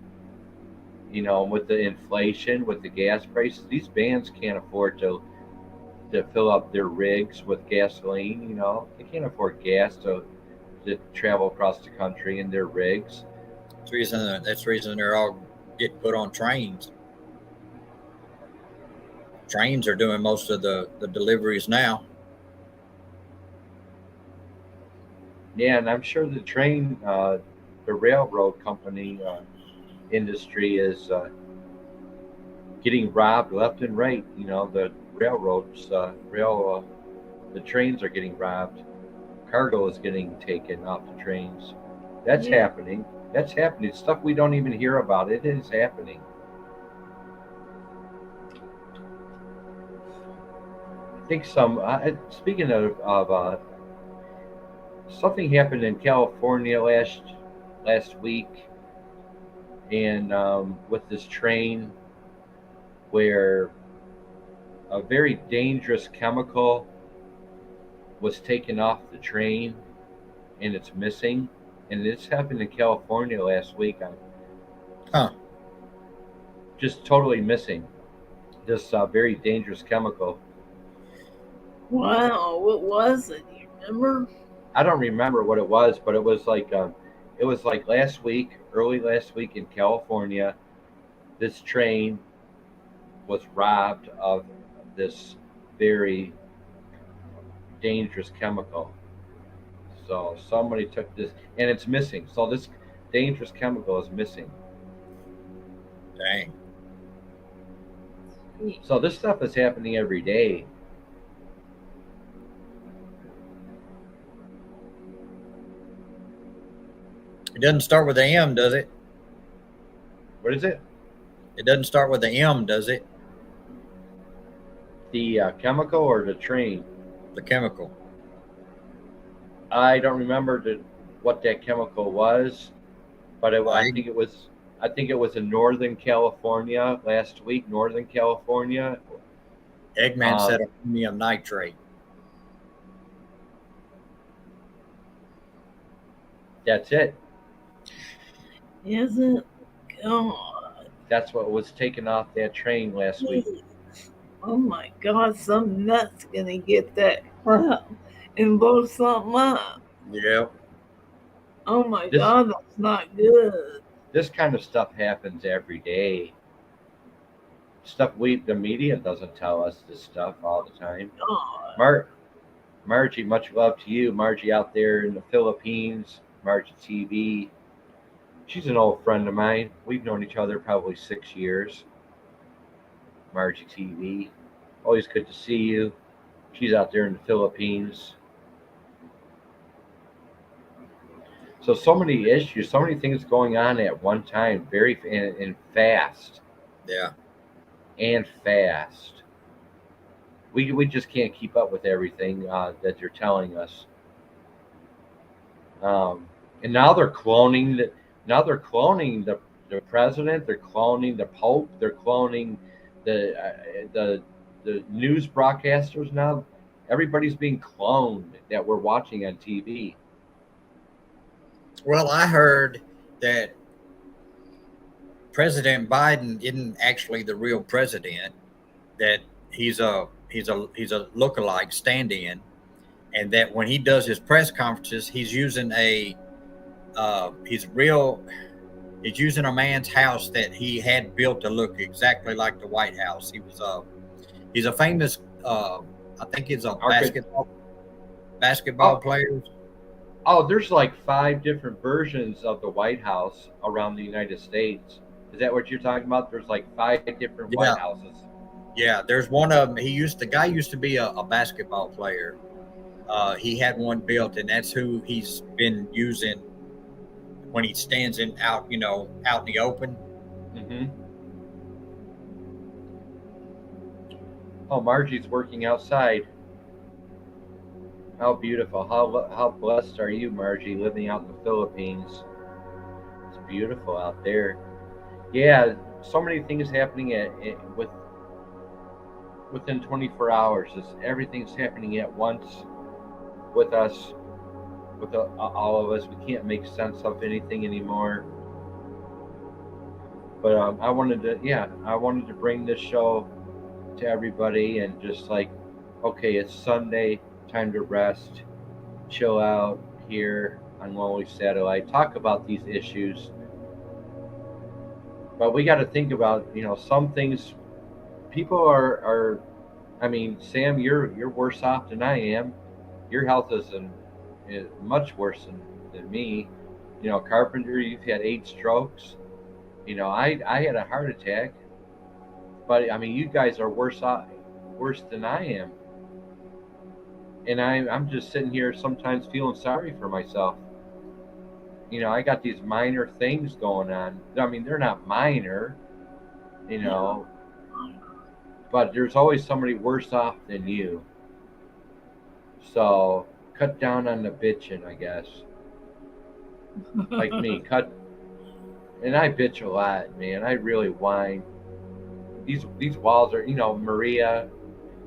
With the inflation, with the gas prices, these bands can't afford to fill up their rigs with gasoline. They can't afford gas to travel across the country in their rigs. That's the reason they're all getting put on trains. Trains are doing most of the deliveries now. Yeah, and I'm sure the railroad company industry is getting robbed left and right. The railroads, the trains are getting robbed. Cargo is getting taken off the trains. That's happening. That's happening. Stuff we don't even hear about. It is happening. I think speaking of something happened in California last week, and with this train where a very dangerous chemical was taken off the train, and it's missing. And this happened in California last week. Just totally missing this very dangerous chemical. Wow, what was it? Do you remember? I don't remember what it was, but it was like early last week in California. This train was robbed of this very dangerous chemical. So somebody took this, and it's missing. So this dangerous chemical is missing. Dang. So this stuff is happening every day. It doesn't start with the M, does it? What is it? It doesn't start with the M, does it? The chemical or the train? The chemical. I don't remember what that chemical was, but I think it was. I think it was in Northern California last week. Northern California. Eggman said ammonium nitrate. That's it. Isn't God? That's what was taken off that train last week. Oh my God, some nut's gonna get that crap and blow something up. Yep. Oh my God, that's not good. This kind of stuff happens every day. Stuff the media doesn't tell us this stuff all the time. God. Margie, much love to you. Margie out there in the Philippines, Margie TV. She's an old friend of mine. We've known each other probably 6 years. Margie TV. Always good to see you. She's out there in the Philippines. So many issues, so many things going on at one time, very and fast. Yeah. And fast. We just can't keep up with everything that they're telling us. And now they're cloning the president. They're cloning the pope. They're cloning the news broadcasters now. Everybody's being cloned that we're watching on TV. Well, I heard that President Biden isn't actually the real president. That he's a lookalike stand-in, and that when he does his press conferences, he's using a man's house that he had built to look exactly like the White House. He's a famous I think he's a basketball player. Oh, there's like 5 different versions of the White House around the United States. Is that what you're talking about? There's like 5 different White Houses. Yeah, there's one of them. The guy used to be a basketball player. He had one built, and that's who he's been using when he stands out in the open. Mm-hmm. Oh, Margie's working outside. How beautiful. How blessed are you, Margie, living out in the Philippines? It's beautiful out there. Yeah, so many things happening within 24 hours. Everything's happening at once with us, with all of us. We can't make sense of anything anymore. But I wanted to bring this show to everybody and just like, okay, it's Sunday, time to rest, chill out here on Lonely Satellite, talk about these issues. But we got to think about, some things. People are. I mean, Sam, you're worse off than I am. Your health is much worse than me. Carpenter, you've had 8 strokes. I had a heart attack. But I mean, you guys are worse than I am. And I'm just sitting here sometimes feeling sorry for myself. I got these minor things going on. I mean, they're not minor, but there's always somebody worse off than you. So cut down on the bitching, I guess. Like me, and I bitch a lot, man. I really whine. These walls are, Maria,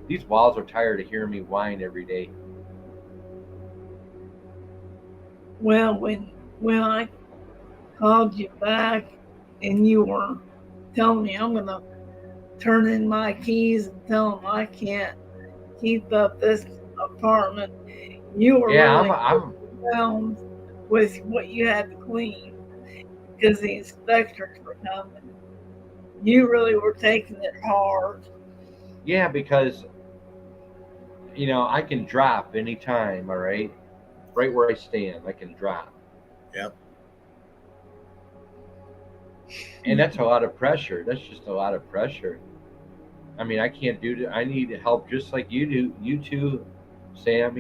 these walls are tired of hearing me whine every day. Well, when I called you back and you were telling me I'm gonna turn in my keys and tell them I can't keep up this apartment, you were really overwhelmed with what you had to clean because the inspectors were coming. You really were taking it hard. Yeah, because I can drop anytime, all right? Right where I stand, I can drop. Yep. And that's a lot of pressure. That's just a lot of pressure. I mean, I can't do it. I need help just like you do. You too, Sam,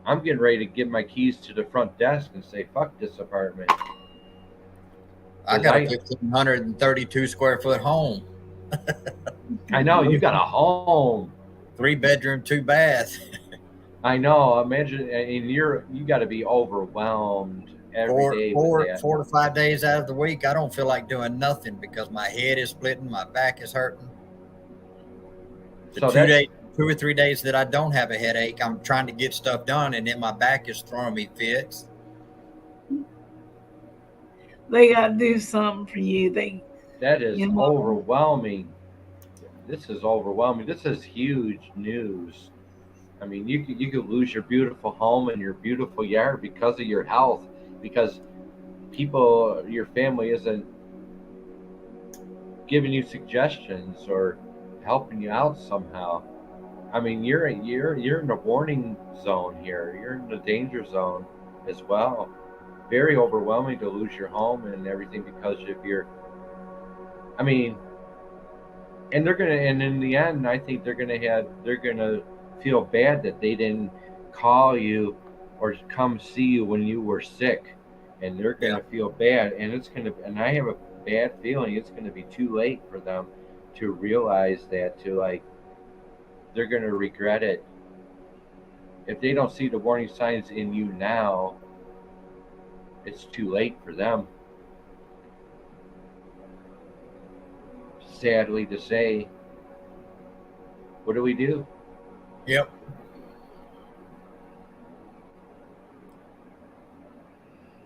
I'm getting ready to give my keys to the front desk and say, fuck this apartment. I got a 1,532 square foot home. I know, you got a home. 3-bedroom, 2-bath. I know. Imagine, and you got to be overwhelmed every day with that. 4 to 5 days out of the week, I don't feel like doing nothing because my head is splitting, my back is hurting. The So 2 or 3 days that I don't have a headache, I'm trying to get stuff done, and then my back is throwing me fits. They got to do something for you. That is overwhelming. This is overwhelming. This is huge news. I mean, you could lose your beautiful home and your beautiful yard because of your health, because your family isn't giving you suggestions or helping you out somehow. I mean, you're in the warning zone here. You're in the danger zone as well. Very overwhelming to lose your home and everything because of your. I mean, and in the end, I think they're gonna feel bad that they didn't call you or come see you when you were sick, and they're gonna feel bad, and I have a bad feeling it's gonna be too late for them to realize that, they're gonna regret it if they don't see the warning signs in you now. It's too late for them, sadly to say. What do we do? Yep.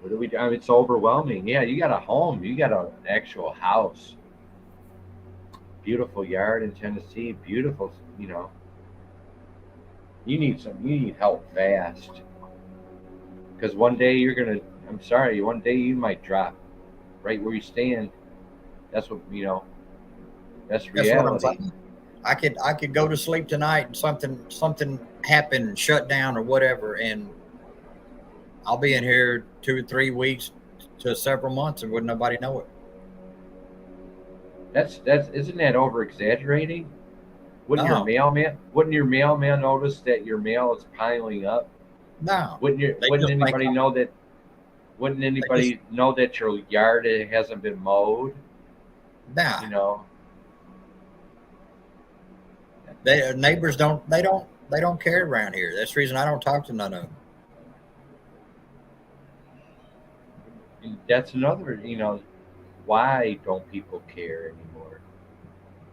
What do we do? I mean, it's overwhelming. Yeah, you got a home. You got an actual house. Beautiful yard in Tennessee. Beautiful, You need help fast. Because one day one day you might drop right where you stand. That's what, that's reality. What I could go to sleep tonight and something happened, shut down or whatever, and I'll be in here 2 or 3 weeks to several months and wouldn't nobody know it. Isn't that over exaggerating? Wouldn't No. your mailman notice that your mail is piling up? No. Wouldn't anybody know that? Wouldn't anybody know that your yard hasn't been mowed? No. Neighbors don't care around here. That's the reason I don't talk to none of them. That's another, why don't people care anymore?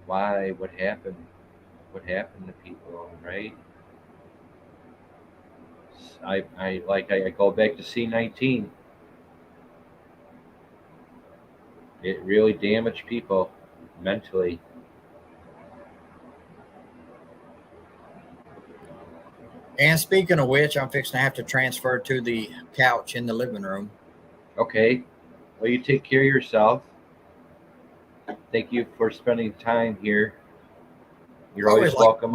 Why? What happened? What happened to people, right? I go back to C-19. It really damaged people mentally. And speaking of which, I'm fixing to have to transfer to the couch in the living room. Okay. Well, you take care of yourself. Thank you for spending time here. You're always welcome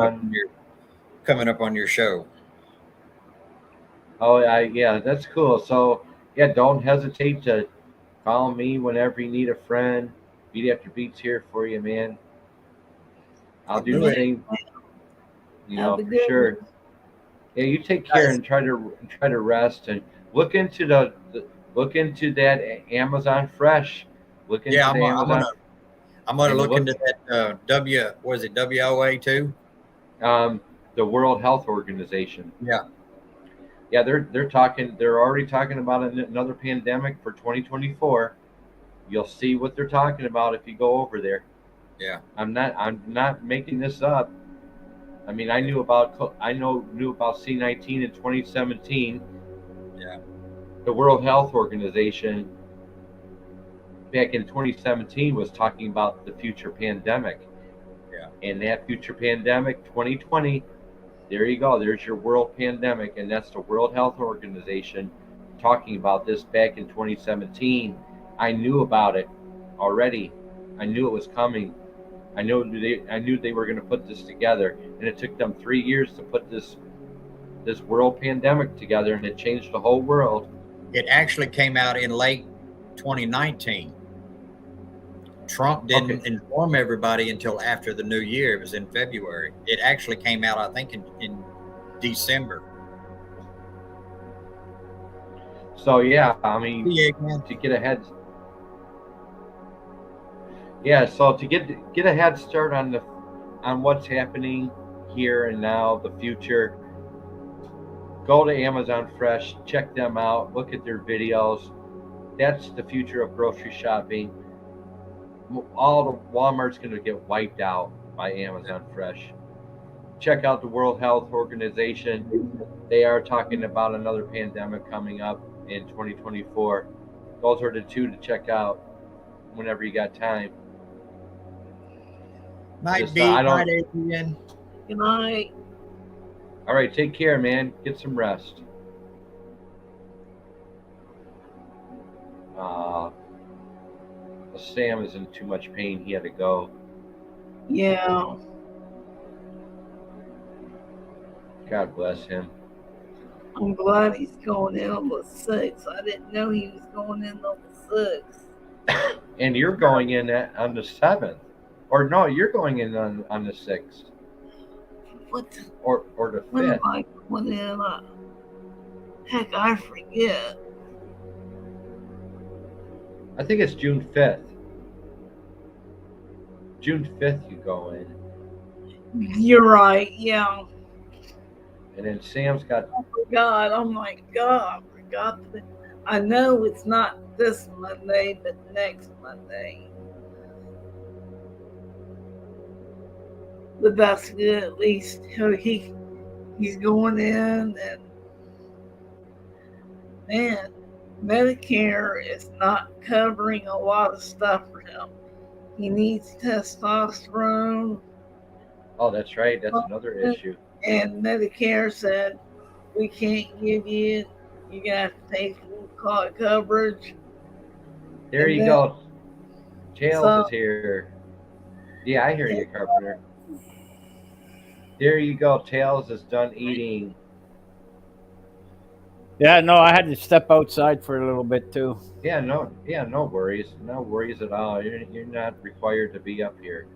coming up on your show. Oh, yeah, that's cool. So, yeah, don't hesitate to call me whenever you need a friend. Beat After Beat's here for you, man. I'll do the same, for sure. Yeah, you take care and try to rest and look into that Amazon Fresh. Look into Amazon. I'm gonna look into that WOA too? The World Health Organization. Yeah. Yeah, they're already talking about another pandemic for 2024. You'll see what they're talking about if you go over there. Yeah. I'm not making this up. I mean, I knew about C-19 in 2017. Yeah. The World Health Organization back in 2017 was talking about the future pandemic. Yeah. And that future pandemic, 2020, there you go. There's your world pandemic, and that's the World Health Organization talking about this back in 2017. I knew about it already. I knew it was coming. I knew they were going to put this together, and it took them 3 years to put this world pandemic together, and it changed the whole world. It actually came out in late 2019. Trump didn't inform everybody until after the new year. It was in February. It actually came out, I think, in December. So yeah, I mean, See you again. to get ahead. Yeah, so to get a head start on what's happening here and now, the future, go to Amazon Fresh, check them out, look at their videos. That's the future of grocery shopping. All the Walmart's going to get wiped out by Amazon Fresh. Check out the World Health Organization. They are talking about another pandemic coming up in 2024. Those are the two to check out whenever you got time. Night, Just, Beat. I Night, don't. Adrian. Good night. All right, take care, man. Get some rest. Sam is in too much pain. He had to go. Yeah. God bless him. I'm glad he's going in on the 6th. I didn't know he was going in on the 6th. And you're going in on the 7th. Or no, you're going in on the 6th. What? Or the 5th. When am I going in? Heck, I forget. I think it's June 5th. June 5th you go in. You're right, yeah. And then Sam's got... I forgot. Oh my God. I forgot. I know it's not this Monday, but next Monday. But that's good. At least he's going in, and man, Medicare is not covering a lot of stuff for him. He needs testosterone. Oh, that's right. That's another issue. And Medicare said, we can't give you, you're going to have to take full coverage. There And you then, go. Tails so, is here. Yeah, I hear you, Carpenter. There you go. Tails is done eating. Yeah, no, I had to step outside for a little bit too. Yeah, no worries. No worries at all. You're not required to be up here.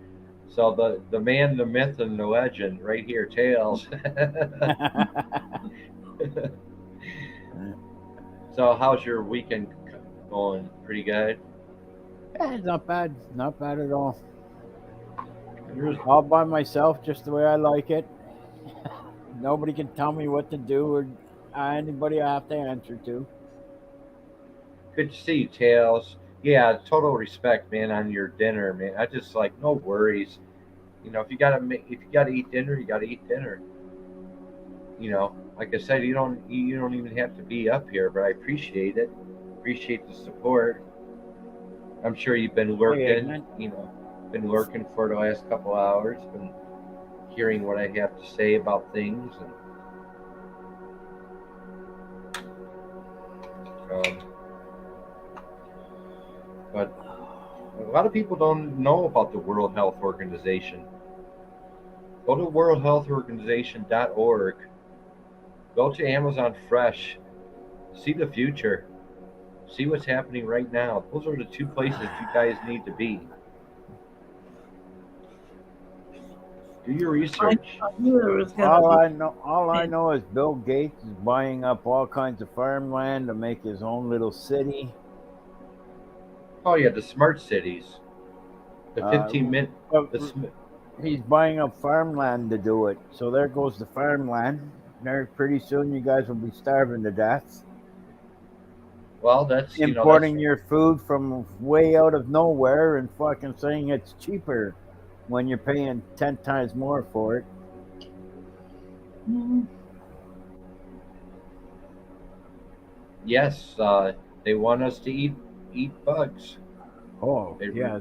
So the man, the myth, and the legend right here, Tails. So how's your weekend going? Pretty good? Yeah, not bad. Not bad at all. Yours- All by myself, just the way I like it. Nobody can tell me what to do or anybody I have to answer to. Good to see you, Tails. Yeah, total respect, man, on your dinner, man. I just like no worries. You know, if you gotta eat dinner, you gotta eat dinner. You know, like I said, you don't even have to be up here, but I appreciate it. Appreciate the support. I'm sure you've been working. You know, been working for the last couple hours. Been hearing what I have to say about things, and but a lot of people don't know about the World Health Organization. Go to worldhealthorganization.org. Go to Amazon Fresh. See the future. See what's happening right now. Those are the two places you guys need to be. Do your research. I knew there was going All to I know is Bill Gates is buying up all kinds of farmland to make his own little city. Oh yeah, the smart cities. The 15-minute. He's buying up farmland to do it. So there goes the farmland. There, pretty soon you guys will be starving to death. Well, that's importing your food from way out of nowhere and fucking saying it's cheaper when you're paying 10 times more for it. Mm-hmm. Yes, they want us to eat bugs. Oh, They yeah,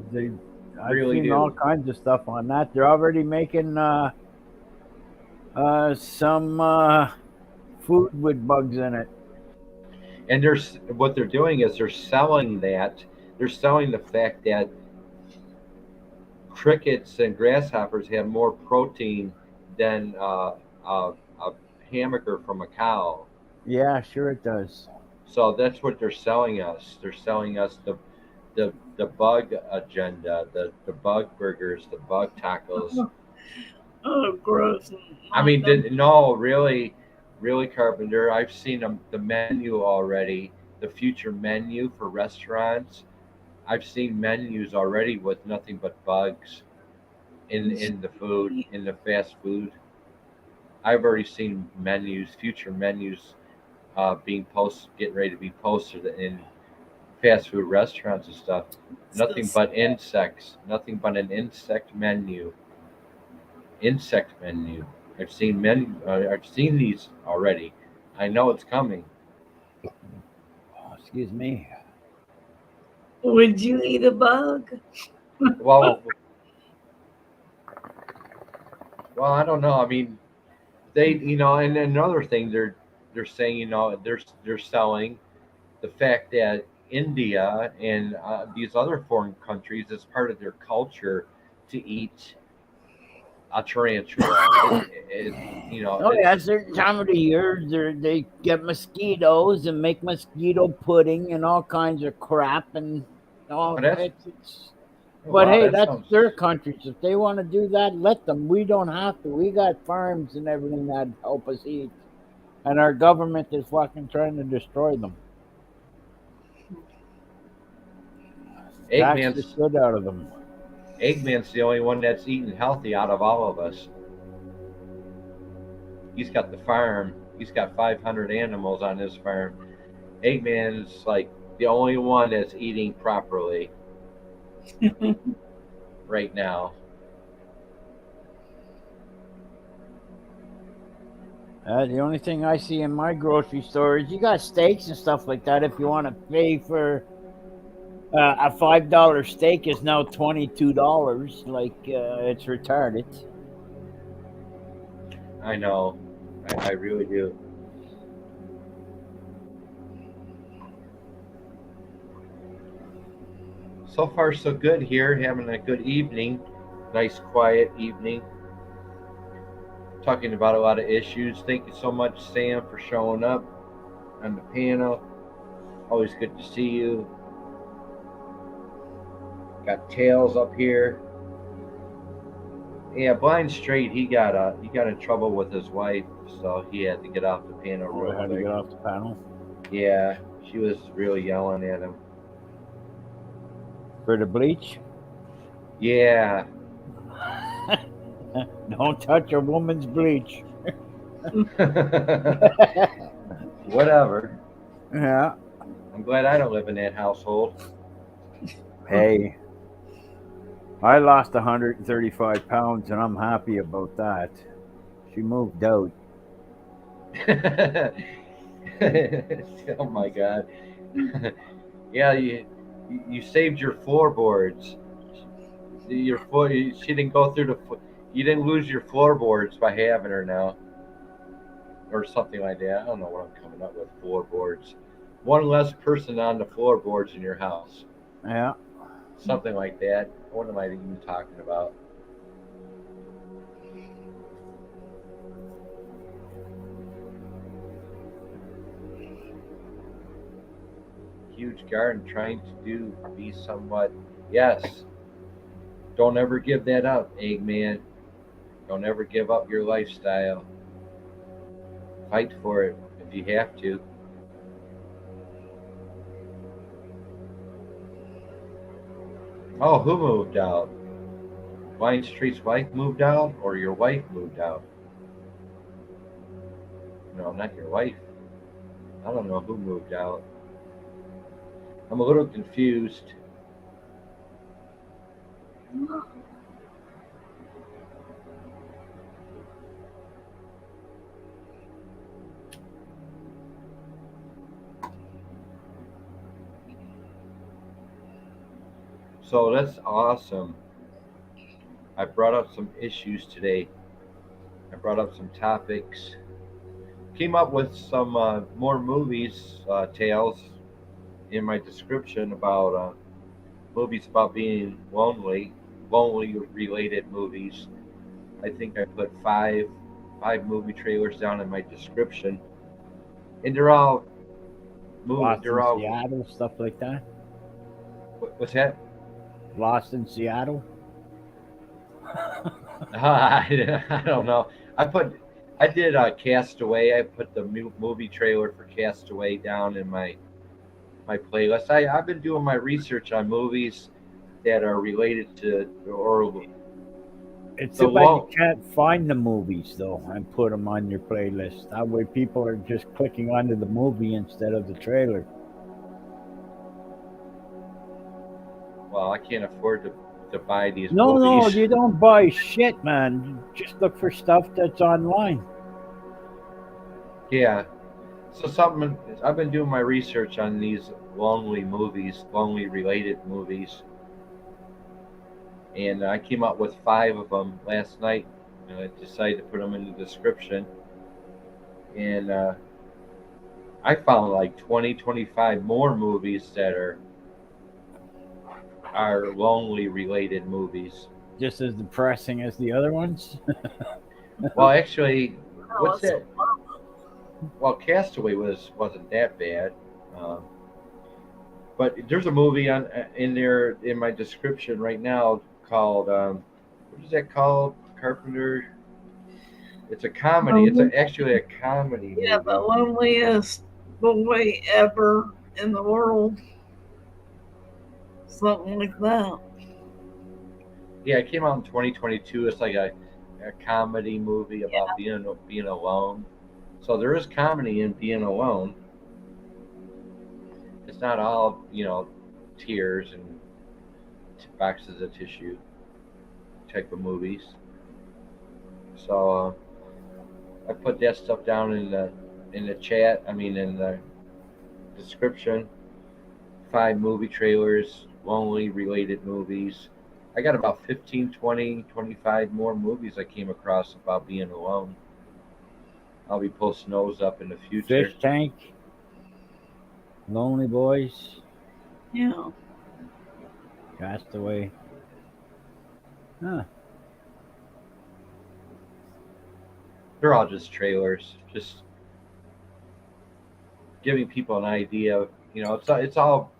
I've really seen do. all kinds of stuff on that. They're already making some food with bugs in it. And what they're doing is they're selling that. They're selling the fact that crickets and grasshoppers have more protein than a hamburger from a cow. Yeah, sure it does. So that's what they're selling us. They're selling us the bug agenda, the bug burgers, the bug tacos. Oh, gross. I mean, no, really, Carpenter. I've seen the menu already, the future menu for restaurants. I've seen menus already with nothing but bugs in the food, in the fast food. I've already seen menus, future menus, being posted, getting ready to be posted in fast food restaurants and stuff. Nothing but insects. Nothing but an insect menu. Insect menu. I've seen menu. I've seen these already. I know it's coming. Oh, excuse me. Would you eat a bug? Well, well, I don't know. I mean, they, and another thing they're saying, they're selling the fact that India and these other foreign countries, as part of their culture, to eat a tarantula. Oh yeah, a It's certain time of the year they get mosquitoes and make mosquito pudding and all kinds of crap and all. but that's It's oh, but wow. hey, That that's sounds their countries. If they want to do that, let them. We don't have to. We got farms and everything that help us eat, and our government is fucking trying to destroy them. Tax the Eggman's shit out of them. Eggman's the only one that's eating healthy out of all of us. He's got the farm. He's got 500 animals on his farm. Eggman's like the only one that's eating properly right now. The only thing I see in my grocery store is you got steaks and stuff like that. If you want to pay for a $5 steak, is now $22. Like it's retarded. I know. I really do. So far, so good here. Having a good evening. Nice, quiet evening. Talking about a lot of issues. Thank you so much, Sam, for showing up on the panel. Always good to see you. Got Tails up here. Yeah, Blind Straight. He got in trouble with his wife, so he had to get off the panel Oh, real I had to quick. get off the panel Yeah, she was really yelling at him. for the bleach. Yeah. Don't touch a woman's bleach. Whatever. Yeah. I'm glad I don't live in that household. Hey, I lost 135 pounds, and I'm happy about that. She moved out. Oh my God. Yeah, you saved your floorboards. Your floor. She didn't go through the. You didn't lose your floorboards by having her now, or something like that. I don't know what I'm coming up with. Floorboards. One less person on the floorboards in your house. Yeah. Something like that. What am I even talking about? Huge garden, trying to be somewhat. Yes. Don't ever give that up, Eggman. Don't ever give up your lifestyle. Fight for it if you have to. Oh, who moved out? Vine Street's wife moved out, or your wife moved out? No, not your wife. I don't know who moved out. I'm a little confused. So that's awesome. I brought up some issues today. I brought up some topics. Came up with some more movies, tales in my description about movies about being lonely related movies. I think I put five movie trailers down in my description, and they're all Lost they're in all. Seattle, stuff like that. What's that? Lost in Seattle. I don't know. I did Castaway. I put the movie trailer for Castaway down in my my playlist. I've been doing my research on movies that are related to or It's the too bad you low. can't find the movies though and put them on your playlist. That way, people are just clicking onto the movie instead of the trailer. Well, I can't afford to buy these No, movies. you don't buy shit, man. You just look for stuff that's online. Yeah. So something I've been doing my research on these lonely movies, lonely related movies, and I came up with 5 of them last night. And I decided to put them in the description, and I found like 20, 25 more movies that are lonely related movies. Just as depressing as the other ones. Well, actually, Oh, what's it's that? Well, Castaway wasn't that bad, um, but there's a movie on in there in my description right now called what is that called? Carpenter. It's a comedy. It's actually a comedy yeah, the movie. loneliest boy ever in the world. Something like that. Yeah, it came out in 2022. It's like a comedy movie about being alone. So there is comedy in being alone. It's not all tears and boxes of tissue type of movies. So I put that stuff down in the chat. I mean in the description. 5 movie trailers, lonely related movies. I got about 15, 20, 25 more movies I came across about being alone. I'll be posting those up in the future. Fish Tank, Lonely Boys, Yeah. Castaway. Huh. They're all just trailers, just giving people an idea. It's all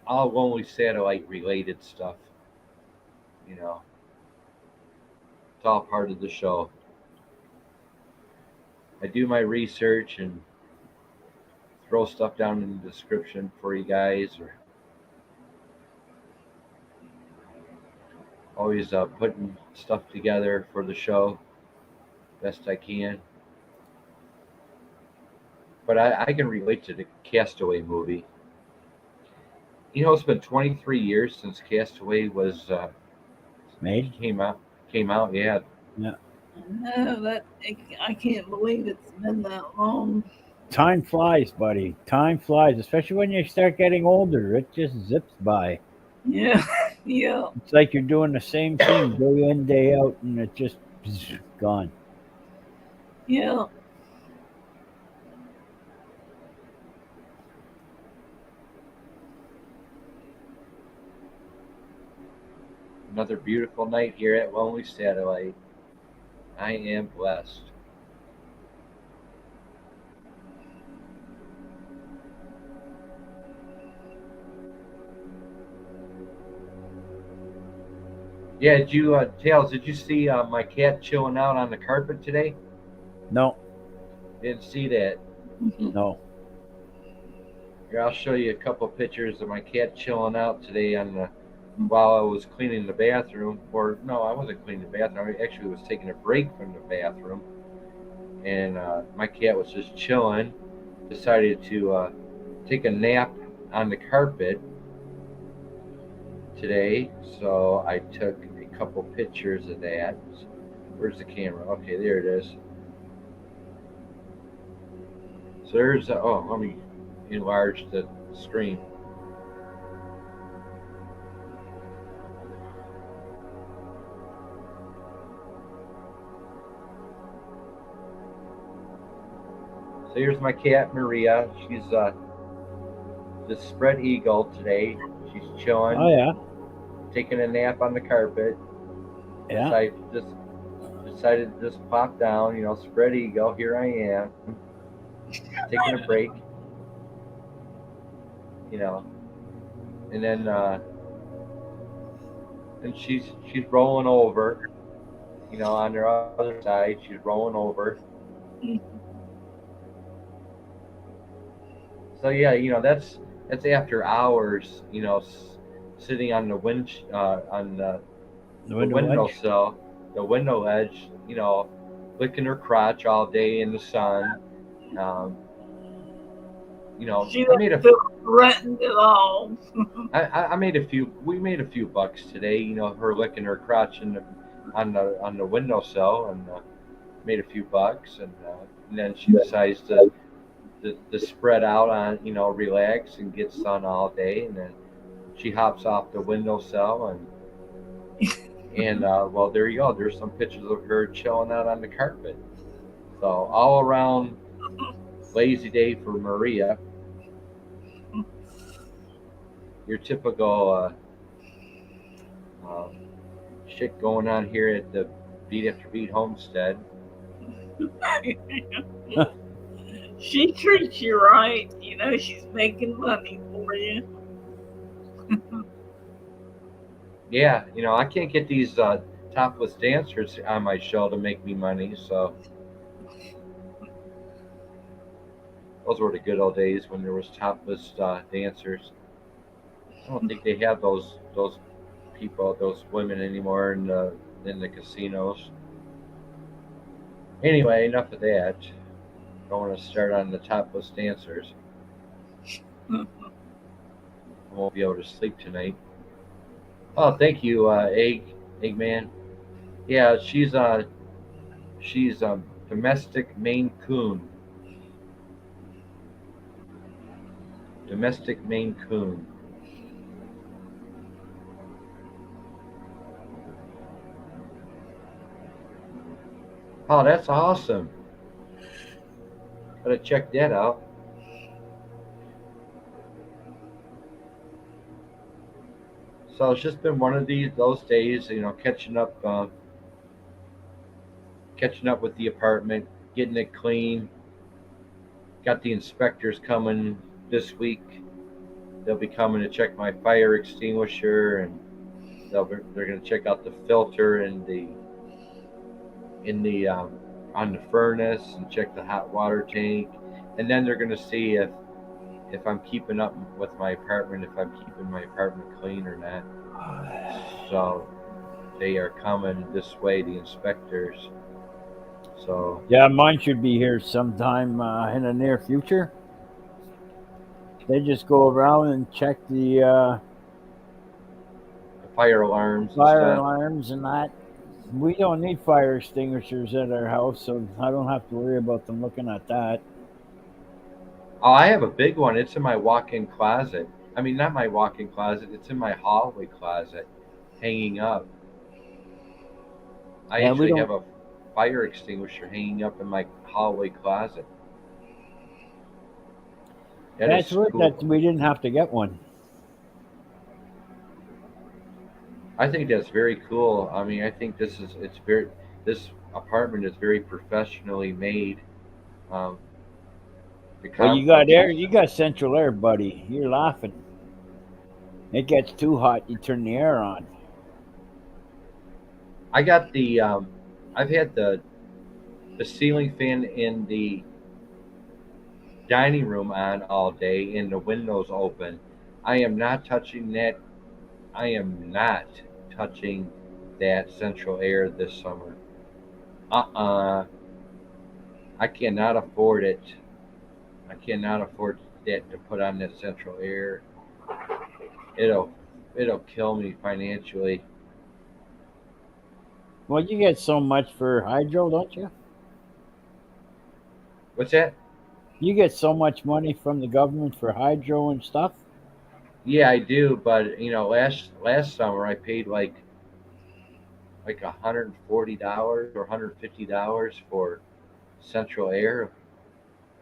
lonely satellite related stuff. You know, it's all part of the show. I do my research and throw stuff down in the description for you guys, or always putting stuff together for the show best I can. But I can relate to the Castaway movie. It's been 23 years since Castaway was Made? came out. Came out, yeah. Yeah. No, I can't believe it's been that long. Time flies, buddy. Time flies, especially when you start getting older. It just zips by. Yeah, yeah, It's like you're doing the same thing day in, day out, and it just gone. yeah. Another beautiful night here at Lonely Satellite. I am blessed. Yeah, Tails, did you see my cat chilling out on the carpet today? No, Didn't see that. no. Here, I'll show you a couple pictures of my cat chilling out today while I was cleaning the bathroom. Or no, I wasn't cleaning the bathroom. I actually was taking a break from the bathroom, and my cat was just chilling. Decided to take a nap on the carpet today, so I took a couple pictures of that. Where's the camera? Okay, there it is. So there's let me enlarge the screen. So here's my cat Maria. She's just spread eagle today. She's chilling. Oh yeah, Taking a nap on the carpet. yeah. Decided to just pop down, spread eagle. Here I am, taking a break. And then and she's rolling over. On her other side, she's rolling over. So yeah, That's after hours, sitting on on The the window ledge. windowsill, the window ledge, licking her crotch all day in the sun. Um, She I didn't made a feel threatened at all. I made a few. We made a few bucks today. Her licking her crotch on the windowsill, and made a few bucks. And then she decides to spread out on relax and get sun all day, and then she hops off the windowsill and well, there you go. There's some pictures of her chilling out on the carpet. So all around lazy day for Maria. Your typical uh, shit going on here at the Beat After Beat homestead. She treats you right. She's making money for you. Yeah, I can't get these topless dancers on my show to make me money. So those were the good old days when there was topless dancers. I don't think they have those people, those women anymore in the casinos. Anyway, enough of that. I want to start on the topless dancers. I won't be able to sleep tonight. Oh, thank you, Eggman. Yeah, she's domestic Maine Coon. Domestic Maine Coon. Oh, that's awesome. Gotta check that out. So it's just been one of those days, catching up with the apartment, getting it clean. Got the inspectors coming this week. They'll be coming to check my fire extinguisher, and they're going to check out the filter in the on the furnace and check the hot water tank, and then they're going to see if I'm keeping up with my apartment, if I'm keeping my apartment clean or not. So they are coming this way, the inspectors. So Yeah, mine should be here sometime in the near future. They just go around and check the the fire alarms and fire stuff. alarms and that. We don't need fire extinguishers at our house, so I don't have to worry about them looking at that. Oh, I have a big one. It's in my walk-in closet. I mean, not my walk-in closet. It's in my hallway closet, hanging up. I Yeah, we actually don't. have a fire extinguisher hanging up in my hallway closet. That That's is weird that cool. we didn't have to get one. I think that's very cool. I mean, I think this apartment is very professionally made. Um, the Well, you got air. complexes. You got central air, buddy. You're laughing. It gets too hot, you turn the air on. I got I've had the ceiling fan in the dining room on all day and the windows open. I am not touching that. I am not touching that central air this summer. Uh-uh. I cannot afford it. I cannot afford that to put on that central air. It'll it'll kill me financially. Well, you get so much for hydro, don't you? What's that? You get so much money from the government for hydro and stuff. Yeah, I do, but last summer I paid like $140 or $150 for central air.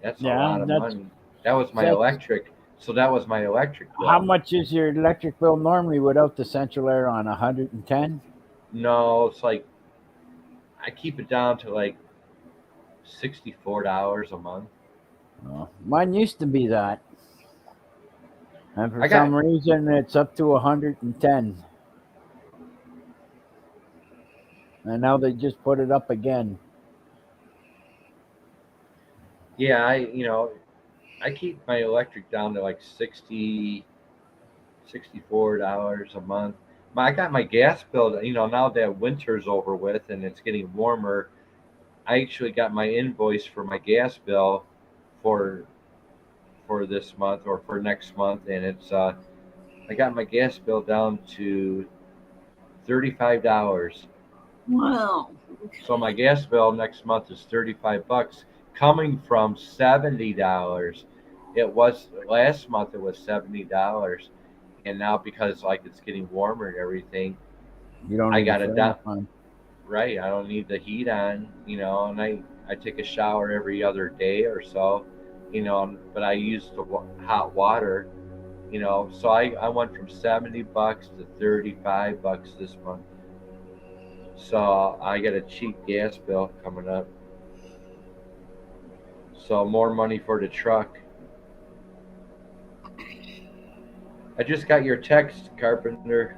That's a Yeah, lot of that's money. That was my that's electric. So that was my electric how bill. much is your electric bill normally without the central air on? 110. No, it's like I keep it down to like $64 a month. Oh, mine used to be that, and for I got some reason it's up to 110, and now they just put it up again. yeah, I keep my electric down to like $64 a month. I got my gas bill. Now that winter's over with and it's getting warmer, I actually got my invoice for my gas bill for this month or for next month, and it's I got my gas bill down to $35. Wow. So my gas bill next month is $35, coming from $70. It was last month. It was $70, and now because like it's getting warmer and everything, You don't I need a got it fan down. on. Right, I don't need the heat on, and I take a shower every other day or so, but I use the hot water, so I went from $70 to $35 this month. So I got a cheap gas bill coming up. So more money for the truck. I just got your text, Carpenter.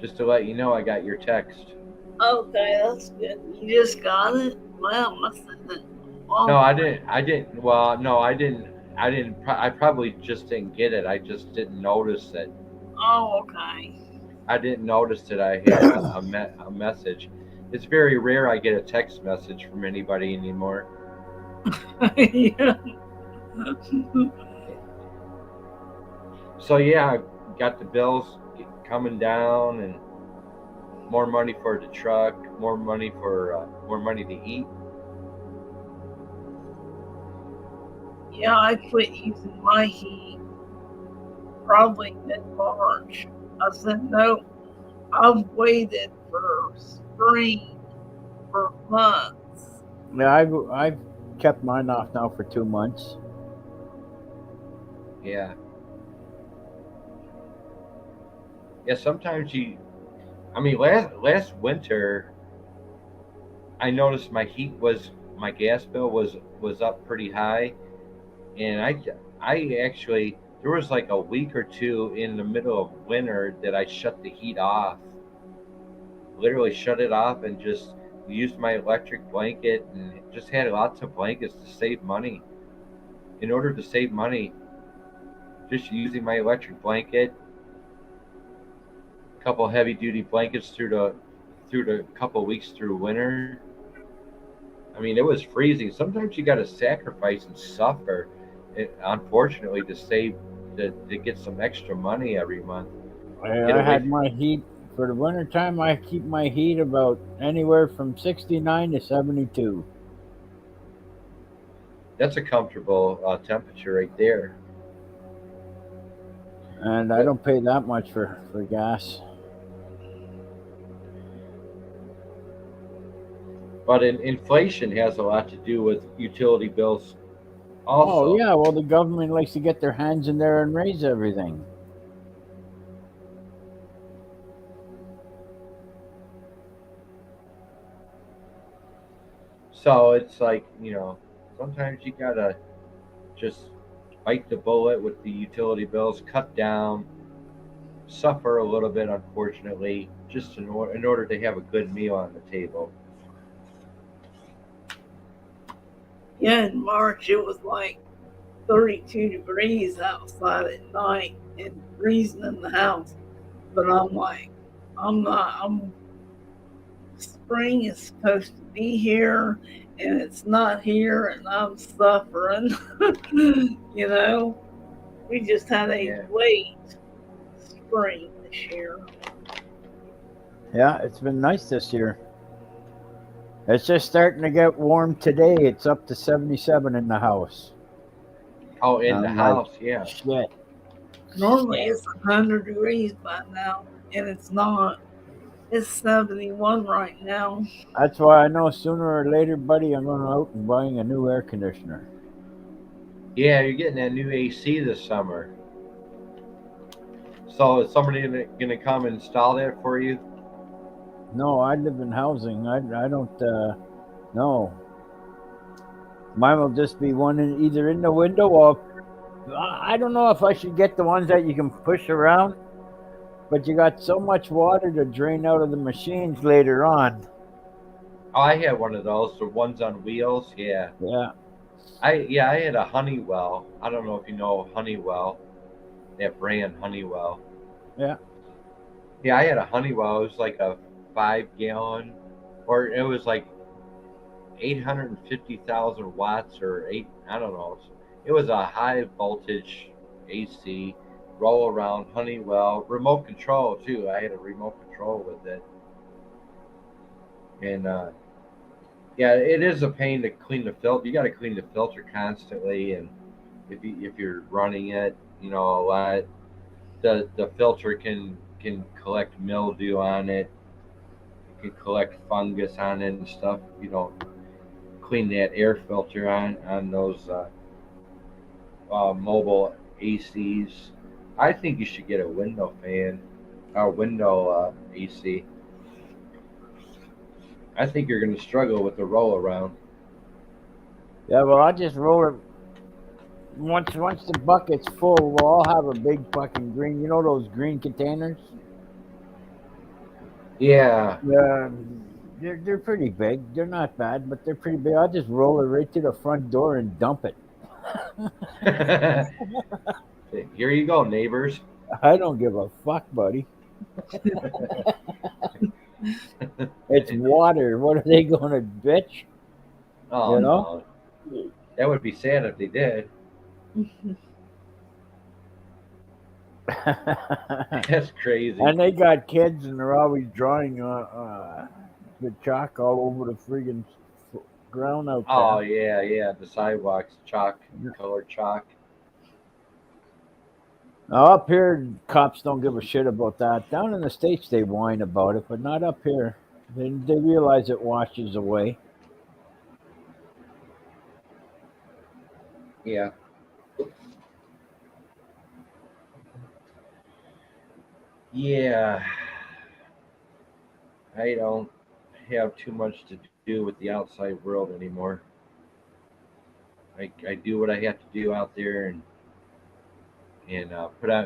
Just to let you know, I got your text. Okay, that's good. You just got it? Well, must have been No, long. I didn't. I didn't. Well, no, I didn't. I didn't. I probably just didn't get it. I just didn't notice it. Oh, okay. I didn't notice that I had a message. It's very rare I get a text message from anybody anymore. Yeah. So yeah, I got the bills coming down, and more money for the truck, more money to eat. Yeah, I quit using my heat probably mid-March. I said, no, I've waited for spring for months. Yeah, I've kept mine off now for 2 months. Yeah. Yeah. Sometimes I mean, last winter, I noticed my gas bill was up pretty high, and I actually there was like a week or two in the middle of winter that I shut the heat off, literally shut it off, and just used my electric blanket and just had lots of blankets to save money. In order to save money, just using my electric blanket, a couple heavy duty blankets through the couple weeks through winter. I mean, it was freezing. Sometimes you got to sacrifice and suffer, unfortunately, to get some extra money every month. Get I away. had my heat for the winter time. I keep my heat about anywhere from 69 to 72, That's a comfortable temperature right there. and I don't pay that much for gas. But inflation has a lot to do with utility bills, Oh also. yeah, well the government likes to get their hands in there and raise everything. So it's like sometimes you gotta just bite the bullet with the utility bills, cut down, suffer a little bit, unfortunately, just in order to have a good meal on the table. Yeah, in March it was like 32 degrees outside at night and freezing in the house. But I'm like, spring is supposed to be here and it's not here and I'm suffering. you know, we just had a Yeah. late spring this year. Yeah, it's been nice this year. It's just starting to get warm today. It's up to 77 in the house. Oh, in the I'm like, house, yeah. shit. Normally it's 100 degrees by now and it's not. It's 71 right now. That's why I know sooner or later, buddy, I'm going out and buying a new air conditioner. Yeah, you're getting that new AC this summer. So is somebody gonna come and install that for you? No, I live in housing. I don't, no. Mine will just be one either in the window or I don't know if I should get the ones that you can push around, but you got so much water to drain out of the machines later on. Oh, I had one of those. The ones on wheels. Yeah. Yeah. I had a Honeywell. I don't know if you know Honeywell, that brand Honeywell. Yeah. Yeah, I had a Honeywell. It was like a 5 gallon, or it was like 850,000 watts or eight. I don't know. It was a high voltage AC roll around Honeywell remote control too. I had a remote control with it, and yeah, it is a pain to clean the filter. You got to clean the filter constantly, and if you're running it, a lot, the filter can collect mildew on it. It can collect fungus on it and stuff. If you don't clean that air filter on those mobile ACs. I think you should get a window fan, or window AC. I think you're going to struggle with the roll around. Yeah, well, I just roll it. Once the bucket's full, we'll all have a big fucking green. You know those green containers? Yeah. Yeah, they're pretty big. They're not bad, but they're pretty big. I'll just roll it right to the front door and dump it. Here you go, neighbors. I don't give a fuck, buddy. It's water. What are they gonna bitch? Oh You know? no, that would be sad if they did. That's crazy. And they got kids, and they're always drawing the chalk all over the friggin' ground out there. Oh yeah, the sidewalks, chalk, colored chalk. Now, up here, cops don't give a shit about that. Down in the States, they whine about it, but not up here. They realize it washes away. Yeah. Yeah. I don't have too much to do with the outside world anymore. I do what I have to do out there, and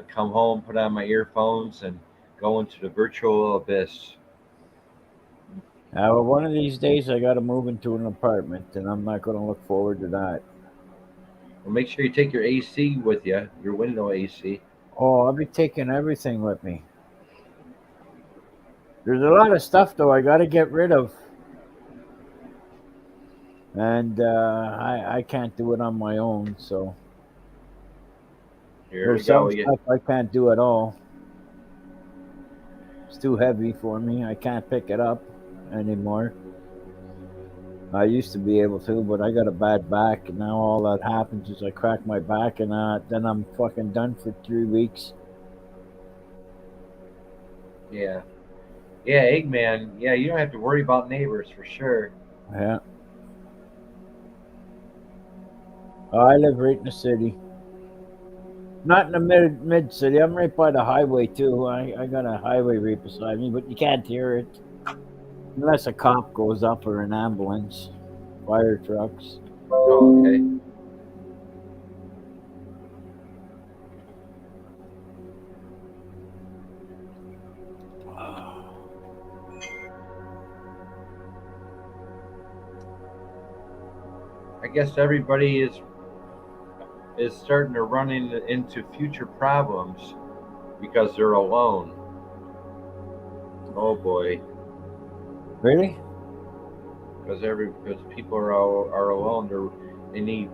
come home, put on my earphones, and go into the virtual abyss. Well, one of these days, I got to move into an apartment, and I'm not going to look forward to that. Well, make sure you take your AC with you, your window AC. Oh, I'll be taking everything with me. There's a lot of stuff, though, I got to get rid of. And I can't do it on my own, so Here we there's some go. stuff I can't do at all. It's too heavy for me. I can't pick it up anymore. I used to be able to, but I got a bad back, and now all that happens is I crack my back, and then I'm fucking done for 3 weeks. Yeah. Yeah, Eggman. Yeah, you don't have to worry about neighbors for sure. Yeah. I live right in the city. Not in the mid city. I'm right by the highway too. I got a highway right beside me, but you can't hear it unless a cop goes up or an ambulance, fire trucks. Oh, okay. I guess everybody is starting to run into future problems because they're alone. Oh boy. Really? Because people are alone. They need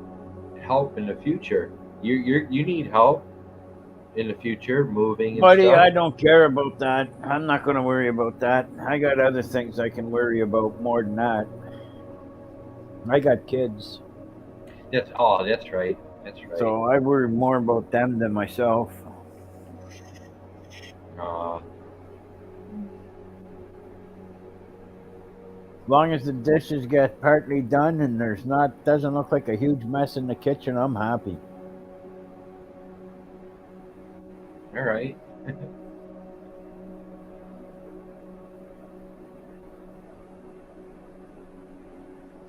help in the future. You need help in the future, moving and Buddy, stuff. I don't care about that. I'm not going to worry about that. I got other things I can worry about more than that. I got kids. That's right. That's right. So I worry more about them than myself. As long as the dishes get partly done and doesn't look like a huge mess in the kitchen, I'm happy. All right.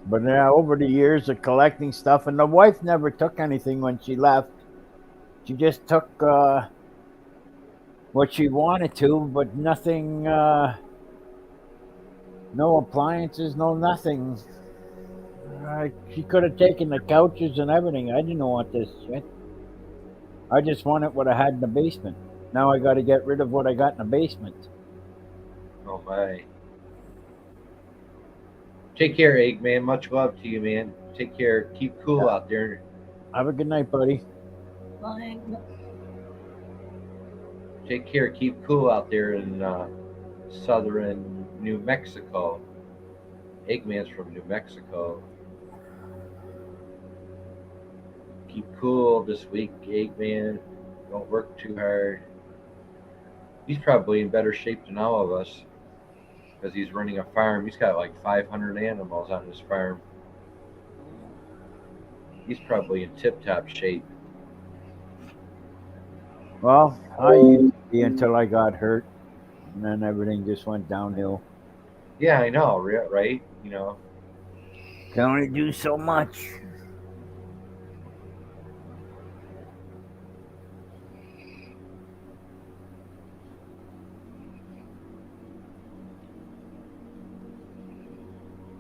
But yeah, over the years of collecting stuff, and the wife never took anything when she left. She just took what she wanted to, but nothing, no appliances, no nothing. She could have taken the couches and everything. I didn't want this shit. I just wanted what I had in the basement. Now I got to get rid of what I got in the basement. Oh my. Take care, Eggman. Much love to you, man. Take care. Keep cool out there. Have a good night, buddy. Like, Take care. Keep cool out there in southern New Mexico. Eggman's from New Mexico. Keep cool this week, Eggman. Don't work too hard. He's probably in better shape than all of us because he's running a farm. He's got like 500 animals on his farm. He's probably in tip-top shape. Well, I used to be until I got hurt, and then everything just went downhill. Yeah, I know, right? You know. Can only do so much.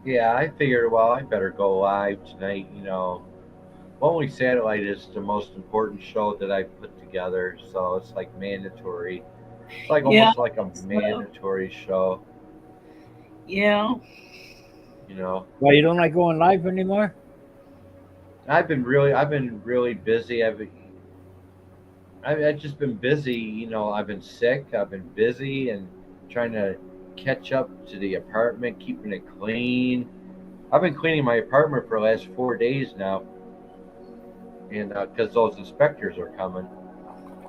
Yeah, I figured, well, I better go live tonight. You know, Lonely Satellite is the most important show that I put together, so it's like mandatory. It's like yeah, almost like a mandatory show. yeah. You know, Well, you don't like going live anymore? I've been really busy. I've just been busy. You know, I've been sick. I've been busy and trying to catch up to the apartment, keeping it clean. I've been cleaning my apartment for the last 4 days now, and because those inspectors are coming,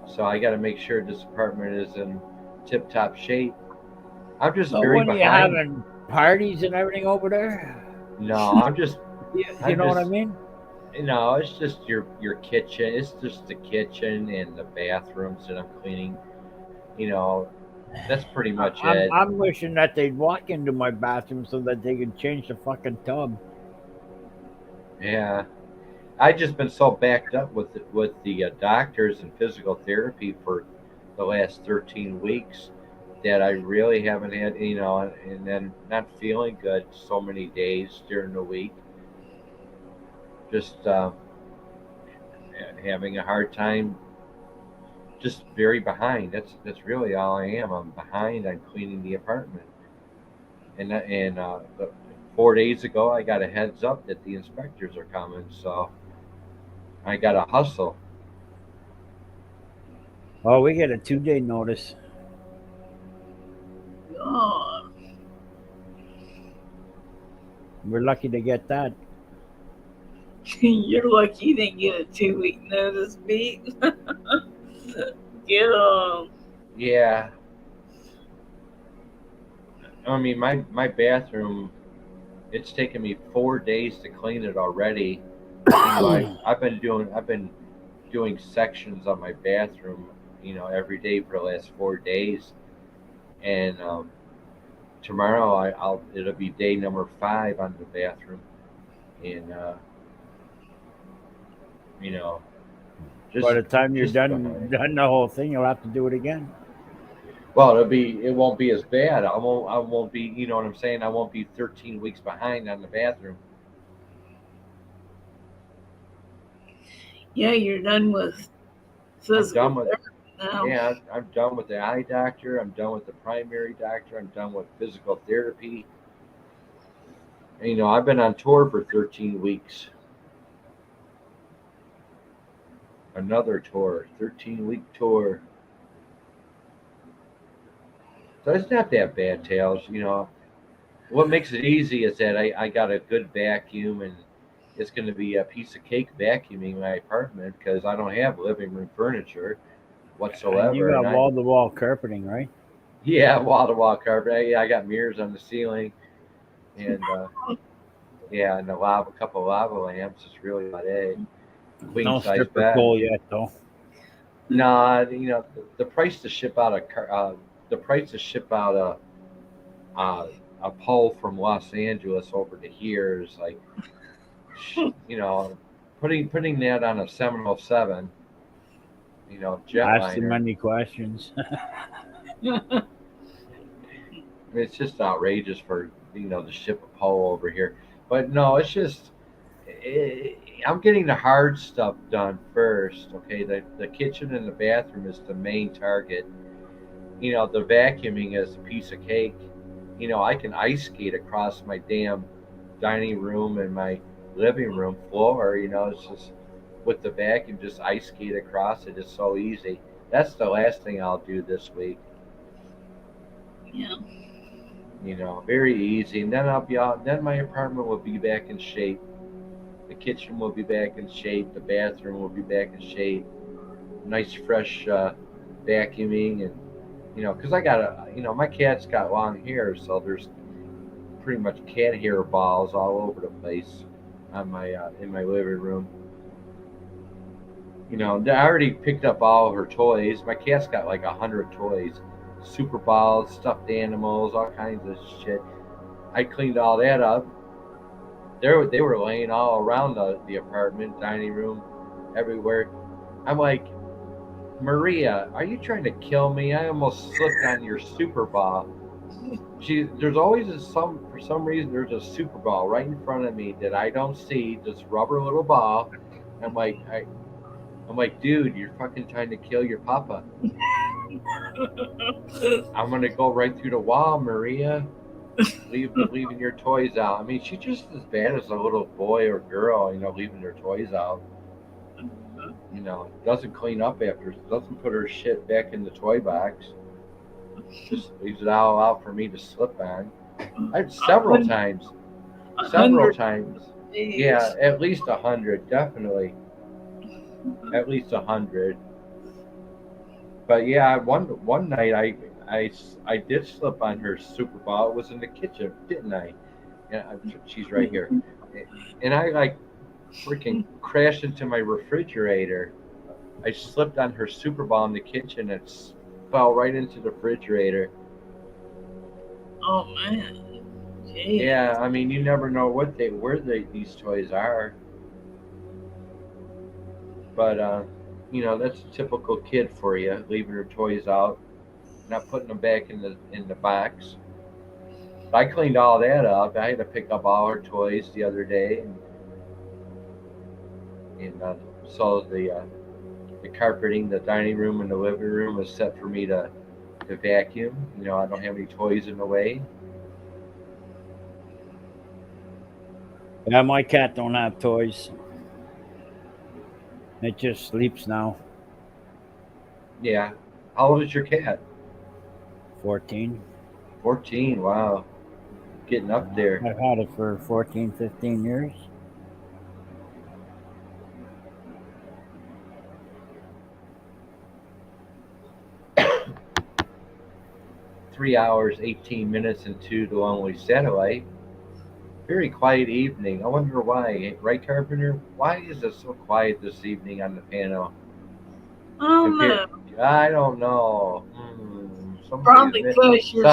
so I got to make sure this apartment is in tip-top shape. I'm just So very when you behind. having parties and everything over there? No, I'm just. You know what I mean? No, it's just your kitchen. It's just the kitchen and the bathrooms that I'm cleaning. You know, that's pretty much it. I'm wishing that they'd walk into my bathroom so that they could change the fucking tub. Yeah, I just been so backed up with the doctors and physical therapy for the last 13 weeks that I really haven't had. You know, and then not feeling good so many days during the week. Just having a hard time. Just very behind. That's really all I am. I'm behind on cleaning the apartment. And 4 days ago, I got a heads up that the inspectors are coming, so I got to hustle. Well, we get a 2-day notice. God. We're lucky to get that. You're lucky you didn't get a 2-week notice, Pete. Get 'em. Yeah, I mean my bathroom. It's taken me 4 days to clean it already. You know, I've been doing sections on my bathroom. You know, every day for the last 4 days, and tomorrow I'll it'll be day number 5 on the bathroom, and you know, By the time you're just done the whole thing, you'll have to do it again. well, it won't be as bad. I won't be, you know what I'm saying? I won't be 13 weeks behind on the bathroom. Yeah, you're done with I'm physical done with therapy now. Yeah, I'm done with the eye doctor. I'm done with the primary doctor. I'm done with physical therapy. And, you know, I've been on tour for 13 weeks. Another tour, 13-week tour. So it's not that bad, Tails. You know, what makes it easy is that I got a good vacuum, and it's going to be a piece of cake vacuuming my apartment because I don't have living room furniture And you whatsoever. got wall-to-wall carpeting, right? Yeah, wall to wall carpet. Yeah, I got mirrors on the ceiling, and yeah, and a couple of lava lamps is really about it. Queen No size stripper bed. pole yet, though. Nah, you know the price to ship out the price to ship out a pole from Los Angeles over to here is like, you know, putting that on a 707, you know, Ask too jetliner. many questions. It's just outrageous for to ship a pole over here. But no, it's just eh, I'm getting the hard stuff done first. Okay, the kitchen and the bathroom is the main target. The vacuuming is a piece of cake. I can ice skate across my damn dining room and my living room floor. It's just with the vacuum, just ice skate across it. It's so easy. That's the last thing I'll do this week. Yeah. Very easy. And then I'll be out. Then my apartment will be back in shape. The kitchen will be back in shape. The bathroom will be back in shape. Nice fresh vacuuming and because I got my cat's got long hair, so there's pretty much cat hair balls all over the place on my in my living room. I already picked up all of her toys. My cat's got like 100 toys, super balls, stuffed animals, all kinds of shit. I cleaned all that up. They were laying all around the apartment, dining room, everywhere. I'm like, Maria, are you trying to kill me? I almost slipped on your super ball. There's always for some reason there's a super ball right in front of me that I don't see, this rubber little ball. I'm like, I'm like, dude, you're fucking trying to kill your papa. I'm gonna go right through the wall, Maria. Leaving your toys out. I mean, she's just as bad as a little boy or girl, leaving their toys out. Doesn't clean up after, doesn't put her shit back in the toy box. Just leaves it all out for me to slip on. Several times. Yeah, at least 100, definitely. At least 100. But yeah, one night I did slip on her super ball. It was in the kitchen, didn't I? And she's right here. And I like freaking crashed into my refrigerator. I slipped on her super ball in the kitchen and fell right into the refrigerator. Oh man. Jeez. Yeah, I mean, you never know where these toys are. But that's a typical kid for you, leaving her toys out, not putting them back in the box. I cleaned all that up. I had to pick up all her toys the other day, and so the carpeting, the dining room, and the living room is set for me to vacuum. I don't have any toys in the way. Yeah, my cat don't have toys. It just sleeps now. Yeah. How old is your cat? 14. 14. Wow. Getting up there. I've had it for 14, 15 years. Three hours, 18 minutes into the Lonely Satellite. Very quiet evening. I wonder why. Right, Carpenter? Why is it so quiet this evening on the panel? Oh no. I don't know. Probably because you're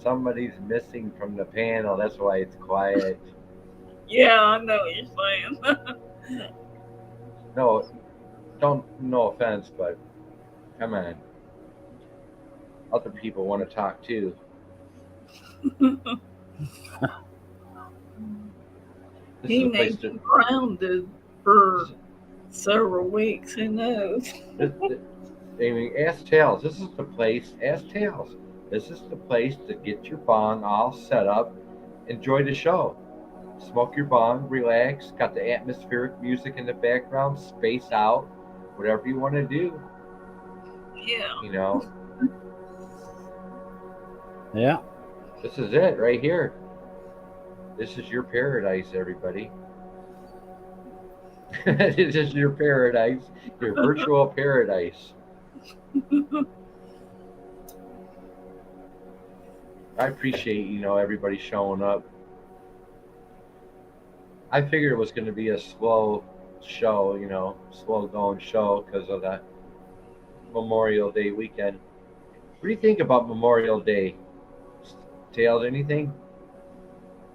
somebody's missing from the panel. That's why it's quiet. Yeah, I know what you're saying. No offense, but come on. Other people want to talk too. He may be grounded for several weeks. Who knows? Ask Tails. This is the place. Ask Tails. This is the place to get your bong all set up. Enjoy the show. Smoke your bong. Relax. Got the atmospheric music in the background. Space out. Whatever you want to do. Yeah. Yeah. This is it right here. This is your paradise, everybody. This is your paradise. Your virtual paradise. I appreciate, everybody showing up. I figured it was going to be a slow show, slow going show because of that Memorial Day weekend. What do you think about Memorial Day? Tails, anything?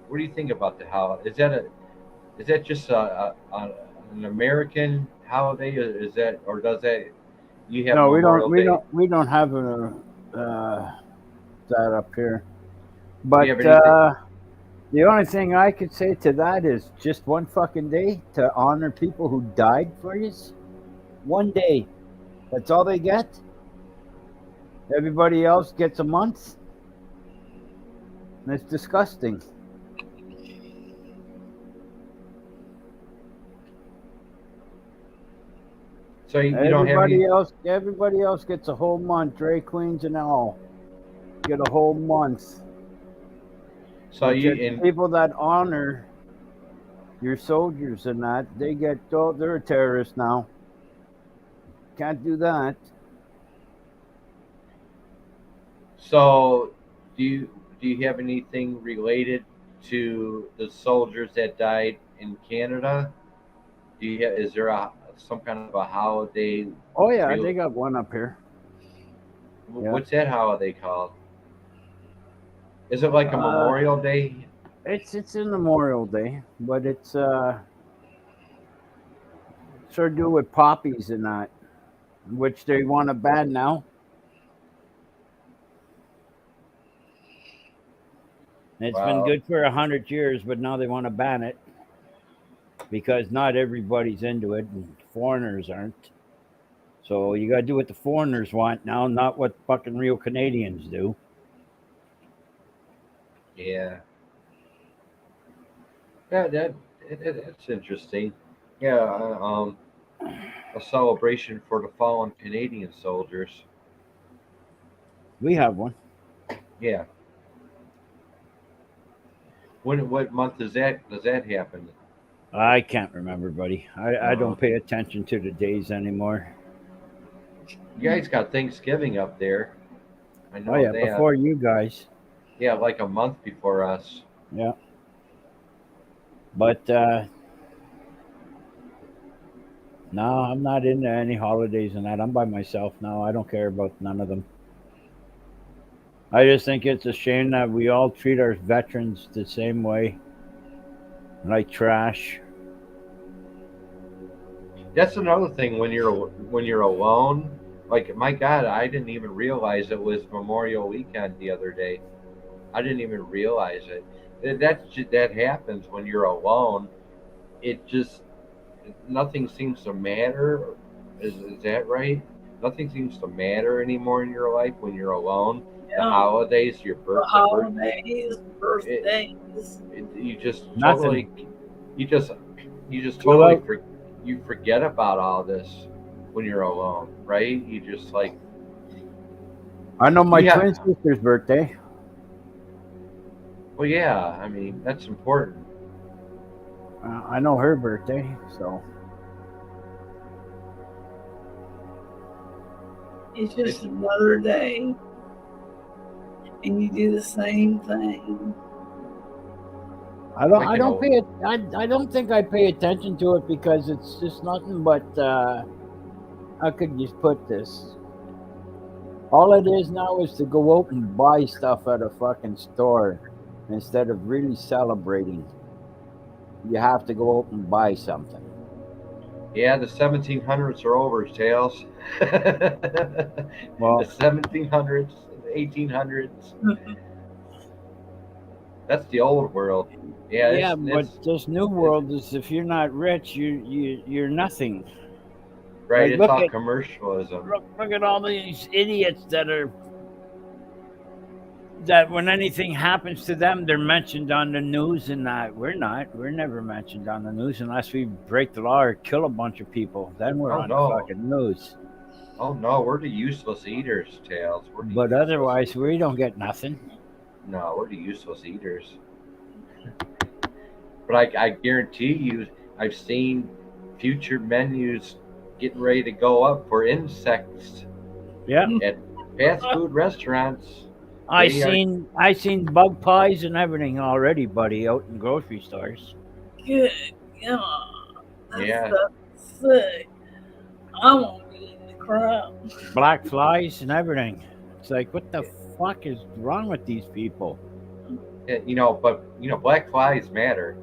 What do you think about the holiday? Is that just an American holiday, or does that you have No, Memorial Day? we don't have that up here. But The only thing I could say to that is just one fucking day to honor people who died for you. One day. That's all they get. Everybody else gets a month. That's disgusting. So you don't have any. Everybody else gets a whole month. Drag queens and all get a whole month. So But you yet the and people that honor your soldiers and that, they get, oh, they're a terrorist now. Can't do that. so do you have anything related to the soldiers that died in Canada? Is there some kind of a holiday? Oh yeah, Real, they got one up here. Yeah. what's that holiday called? Is it like a Uh, Memorial Day? it's in Memorial Day, but it's sort of do with poppies and that, which they want to ban now. It's been Wow. good for 100 years, but now they want to ban it because not everybody's into it, and foreigners aren't. So you got to do what the foreigners want now, not what fucking real Canadians do. Yeah. Yeah, that's interesting. Yeah, a celebration for the fallen Canadian soldiers. We have one. Yeah. What month does that happen? I can't remember, buddy. I Uh, don't pay attention to the days anymore. you guys got Thanksgiving up there. I Oh know yeah, that. before you guys. Yeah, like a month before us. Yeah, but no, I'm not into any holidays and that. I'm by myself now. I don't care about none of them. I just think it's a shame that we all treat our veterans the same way, like trash. That's another thing when you're alone. Like my God, I didn't even realize it was Memorial Weekend the other day. I didn't even realize it. That happens when you're alone. It just nothing seems to matter. Is that right? Nothing seems to matter anymore in your life when you're alone. The Yeah, holidays, the the birth, holidays, it, birthdays. you just Nothing. totally, you just, you just Chill totally out. you forget about all this when you're alone, right? You just like, I know my yeah, twin sister's birthday. well, yeah. I mean, that's important. I know her birthday, so It's just It's another day, and you do the same thing. I don't. like I an don't old, pay it. I don't think I pay attention to it because it's just nothing but. How could you put this? All it is now is to go out and buy stuff at a fucking store instead of really celebrating. You have to go out and buy something. yeah. The 1700s are over, Tails. The Well, 1700s, 1800s. That's the old world. Yeah, yeah, but it's this new it's world is if you're not rich, you're nothing. right. Like It's all commercialism. look at all these idiots that when anything happens to them, they're mentioned on the news and that. We're not. We're never mentioned on the news unless we break the law or kill a bunch of people. Then we're Oh on the no, fucking news. oh no, we're the useless eaters, Tails. We're the But useless otherwise, eaters. we don't get nothing. No, we're the useless eaters. But I guarantee you, I've seen future menus getting ready to go up for insects Yeah, at fast food restaurants. I They are, seen bug pies and everything already, buddy, out in grocery stores. Good. Yeah, that yeah, stuff's sick. I won't eat the crap. Black flies and everything. It's like, what the fuck is wrong with these people? but black flies matter.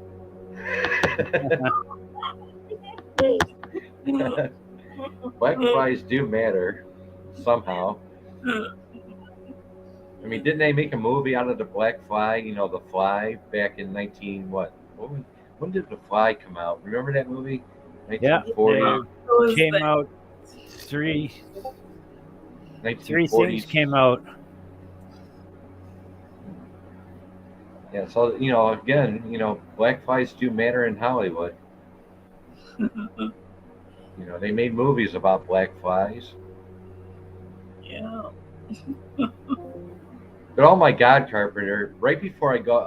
Black flies do matter somehow. I mean, didn't they make a movie out of the Black Fly? You know, The Fly back in 19 what? When did The Fly come out? Remember that movie? Yeah, 1940, it was came that out three things 1940s. came out. Yeah, so again, black flies do matter in Hollywood. They made movies about black flies. yeah. But oh my God, Carpenter! Right before I go,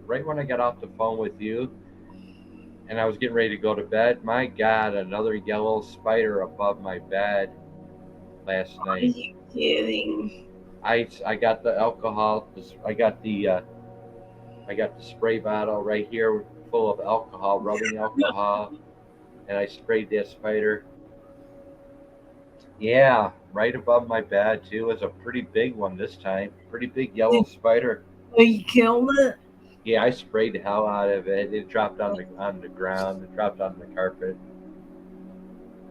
right when I got off the phone with you, and I was getting ready to go to bed. My God, another yellow spider above my bed last Are night. you kidding? I got the alcohol. I got the spray bottle right here full of alcohol, rubbing alcohol, and I sprayed that spider. Yeah, right above my bed too. It was a pretty big one this time. Pretty big yellow Did spider. you killed it? Yeah, I sprayed the hell out of it. It dropped on the ground. It dropped on the carpet.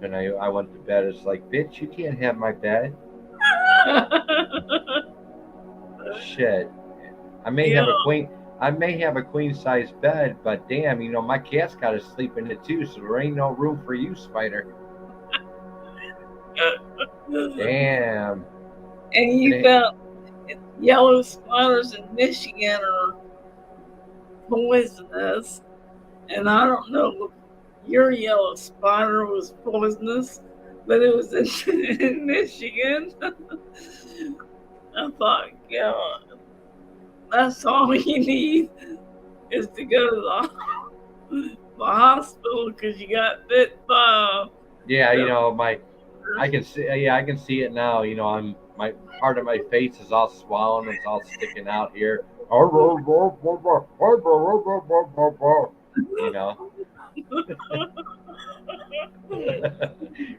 And I went to bed. It's like, bitch, you can't have my bed. Shit. I may Yeah. have a queen size bed, but damn, my cat's got to sleep in it too, so there ain't no room for you, spider. Damn. And you found yellow spiders in Michigan are poisonous. And I don't know if your yellow spider was poisonous, but it was in Michigan. I thought, God, that's all you need is to go to the hospital because you got bit by. Yeah, I can see. Yeah, I can see it now. My part of my face is all swollen. It's all sticking out here. You know,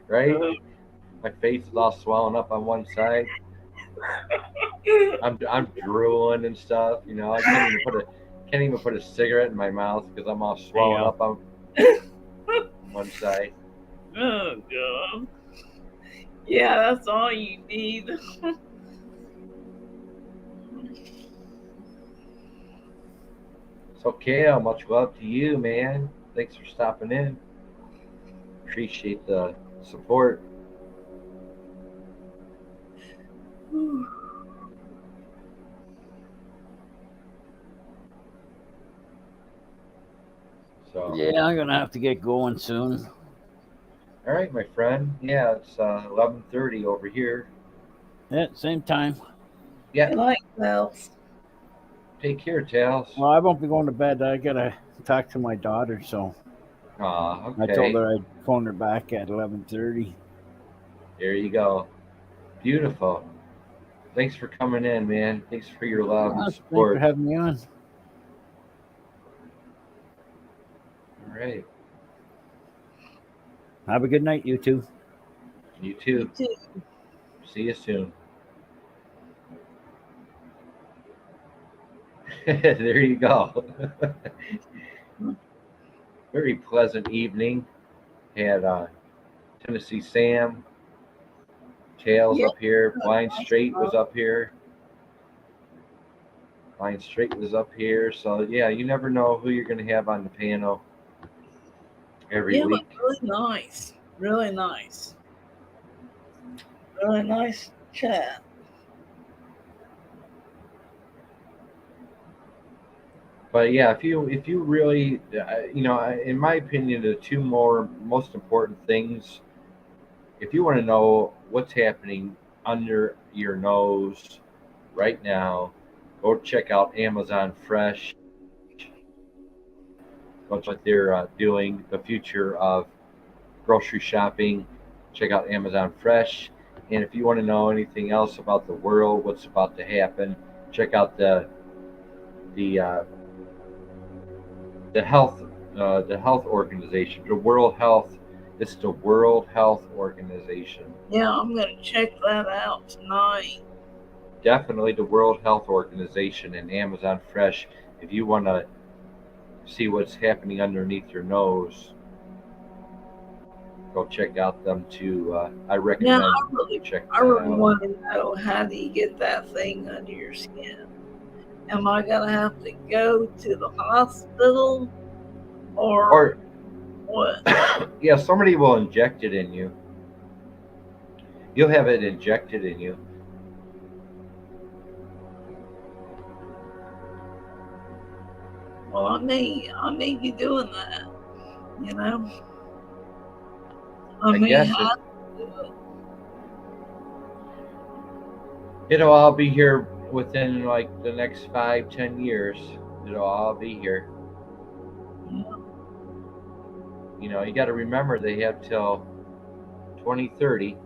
right? My face is all swollen up on one side. I'm drooling and stuff. I can't even put a cigarette in my mouth because I'm all swollen up on one side. Oh, God. Yeah, that's all you need. So, Kale, much love to you, man. Thanks for stopping in. Appreciate the support. So, Yeah, I'm gonna have to get going soon. all right, my friend. Yeah, it's 11:30 over here. Yeah, same time. Yeah, Good night, Nels. take care, Tails. Well, I won't be going to bed. I gotta talk to my daughter, so Okay. I told her I'd phone her back at 11:30. There you go. Beautiful. Thanks for coming in, man. Thanks for your love and Thanks for support. having me on. All right. Have a good night, you two. You too. You too. See you soon. There you go. Very pleasant evening. Had Tennessee Sam, Tails Yeah. up here. Blind Straight was up here. Blind Straight was up here. So yeah, you never know who you're going to have on the panel every Yeah, but week. really nice. Really nice. Really nice chat. But yeah, if you really, in my opinion, the two most important things, if you want to know what's happening under your nose right now, go check out Amazon Fresh. What's what they're doing, the future of grocery shopping. Check out Amazon Fresh. And if you want to know anything else about the world, what's about to happen, check out the health organization, the World Health. It's the World Health Organization. Yeah, I'm gonna check that out tonight. Definitely the World Health Organization and Amazon Fresh. If you want to see what's happening underneath your nose, go check out them too. I Yeah, recommend check I that really out. want to know, how do you get that thing under your skin? Am I gonna have to go to the hospital or Or what? yeah, somebody will inject it in you. You'll have it injected in you. Well, I may be doing that. You know, I I may guess have to do it. it'll all be here within like the next 5, 10 years. It'll all be here. Yeah. You know, you got to remember they have till 2030.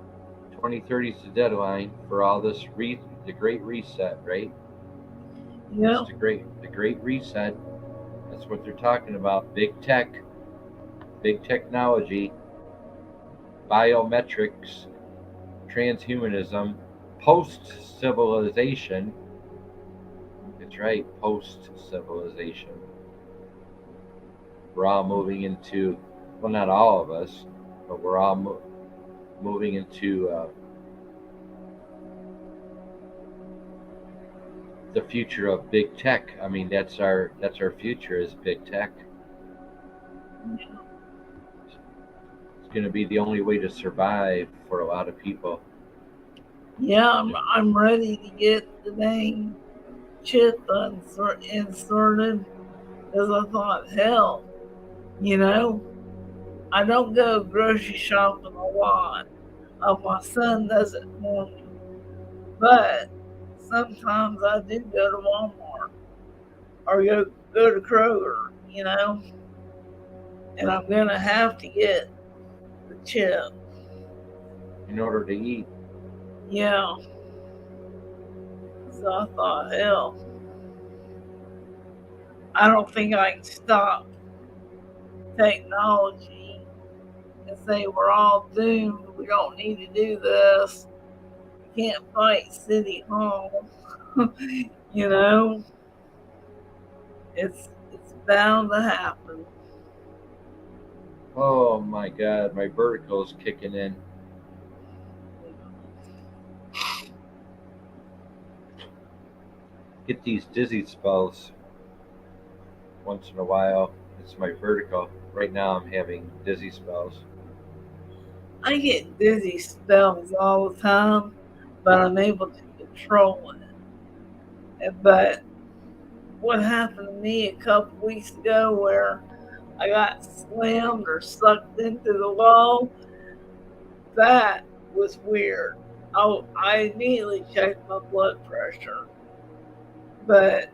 2030 is the deadline for all this the Great Reset, right? Yeah. It's the Great Reset. That's what they're talking about. Big tech, big technology, biometrics, transhumanism, post civilization. That's right, post civilization. We're all moving into, well, not all of us, but we're all moving into the future of big tech. I mean, that's our future is big tech. It's going to be the only way to survive for a lot of people. Yeah, I'm ready to get the dang chip inserted because I thought, hell, you know, I don't go grocery shopping a lot. My son does it for me, but sometimes I do go to Walmart or go to Kroger, you know, and I'm gonna have to get the chip. In order to eat. Yeah. So I thought, hell, I don't think I can stop technology and say we're all doomed. We don't need to do this. We can't fight City Hall. You know, it's bound to happen. Oh my God, my vertical is kicking in. Get these dizzy spells once in a while. It's my vertical. Right now I'm having dizzy spells. I get dizzy spells all the time, but I'm able to control it. But what happened to me a couple weeks ago where I got slammed or sucked into the wall, that was weird. I immediately checked my blood pressure, but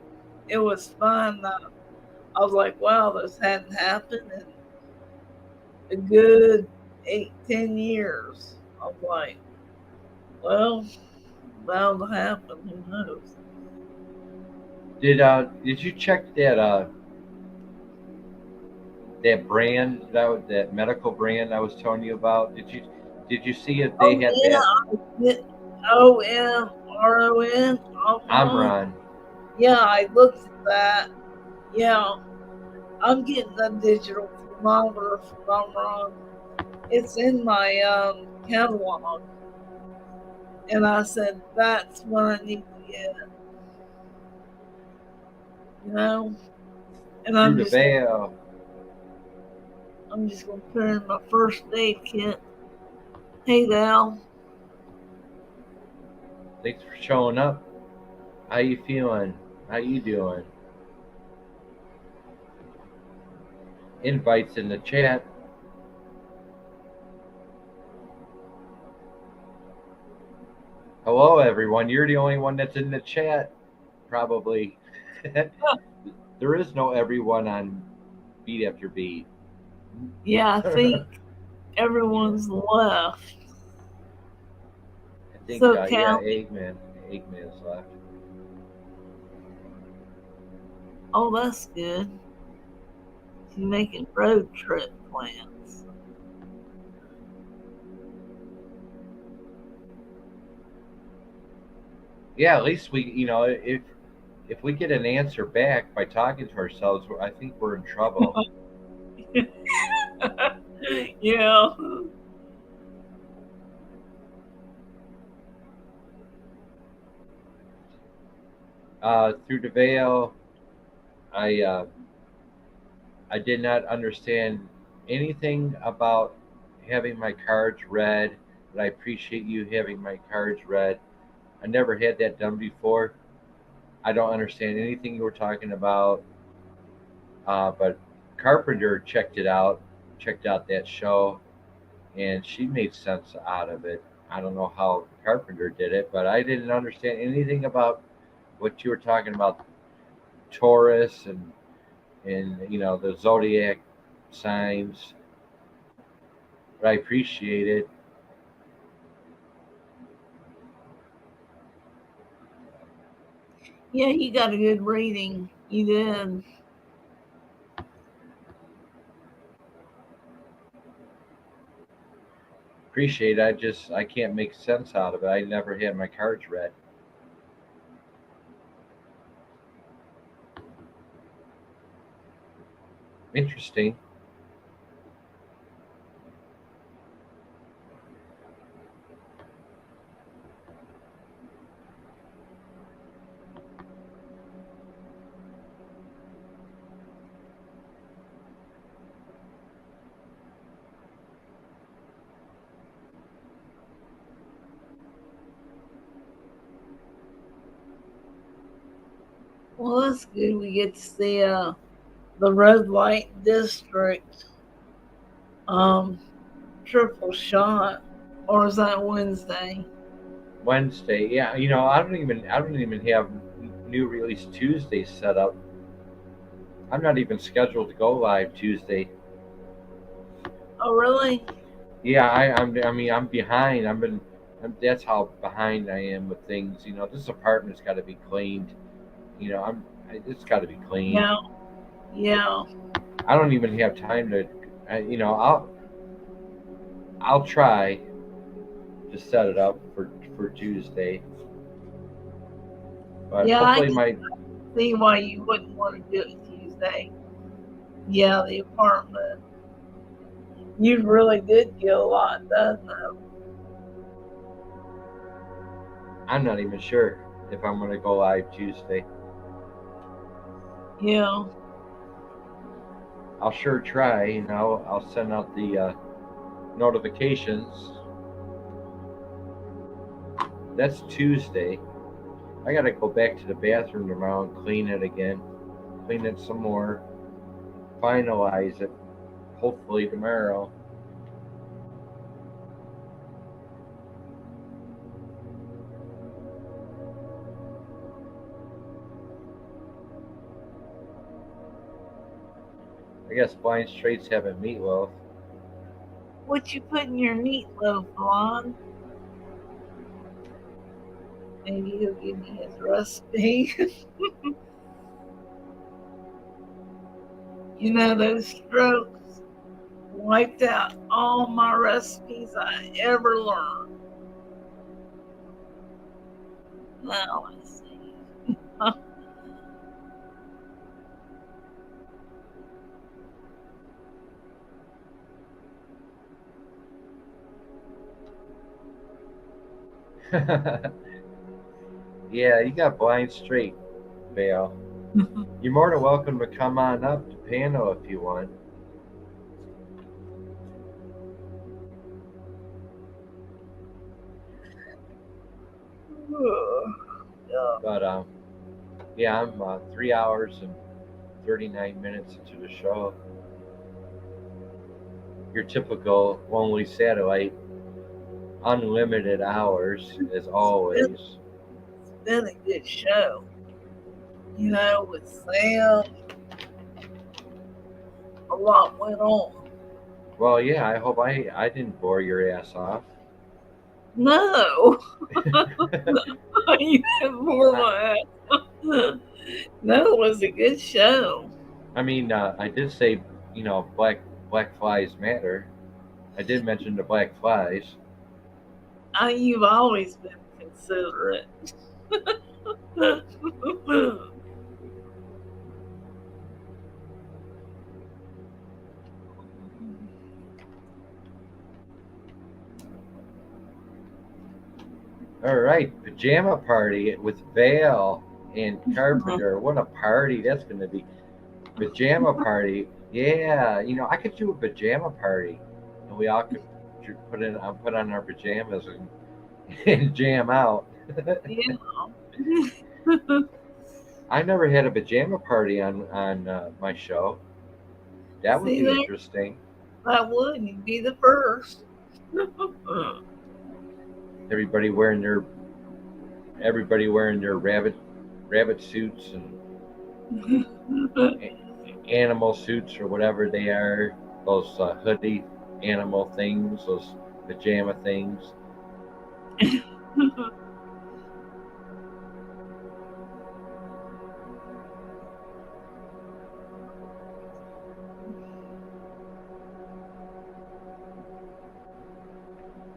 it was fine. I was like, wow, this hadn't happened in a good 8, 10 years. I was like, well, bound to happen. Who knows? Did you check that brand that medical brand I was telling you about? Did you see if they Oh had yeah, that OMRON. Omron? Yeah, I looked at that. Yeah, I'm getting a digital thermometer from Omron. It's in my catalog, and I said that's what I need to get. You know, and Through the veil. I'm just gonna put in my first aid kit. Hey Dal. Thanks for showing up. How you feeling? How you doing? Invites in the chat. Hello, everyone. You're the only one that's in the chat, probably. There is no everyone on Beat After Beat. Yeah, I think everyone's left. I think, So yeah, Cal, Eggman's left. oh that's good. She's making road trip plans. Yeah, at least if we get an answer back by talking to ourselves, I think we're in trouble. Yeah. Through the veil, I uh, I did not understand anything about having my cards read, but I appreciate you having my cards read. I never had that done before. I don't understand anything you were talking about, but Carpenter checked out that show, and she made sense out of it. I don't know how Carpenter did it, but I didn't understand anything about what you were talking about, Taurus and the zodiac signs. But I appreciate it. Yeah, you got a good reading. You did. Appreciate it. I can't make sense out of it. I never had my cards read. Interesting. Well, that's good. We get to see the red light district um triple shot, or is that Wednesday? Wednesday. Yeah, I don't even have new release Tuesday set up. I'm not even scheduled to go live Tuesday. Oh, really? Yeah, I mean, I'm behind. That's how behind I am with things. This apartment's got to be cleaned. It's got to be cleaned. Yeah, yeah, I don't even have time to. I'll try to set it up for Tuesday, but yeah. I hopefully can my see why you wouldn't want to do it Tuesday. Yeah, the apartment. You really did get a lot done, though. I'm not even sure if I'm gonna go live Tuesday. Yeah, I'll sure try. I'll send out the notifications. That's Tuesday. I gotta go back to the bathroom tomorrow and clean it again. Clean it some more. Finalize it. Hopefully tomorrow. I guess blind straights having meatloaf. what you put in your meatloaf, Lon? Maybe he'll give me his recipe. Those strokes wiped out all my recipes I ever learned. Now let's see. Yeah, you got blind straight, Vale. You're more than welcome to come on up to panel if you want. Yeah. But yeah, I'm 3 hours and 39 minutes into the show. Your typical only satellite, unlimited hours as always. It's been a good show. With Sam, a lot went on. Well, yeah, I hope I didn't bore your ass off. No, you didn't bore my ass. No, it was a good show. I mean, I did say, black flies matter. I did mention the black flies. You've always been considerate. All right, pajama party with Vale And Carpenter, what a party that's going to be. Pajama party. Yeah, I could do a pajama party. And we all could put on our pajamas and jam out. Yeah. I never had a pajama party on my show. That would See be there? interesting. That would. You'd be the first. Everybody wearing their rabbit suits and animal suits or whatever they are. Those hoodie animal things, those pajama things.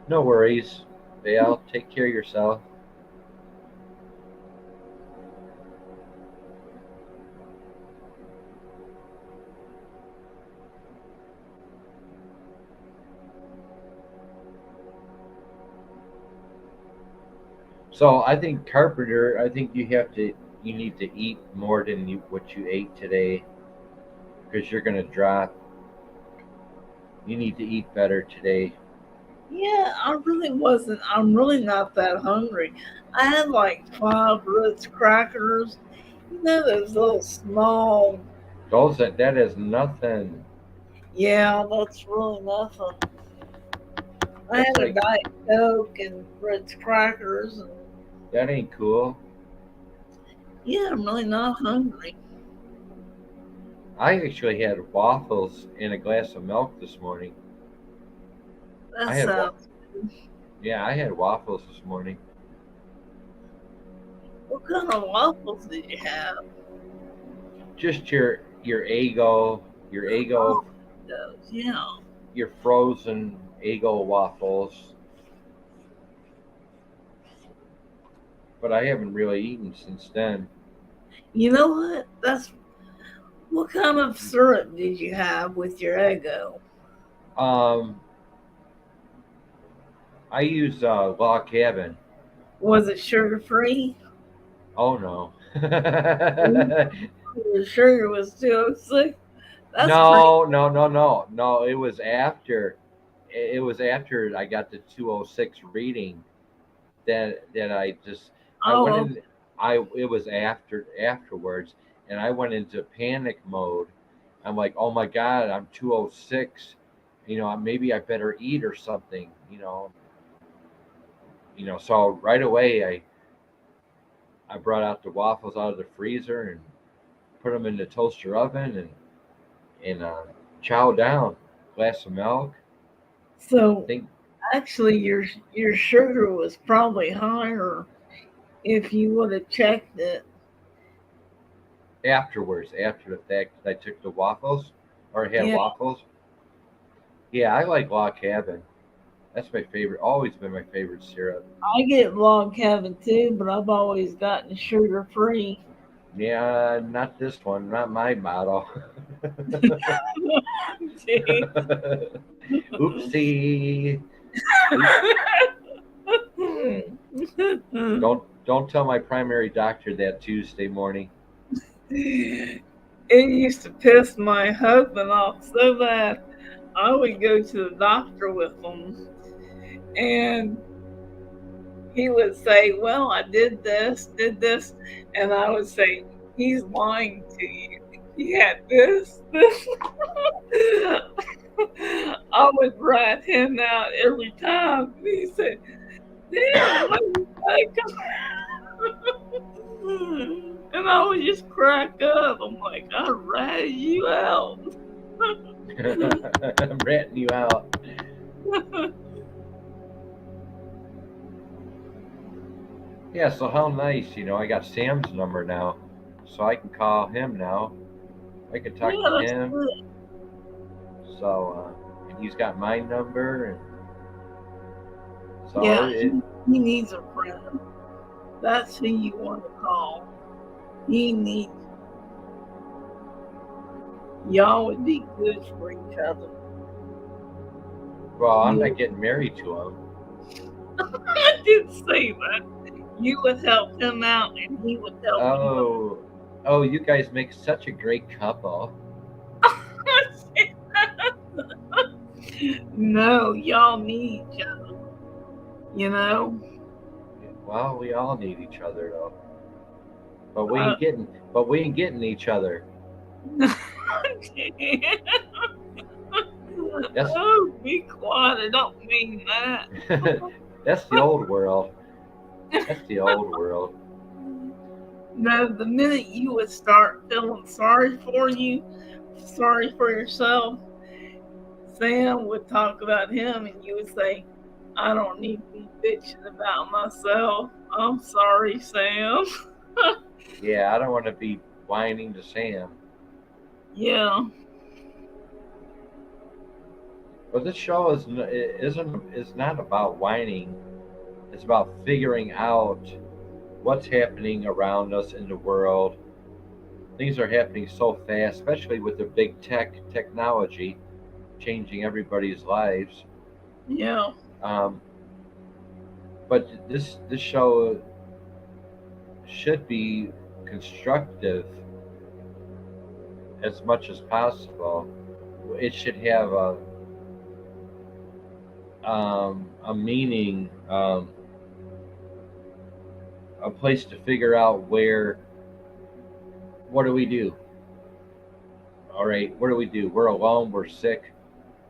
No worries. Dale, take care of yourself. So I think Carpenter, I think you need to eat more than what you ate today because you're gonna drop. You need to eat better today. Yeah, I really wasn't. I'm really not that hungry. I had like 5 Ritz crackers. You know those little small. That is nothing. Yeah, that's really nothing. I That's had a like Diet Coke and Ritz crackers. And that ain't cool. yeah, I'm really not hungry. I actually had waffles and a glass of milk this morning. That I had sounds. Yeah, I had waffles this morning. What kind of waffles did you have? Just your Eggo, Those, yeah. your frozen Eggo waffles. But I haven't really eaten since then. You know what? What kind of syrup did you have with your Eggo? Um, I use Log Cabin. Was it sugar free? Oh no. The sugar was 206. That's pretty. No. It was after. It was after I got the 206 reading that I went Oh, in. It was afterwards, and I went into panic mode. I'm like, oh my god, I'm 206. Maybe I better eat or something. So right away I brought out the waffles out of the freezer and put them in the toaster oven and chow down. Glass of milk. so Think actually, your sugar was probably higher if you would have checked it. afterwards, after the fact that I took the waffles or had Yeah, waffles. Yeah, I like Log Cabin. That's my favorite. Always been my favorite syrup. I get log cabin too, but I've always gotten sugar free. Yeah, not this one. Not my model. Oopsie. Don't tell my primary doctor that Tuesday morning. It used to piss my husband off so bad. I would go to the doctor with him, and he would say, "Well, I did this," and I would say, "He's lying to you. He had this." I would rat him out every time. He said, "Damn, what you like?" And I would just crack up. I'm like, I ratted you out. I'm ratting you out. Yeah, so how nice, I got Sam's number now. So I can call him now. I can talk Yeah, to that's him. good. So, and he's got my number. And so Yeah, he needs a friend. That's who you want to call. He needs. Y'all would be good for each other. well, I'm not getting married to him. I did say that. You would help him out, and he would help you. Oh, you guys make such a great couple. No, y'all need each other. You know. Well, we all need each other though. But we Uh, ain't getting. But we ain't getting each other. That's oh, be quiet. I don't mean that. that's the old world. That's the old world. No, the minute you would start feeling sorry for yourself, Sam would talk about him and you would say, I don't need to be bitching about myself. I'm sorry, Sam. Yeah, I don't want to be whining to Sam. Yeah. But this show is not about whining. It's about figuring out what's happening around us in the world. Things are happening so fast, especially with the big technology changing everybody's lives. Yeah. Um, but this show should be constructive as much as possible. It should have a meaning, a place to figure out where. What do we do? All right, what do we do? We're alone. We're sick.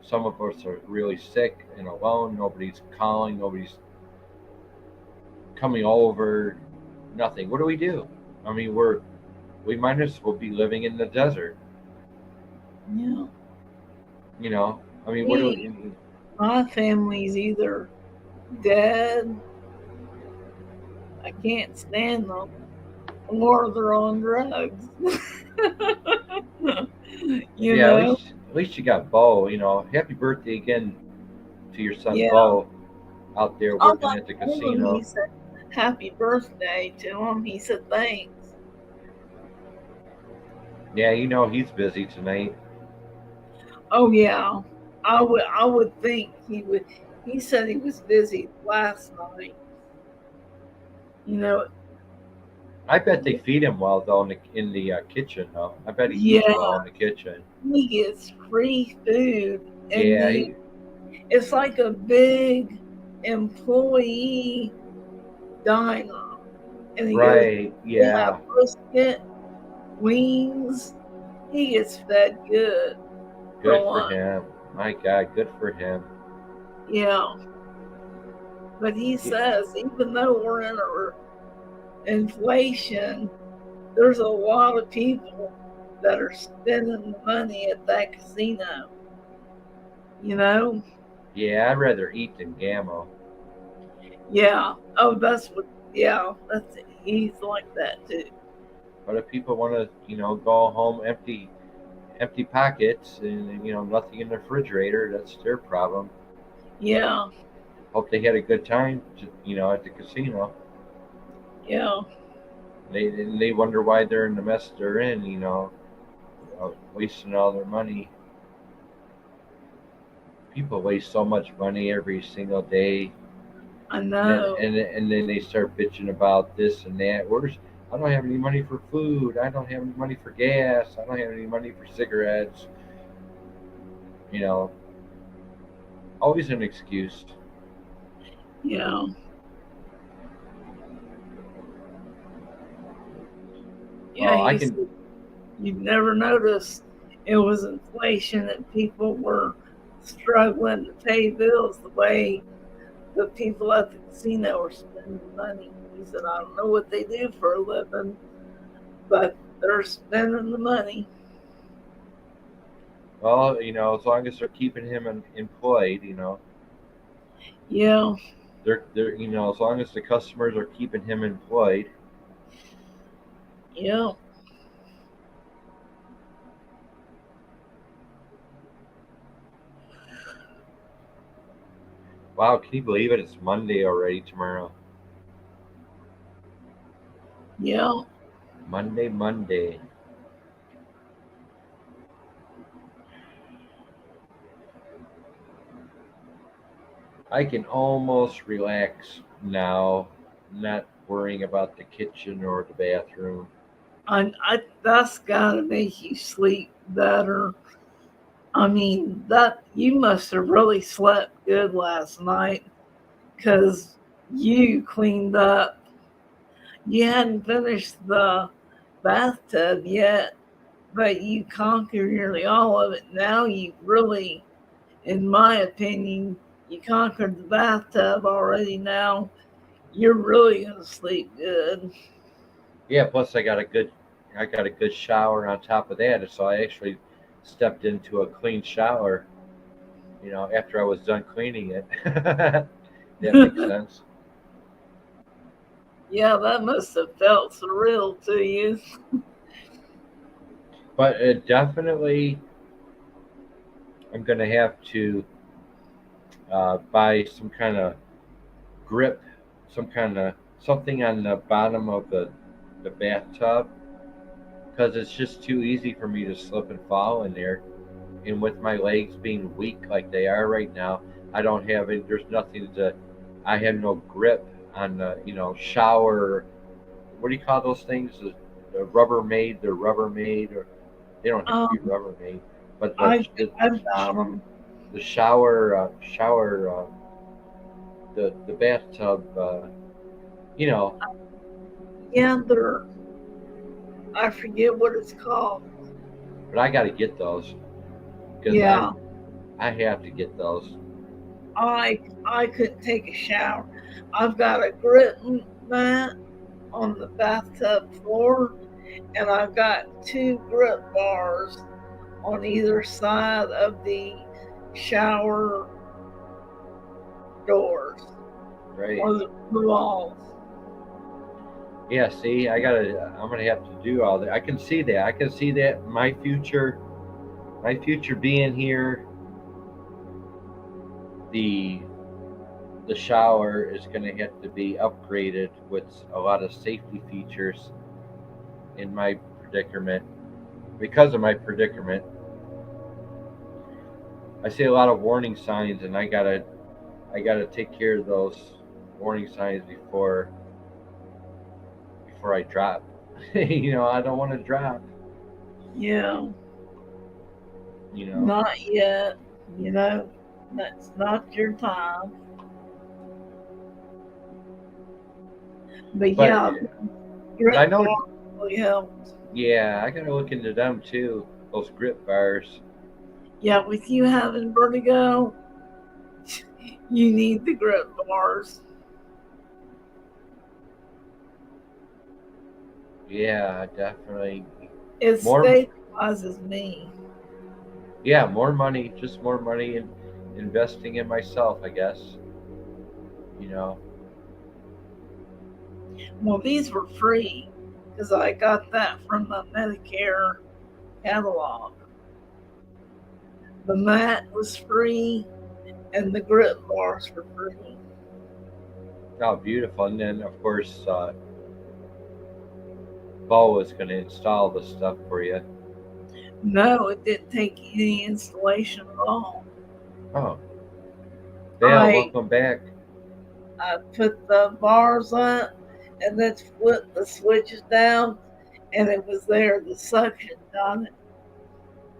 Some of us are really sick and alone. Nobody's calling. Nobody's coming over. Nothing. What do we do? I mean, we might as well be living in the desert. Yeah. You know. I mean, what do Me, my family's either dead, I can't stand them, or they're on drugs. you Yeah, know? at least you got Bo. You know, happy birthday again to your son Yeah. Bo out there Oh, working I at the told him, he casino. said happy birthday to him. He said thanks. Yeah, you know he's busy tonight. Oh yeah. I would think he would. He said he was busy last night. You know, I bet they feed him well though in the kitchen though. I bet he eats yeah, well in the kitchen. he gets free food and Yeah, it's like a big employee diner. And he goes, right. they have Yeah, brisket, wings. He gets fed good for good for lunch. him. My God, good for him. Yeah. But he Yeah, says even though we're in inflation, there's a lot of people that are spending the money at that casino. You know? yeah. I'd rather eat than gamble. Yeah. Oh, that's what. Yeah, that's it. He's like that too. But if people want to, go home empty pockets and nothing in the refrigerator, that's their problem. Yeah. Hope they had a good time, at the casino. Yeah. They wonder why they're in the mess they're in. Wasting all their money. People waste so much money every single day, I and then know. and then they start bitching about this and that. I don't have any money for food. I don't have any money for gas. I don't have any money for cigarettes. You know, always an excuse. Yeah. Yeah, I he can. said you'd never noticed it was inflation and people were struggling to pay bills the way the people at the casino are spending money. He said, I don't know what they do for a living, but they're spending the money. Well, as long as they're keeping him employed, Yeah. they're as long as the customers are keeping him employed. Yeah. Wow, can you believe it? It's Monday already tomorrow. Yeah. Monday, Monday. I can almost relax now. Not worrying about the kitchen or the bathroom. That's gotta make you sleep better. I mean, that you must have really slept good last night because you cleaned up. You hadn't finished the bathtub yet, but you conquered nearly all of it. Now you really, in my opinion, you conquered the bathtub already. Now you're really gonna sleep good. Yeah, plus I got a good shower on top of that, so I actually stepped into a clean shower. After I was done cleaning it. That makes sense. Yeah, that must have felt surreal to you. But definitely, I'm gonna have to buy some kind of grip, some kind of something on the bottom of the bathtub, because it's just too easy for me to slip and fall in there. And with my legs being weak like they are right now, I don't have it. There's nothing to. I have no grip on the shower. What do you call those things? The Rubbermaid. They're Rubbermaid, or they don't have to be Um, Rubbermaid, but I've got them. the shower the bathtub. You know, Yeah, they're. I forget what it's called. but I got to get those because Yeah, I have to get those. I couldn't take a shower. I've got a grip mat on the bathtub floor, and I've got two grip bars on either side of the shower doors Right. or the walls. Yeah, see, I'm gonna have to do all that. I can see that. I can see that my future being here, the the shower is gonna have to be upgraded with a lot of safety features in my predicament. Because of my predicament, I see a lot of warning signs, and I gotta take care of those warning signs before I drop. I don't want to drop. Yeah, You know, not yet. You know, that's not your time. But but yeah, but I grip know. bar really helps. Yeah, I gotta look into them too. Those grip bars. Yeah, with you having vertigo, you need the grip bars. Yeah, definitely. It More. stabilizes me. Yeah, more money. Just more money in investing in myself, I guess. You know. Well, these were free because I got that from the Medicare catalog. The mat was free and the grip bars were free. Oh, beautiful. And then of course, Bo is gonna install the stuff for you. No, it didn't take any installation at all. Oh, Dale, I welcome back. I put the bars on and then flipped the switches down, and it was there. The suction on it.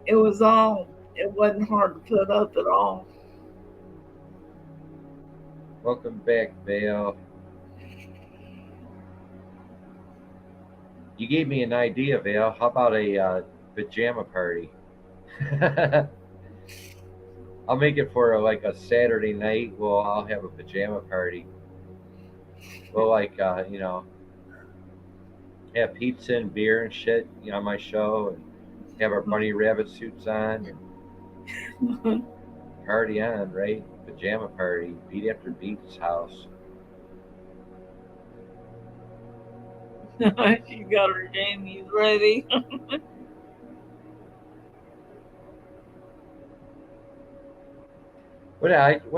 It was all. It wasn't hard to put up at all. Welcome back, Dale. You gave me an idea, Vale. How about a pajama party? I'll make it for like a Saturday night. Well, I'll have a pajama party. We'll have pizza and beer and shit, on my show, and have our bunny rabbit suits on and party on, right? Pajama party, beat after beat's house. She got her jammies ready. What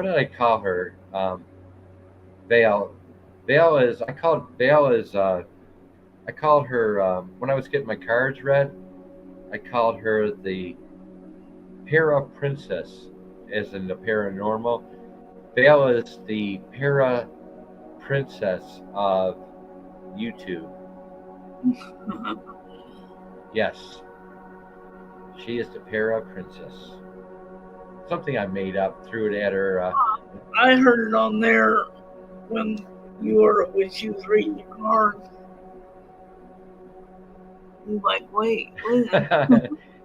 did I call her? Vale. Vale is I called Vale is I called her when I was getting my cards read. I called her the para princess, as in the paranormal. Vale is the para princess of YouTube. Yes, she is the para princess. Something I made up, threw it at her. I heard it on there when she was reading your card. I'm like, wait.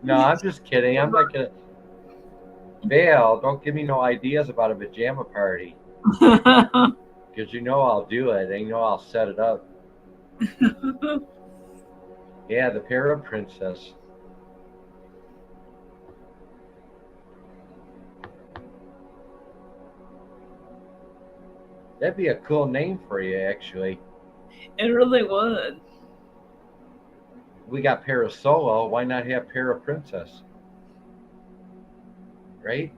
No, I'm just kidding. I'm not gonna. Val, don't give me no ideas about a pajama party. Because you know I'll do it. And you know I'll set it up. Yeah, the para princess. That'd be a cool name for you, actually. It really would. We got Parasolo. Why not have Para Princess? Right?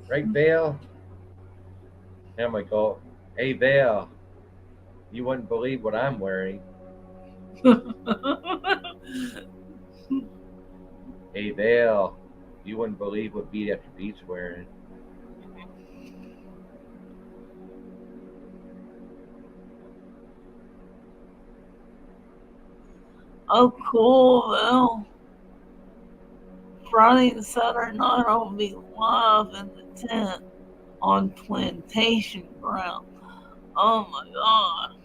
Right, Vale? And I'm like, oh, hey, Vale, you wouldn't believe what I'm wearing. Hey, Vale, you wouldn't believe what Beat After Beat's wearing. Oh, cool. Well, Friday and Saturday night I'll be live in the tent on plantation ground. Oh my god.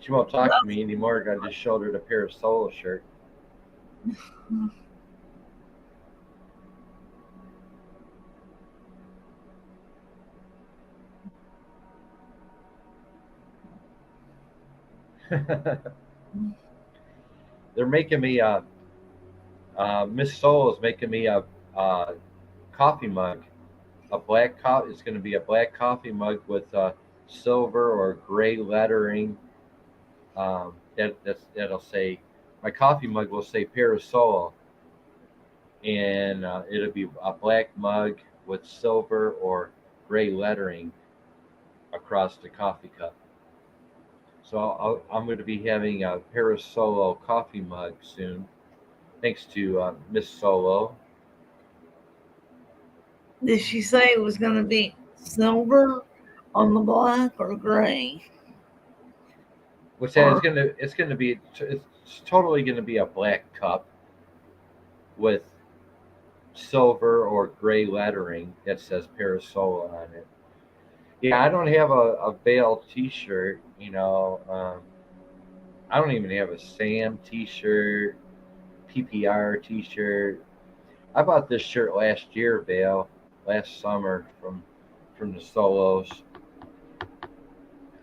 She won't talk to me anymore. I just showed her the Parasolo shirt. They're making me Miss Soul is making me a coffee mug, a black coffee. It's going to be a black coffee mug with silver or gray lettering. That'll say, my coffee mug will say Parasol, and it'll be a black mug with silver or gray lettering across the coffee cup. So I'm going to be having a Parasolo coffee mug soon, thanks to Miss Solo. Did she say it was going to be silver on the black or gray? Which is it's totally going to be a black cup with silver or gray lettering that says Parasolo on it. Yeah, I don't have a Veil T-shirt. I don't even have a Sam T-shirt, PPR T-shirt. I bought this shirt last year, Vale, last summer from the Solos.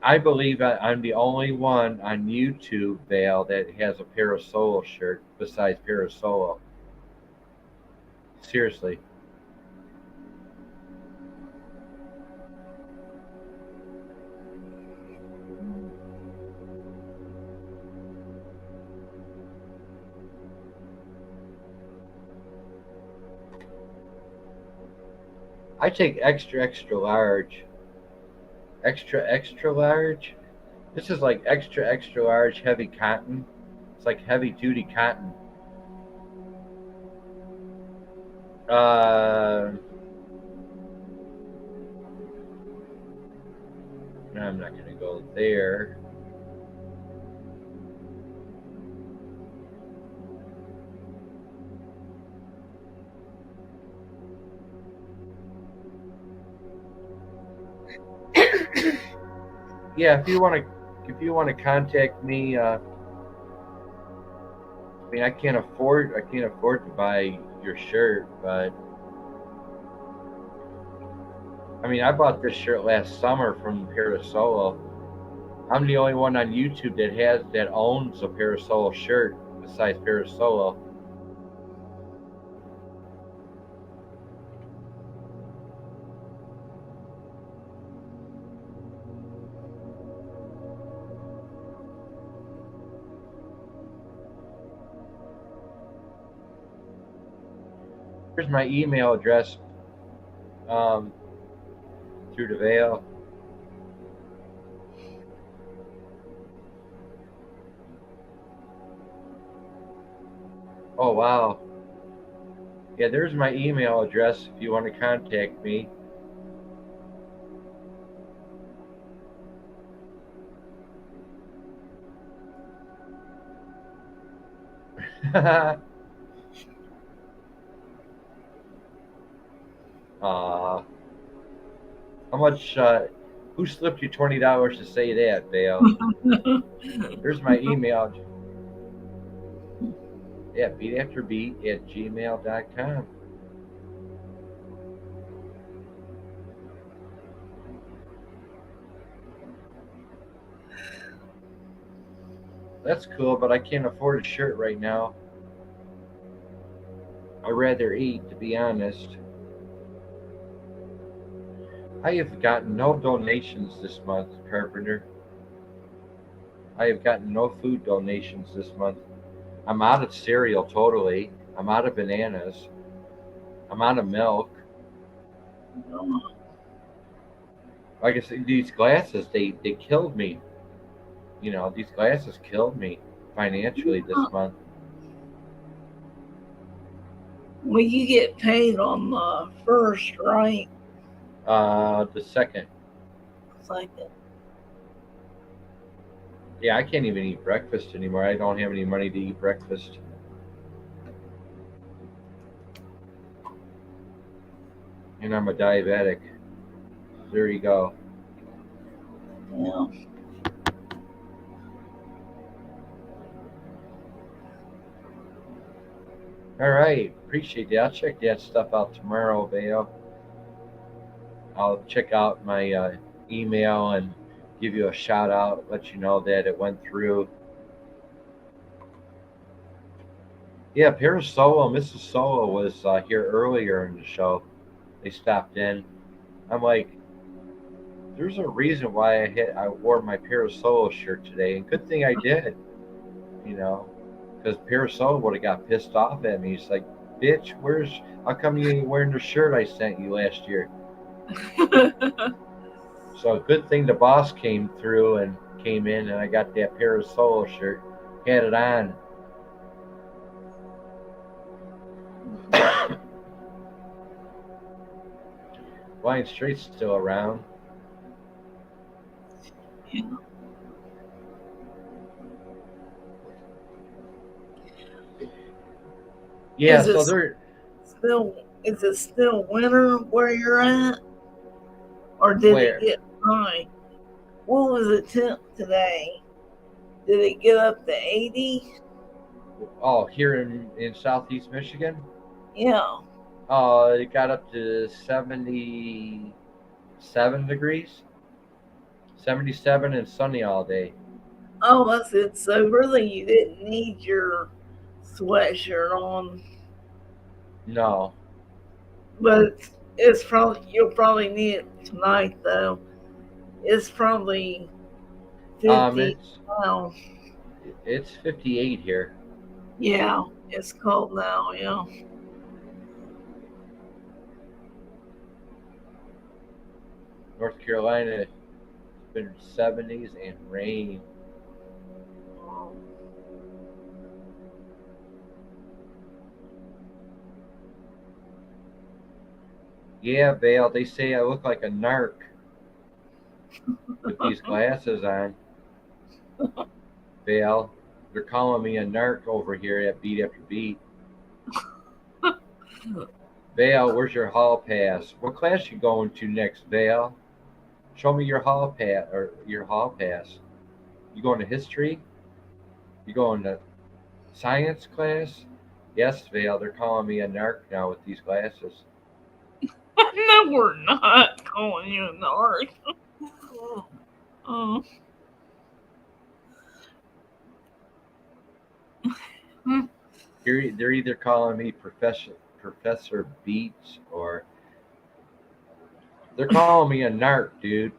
I believe I'm the only one on YouTube, Vale, that has a Parasolo shirt besides Parasolo. Seriously. I take extra large. Extra large. This is like extra large heavy cotton. It's like heavy duty cotton. I'm not gonna go there. Yeah, if you want to contact me, I mean, I can't afford to buy your shirt, but I mean, I bought this shirt last summer from Parasolo. I'm the only one on YouTube that owns a Parasolo shirt besides Parasolo. Here's my email address through the Veil. Oh, wow. Yeah, there's my email address if you want to contact me. How much? Who slipped you $20 to say that, Vale? Here's my email. Yeah, beatafterbeat@gmail.com. That's cool, but I can't afford a shirt right now. I'd rather eat, to be honest. I have gotten no donations this month, Carpenter. I have gotten no food donations this month. I'm out of cereal totally. I'm out of bananas. I'm out of milk. Like I said, these glasses, they killed me. You know, these glasses killed me financially this month. Well, you get paid on the first, right? The second. Second. Yeah, I can't even eat breakfast anymore. I don't have any money to eat breakfast. And I'm a diabetic. There you go. Yeah. All right. Appreciate that. I'll check that stuff out tomorrow, Vale. I'll check out my email and give you a shout out, let you know that it went through. Yeah, Paris Solo, Mrs. Solo was here earlier in the show. They stopped in. I'm like, there's a reason why I wore my Paris Solo shirt today, and good thing I did. You know, because Paris Solo would have got pissed off at me. He's like, bitch, how come you ain't wearing the shirt I sent you last year? So good thing the boss came through and came in, and I got that Paris Solo shirt, had it on. Blind Straight's still around. Yeah, so they're Is it still winter where you're at? Or did it get high? What was the temp today? Did it get up to 80? Oh, here in Southeast Michigan? Yeah. It got up to 77 degrees. 77 and sunny all day. Oh, that's it. So really you didn't need your sweatshirt on. No. But it's probably you'll probably need it tonight though. It's probably 50 now. It's 58 here. Yeah, it's cold now, yeah. North Carolina, it's been 70s and rain. Yeah, Vale, they say I look like a narc with these glasses on. Vale, they're calling me a narc over here at Beat After Beat. Vale, where's your hall pass? What class you going to next, Vale? Show me your hall pass You going to history? You going to science class? Yes, Vale, they're calling me a narc now with these glasses. No, we're not calling you a narc. They're either calling me Professor Beats, or they're calling me a narc, dude.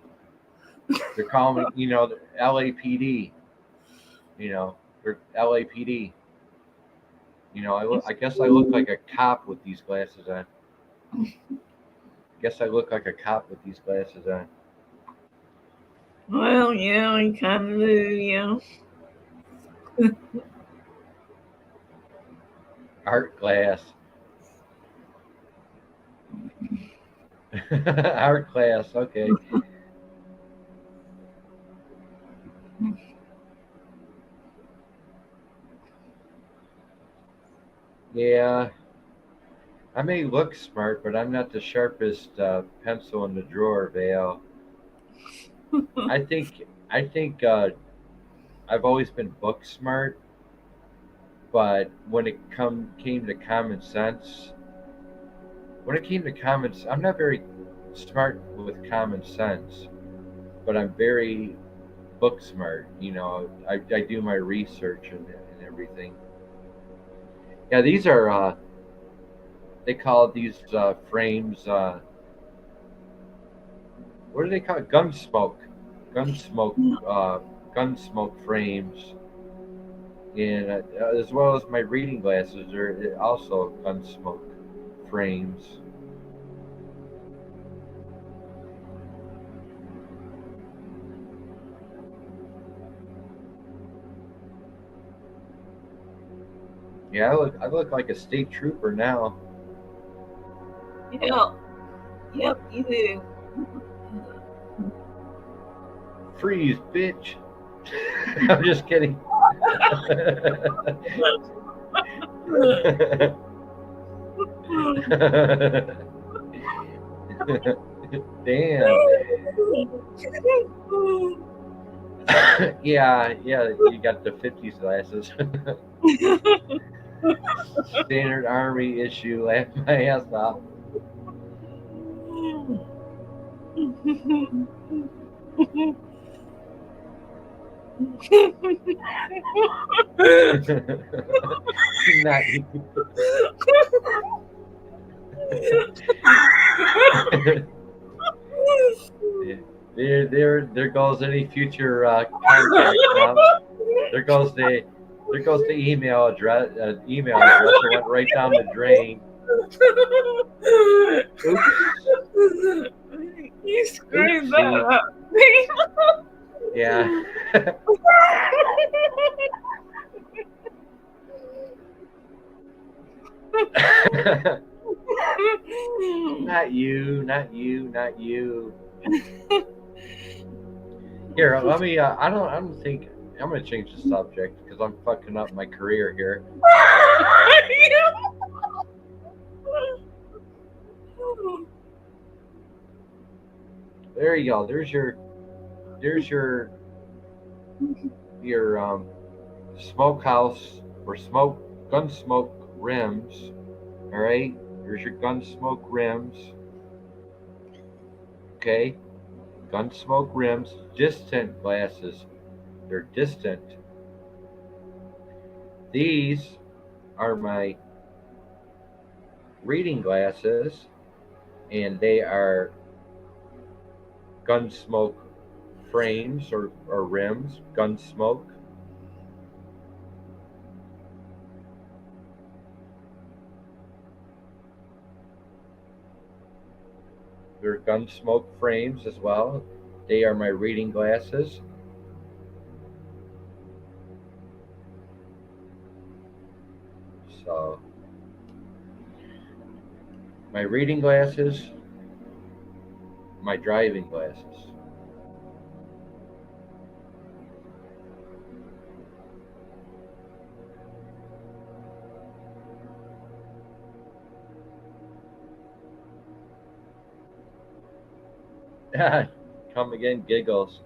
They're calling me, the LAPD. They're LAPD. I guess I look like a cop with these glasses on. Well, yeah, you kind of do, yeah. Art class. Art class, okay. Yeah, I may look smart, but I'm not the sharpest pencil in the drawer, Vale. I think I've always been book smart, but when it came to common sense, I'm not very smart with common sense, but I'm very book smart. I do my research and everything. Yeah, these are they call these frames. What do they call it? Gunsmoke, uh, gunsmoke frames, and as well as my reading glasses are also gunsmoke frames. Yeah, I look like a state trooper now. Yeah. Yep, you do. Freeze, bitch! I'm just kidding. Damn. Yeah, yeah. You got the '50s glasses. Standard Army issue. Laugh my ass off. Not you. There goes any future contacts now. There goes the email address. It went right down the drain. Oops. You screwed Oopsie. that up. Yeah. Not you. Not you. Not you. Here, let me. I don't think I'm gonna change the subject because I'm fucking up my career here. There you go. There's your smokehouse or gun smoke rims. All right. There's your gun smoke rims. Okay. Gun smoke rims. Distant glasses. They're distant. These are my reading glasses, and they are gun smoke frames or rims. Gun smoke. They're gun smoke frames as well. They are my reading glasses. So, my reading glasses, my driving glasses. Come again, giggles.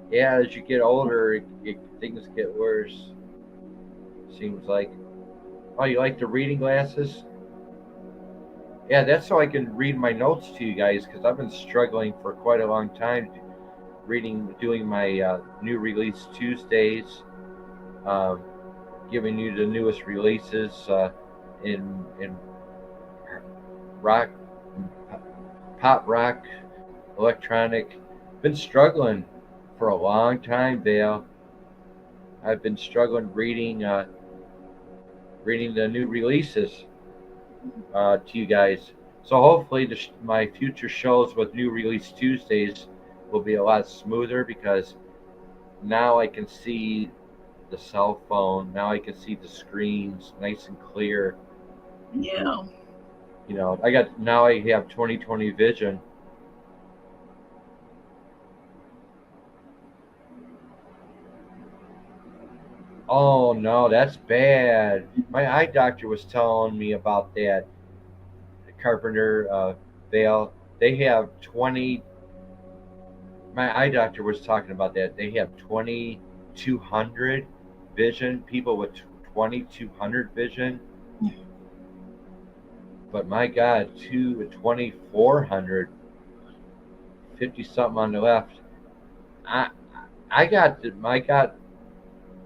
Yeah, as you get older, things get worse. Seems like. Oh, you like the reading glasses? Yeah, that's so I can read my notes to you guys because I've been struggling for quite a long time doing my new release Tuesdays, um, giving you the newest releases in rock, pop rock, electronic. Been struggling for a long time, Vale. I've been struggling reading the new releases to you guys. So hopefully my future shows with new release Tuesdays will be a lot smoother because now I can see the cell phone. Now I can see the screens nice and clear. Yeah. I have 20/20 vision. Oh no, that's bad. My eye doctor was telling me about that. Carpenter, Vale. They have 20. My eye doctor was talking about that. They have 2200 vision. People with 2200 vision. But my God, 2400, 50 something on the left. I I got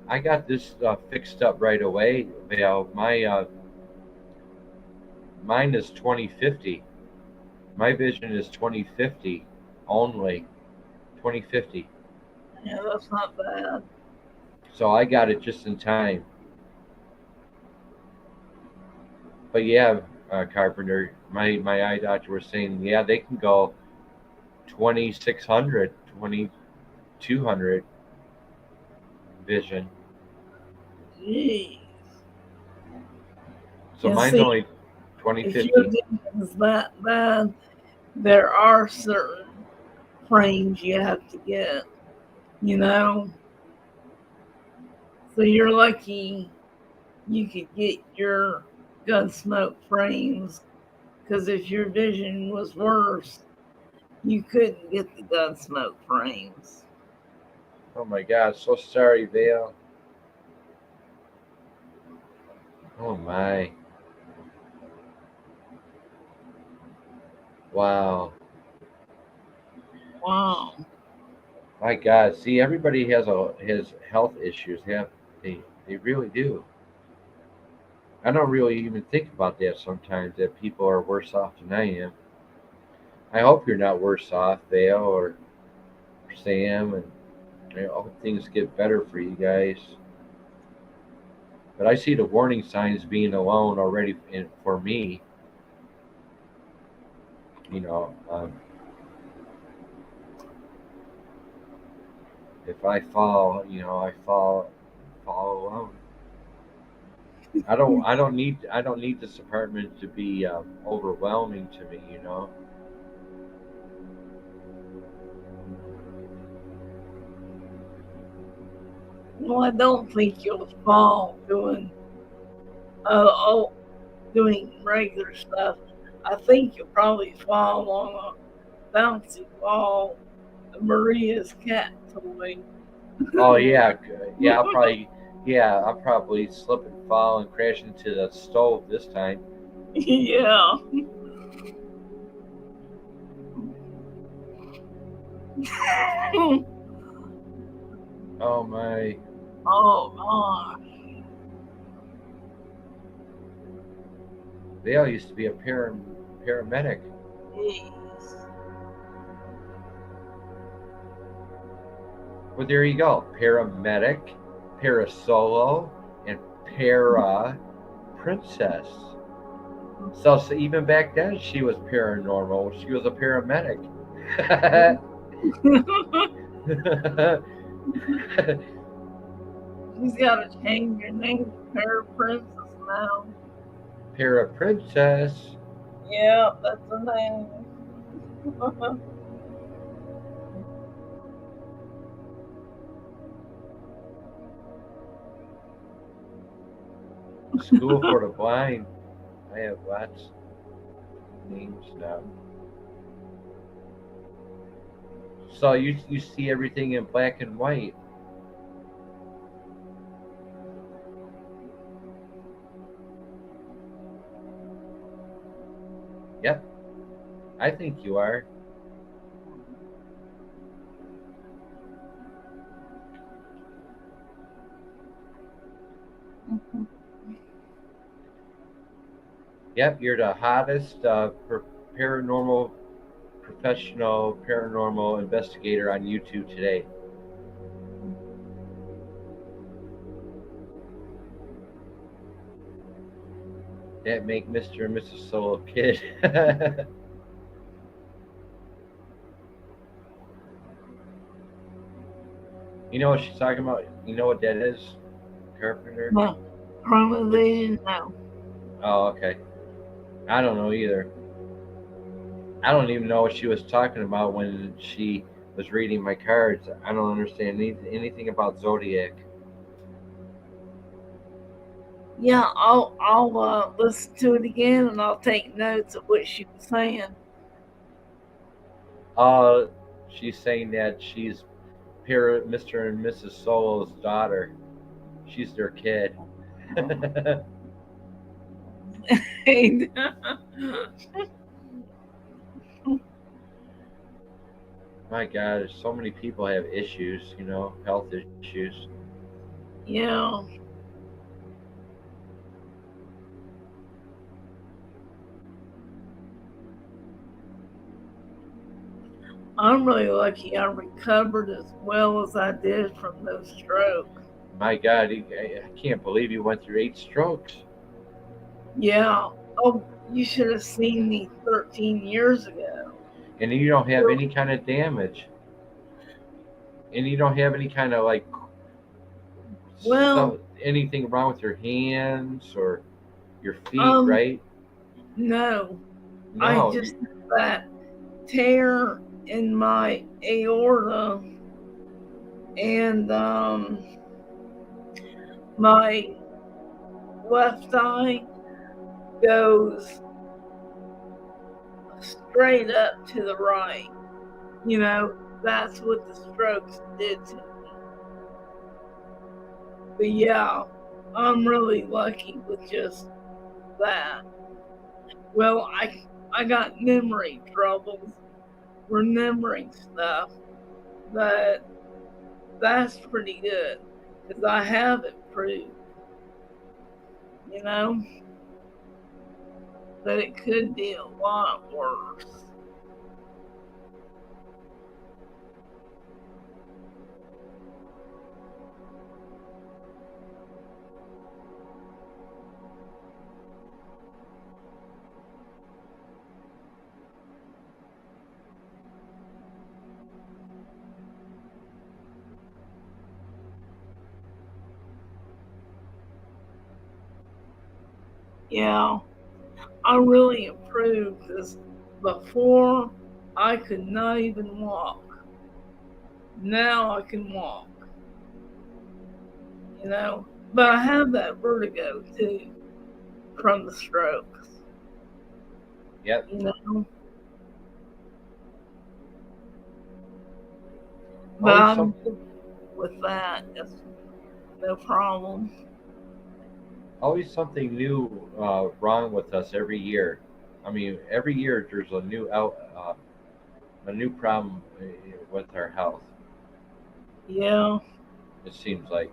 I got this fixed up right away. Vale. Mine is 2050. My vision is 2050 only. 2050. Yeah, that's not bad. So I got it just in time. But yeah, Carpenter, my eye doctor was saying, yeah, they can go 2600, 2200 vision. Gee. So And mine's see, only if your 2050. vision is that bad, there are certain frames you have to get, you know? So you're lucky you could get your Gunsmoke frames, because if your vision was worse, you couldn't get the Gunsmoke frames. Oh my God, so sorry, Vale. Oh my. Wow. Wow. My God. See, everybody has health issues. They really do. I don't really even think about that sometimes, that people are worse off than I am. I hope you're not worse off, Vale or Sam, and I hope things get better for you guys. But I see the warning signs being alone already for me. You know, if I fall, I fall alone. I don't need this apartment to be overwhelming to me. Well, I don't think you'll fall oh, doing regular stuff. I think you'll probably fall on a bouncy ball, Maria's cat toy. Oh yeah, yeah. I'll probably slip and fall and crash into the stove this time. Yeah. Oh my. Oh my. Vale used to be a paramedic. Jeez. Well, there you go. Paramedic, parasolo, and para princess. So even back then, she was paranormal. She was a paramedic. She's got to change her name to Para Princess now. Para princess. Yeah, that's her name. School for the blind. I have lots of names now. So you see everything in black and white. Yep, I think you are. Yep, you're the hottest paranormal professional paranormal investigator on YouTube today. That make Mr. and Mrs. Solo Kid. You know what she's talking about? You know what that is, Carpenter? No, chromated now. Oh, okay. I don't know either. I don't even know what she was talking about when she was reading my cards. I don't understand anything about Zodiac. Yeah, I'll listen to it again and I'll take notes of what she was saying. Uh, she's saying that she's Mr. and Mrs. Solo's daughter. She's their kid. My God, so many people have issues, health issues. Yeah, I'm really lucky I recovered as well as I did from those strokes. My God, I can't believe you went through 8 strokes. Yeah. Oh, you should have seen me 13 years ago. And you don't have any kind of damage. And you don't have any kind of like stuff, Well, anything wrong with your hands or your feet, um, right? no, I No. just had that tear in my aorta and my left eye goes straight up to the right. You know, that's what the strokes did to me. But yeah, I'm really lucky with just that. Well, I got memory troubles, remembering stuff, but that's pretty good because I have improved. You know, but it could be a lot worse. Yeah, I really improved because before I could not even walk. Now I can walk, you know. But I have that vertigo too from the strokes, Yep. you know. But Always I'm something. good with that. It's no problem. Always something new wrong with us every year. I mean, every year there's a new problem with our health. Yeah. It seems like.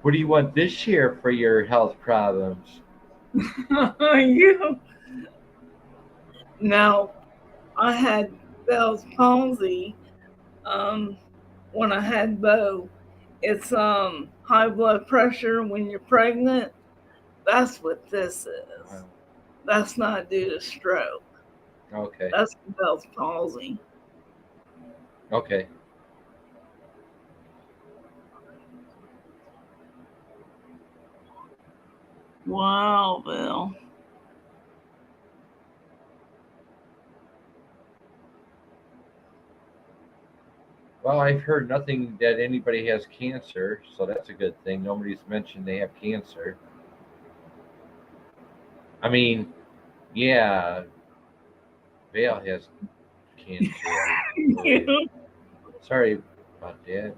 What do you want this year for your health problems? You. Now, I had Bell's palsy um, when I had Bo. It's high blood pressure when you're pregnant. That's what this is. Uh, That's not due to stroke. okay, That's Bell's palsy. okay. Wow, Bill. Well, I've heard nothing that anybody has cancer, so that's a good thing. Nobody's mentioned they have cancer. I mean, yeah, Vale has cancer, I believe. Yeah. Sorry about that.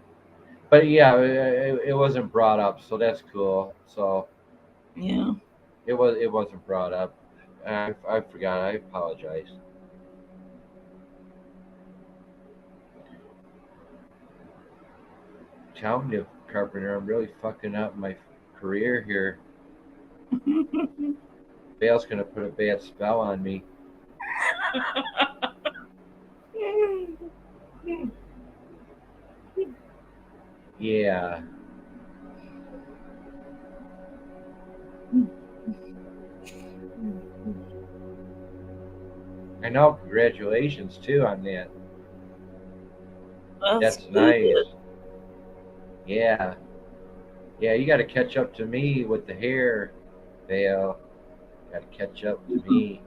But yeah, it wasn't brought up, so that's cool. So Yeah. it wasn't brought up. I forgot. I apologize. Telling you, Carpenter, I'm really fucking up my career here. Vale's gonna put a bad spell on me. Yeah, I know. Congratulations too on that. That's That's good. nice. Yeah, yeah. You got to catch up to me with the hair, Vale. Got to catch up to me.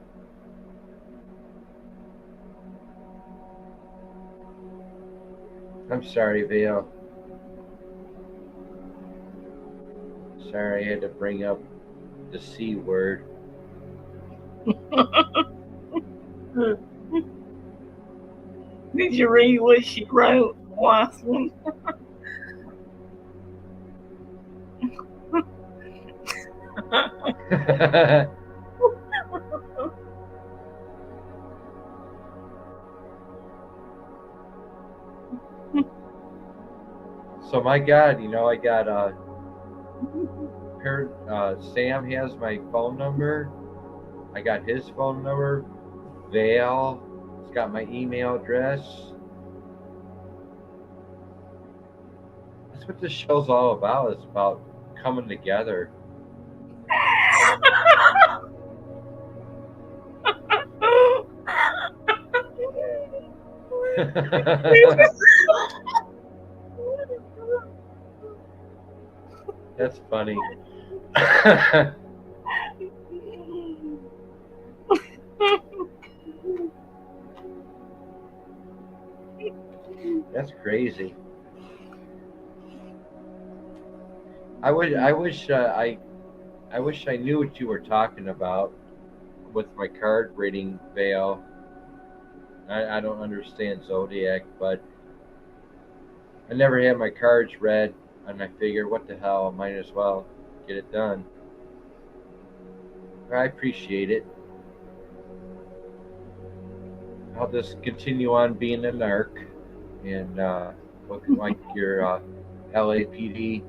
I'm sorry, Vale. Sorry, I had to bring up the C word. Did you read what she wrote? Last one. So my God, I got Sam has my phone number. I got his phone number. Vale, it's got my email address. That's what this show's all about. It's about coming together. That's funny. That's crazy. I wish I knew what you were talking about with my card reading, Vale. I don't understand Zodiac, but I never had my cards read, and I figured, what the hell, might as well get it done. I appreciate it. I'll just continue on being a narc and looking like your LAPD.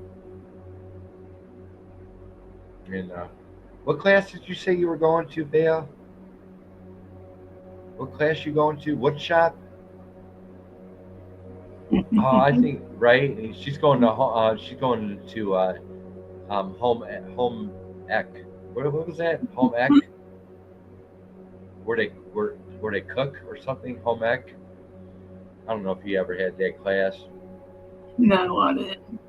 And what class did you say you were going to, Vale? What class you going to? What shop? I think right. She's going to home ec. What was that? Home ec? Where they cook or something? Home ec. I don't know if you ever had that class. No, I didn't.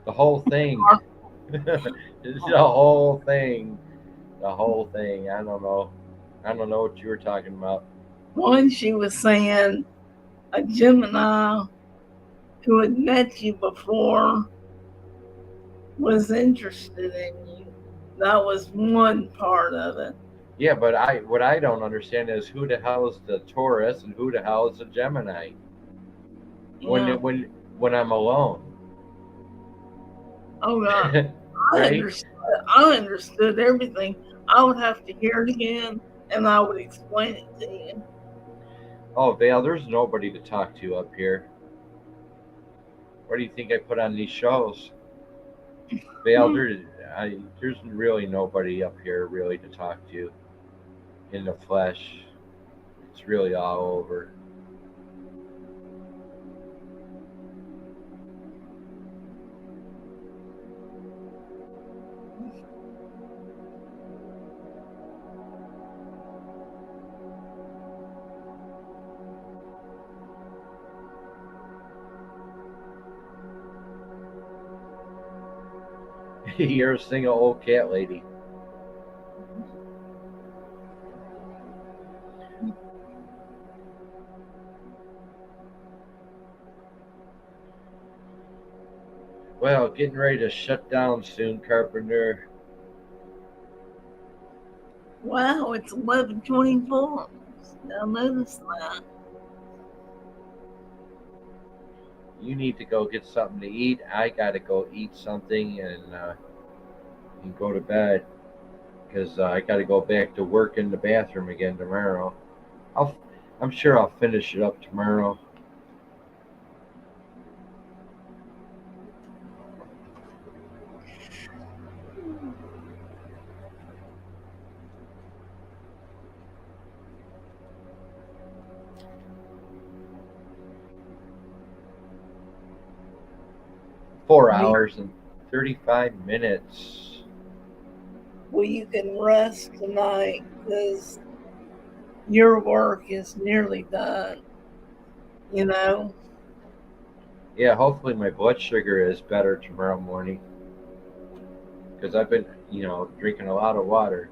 The whole thing. It's the whole thing. The whole thing. I don't know. I don't know what you were talking about. One, she was saying a Gemini who had met you before was interested in you. That was one part of it. Yeah, but what I don't understand is who the hell is the Taurus and who the hell is the Gemini Yeah. when I'm alone. Oh God. Right? I understood everything. I would have to hear it again and I would explain it to you. Oh, Vale, there's nobody to talk to up here. What do you think I put on these shows? Vale, there's really nobody up here really to talk to in the flesh. It's really all over. You're a single old cat lady. Well, getting ready to shut down soon, Carpenter. Wow, it's 11:24. Now notice that. You need to go get something to eat. I gotta go eat something and go to bed because I gotta go back to work in the bathroom again tomorrow. I'm sure I'll finish it up tomorrow. Four hours and 35 minutes. Well, you can rest tonight because your work is nearly done. You know? Yeah, hopefully my blood sugar is better tomorrow morning because I've been, drinking a lot of water.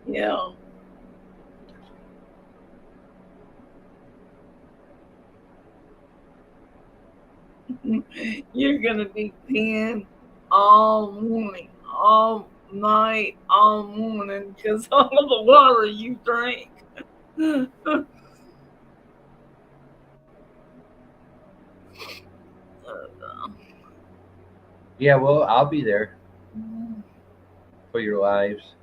Yeah. You're gonna be peeing all morning, all night, all morning because all the water you drank. Yeah, well, I'll be there for your lives.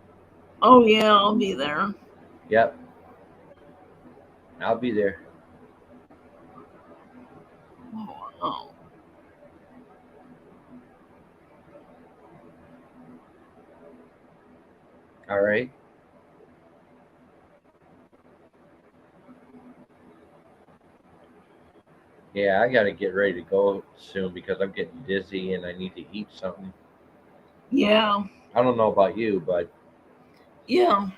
Oh yeah, I'll be there. Yep, I'll be there. Oh, All right. Yeah, I got to get ready to go soon because I'm getting dizzy and I need to eat something. yeah, I don't know about you, yeah.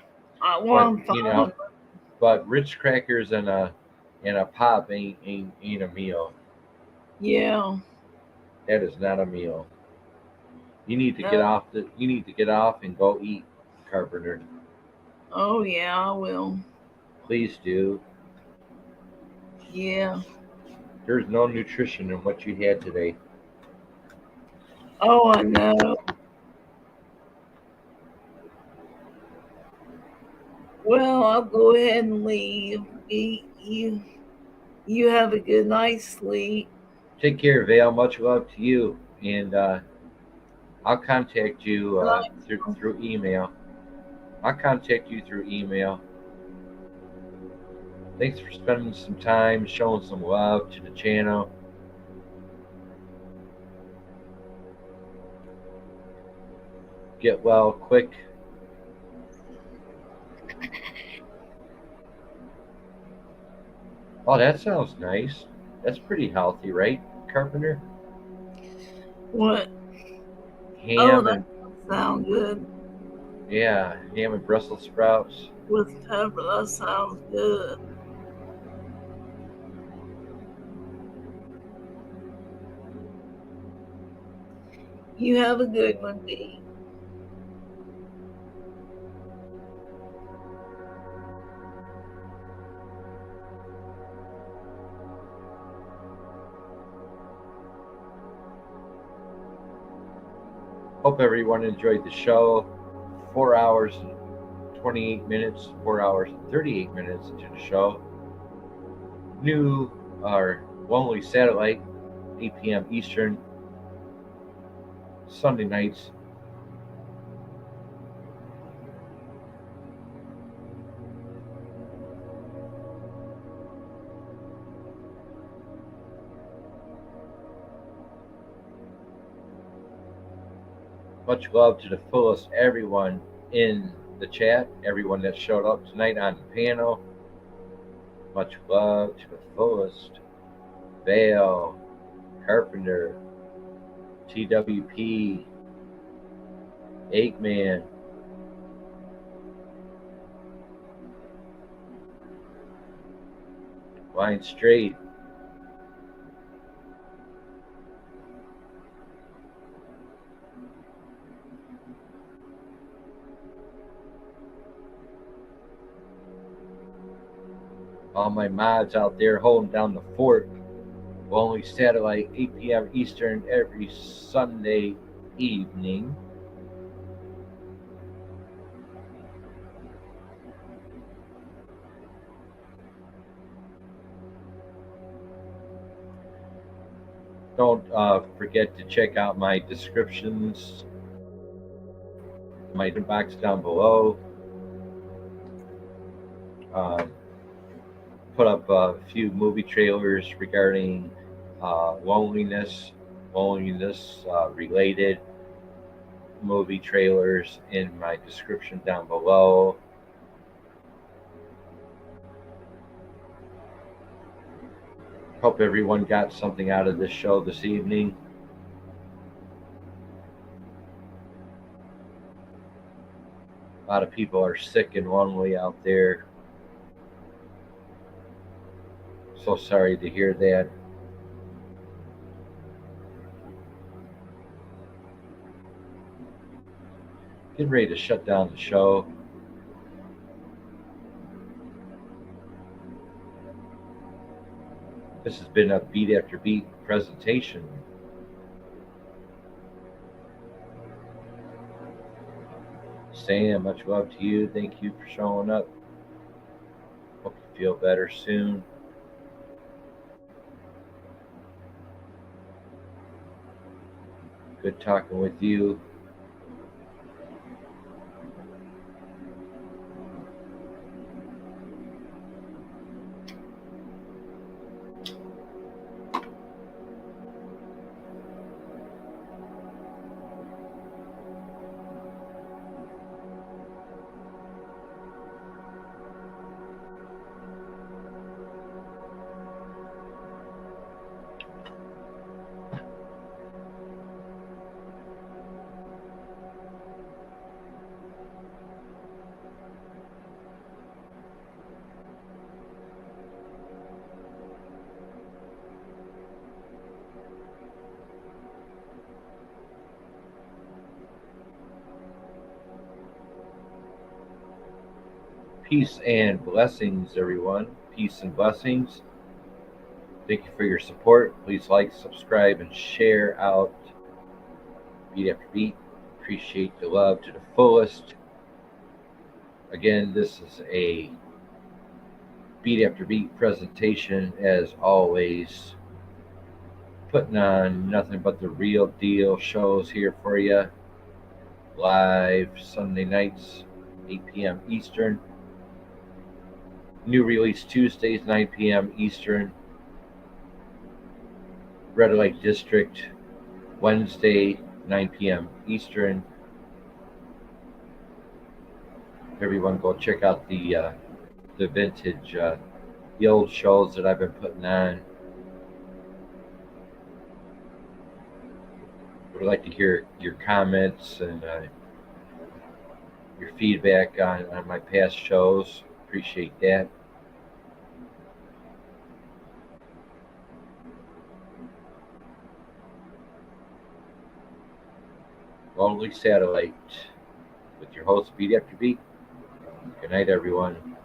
Well, but I'm you fine. know, but Ritz crackers and a pop ain't a meal. Yeah, That is not a meal. no. You need to get off and go eat, Carpenter. Oh yeah, I will. Please do. Yeah. There's no nutrition in what you had today. Oh, I know. Well, I'll go ahead and leave. You have a good night's sleep. Take care, Vale. Much love to you, and I'll contact you Good through email. I'll contact you through email. Thanks for spending some time, showing some love to the channel. Get well quick. Oh, that sounds nice. That's pretty healthy, right, Carpenter? What? Oh, Ham that and sounds good. yeah, ham and Brussels sprouts. With pepper, that sounds good. You have a good one, B. Hope everyone enjoyed the show. 4 hours and 28 minutes, 4 hours and 38 minutes into the show. New or Lonely Satellite, 8 p.m. Eastern, Sunday nights. Much love to the fullest everyone in the chat, everyone that showed up tonight on the panel. Much love to the fullest. Vale, Carpenter, TWP, Eggman, Line Straight, all my mods out there holding down the fort. Lonely Satellite, 8 p.m. Eastern every Sunday evening. Don't forget to check out my descriptions, my box down below. Put up a few movie trailers regarding loneliness related movie trailers in my description down below. Hope everyone got something out of this show this evening. A lot of people are sick and lonely out there. So sorry to hear that. Getting ready to shut down the show. This has been a Beat After Beat presentation. Sam, much love to you. Thank you for showing up. Hope you feel better soon. Good talking with you. Peace and blessings, everyone. Peace and blessings. Thank you for your support. Please like, subscribe, and share out Beat After Beat. Appreciate the love to the fullest. Again, this is a Beat After Beat presentation, as always. Putting on nothing but the real deal shows here for you. Live Sunday nights, 8 p.m. Eastern. New release Tuesdays, 9 p.m. Eastern. Red Light District, Wednesday, 9 p.m. Eastern. Everyone go check out the vintage, the old shows that I've been putting on. Would like to hear your comments and your feedback on my past shows. Appreciate that. Lonely Satellite with your host, Beat After Beat. Good night, everyone.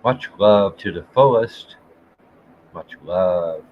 Much love to the fullest. Much love.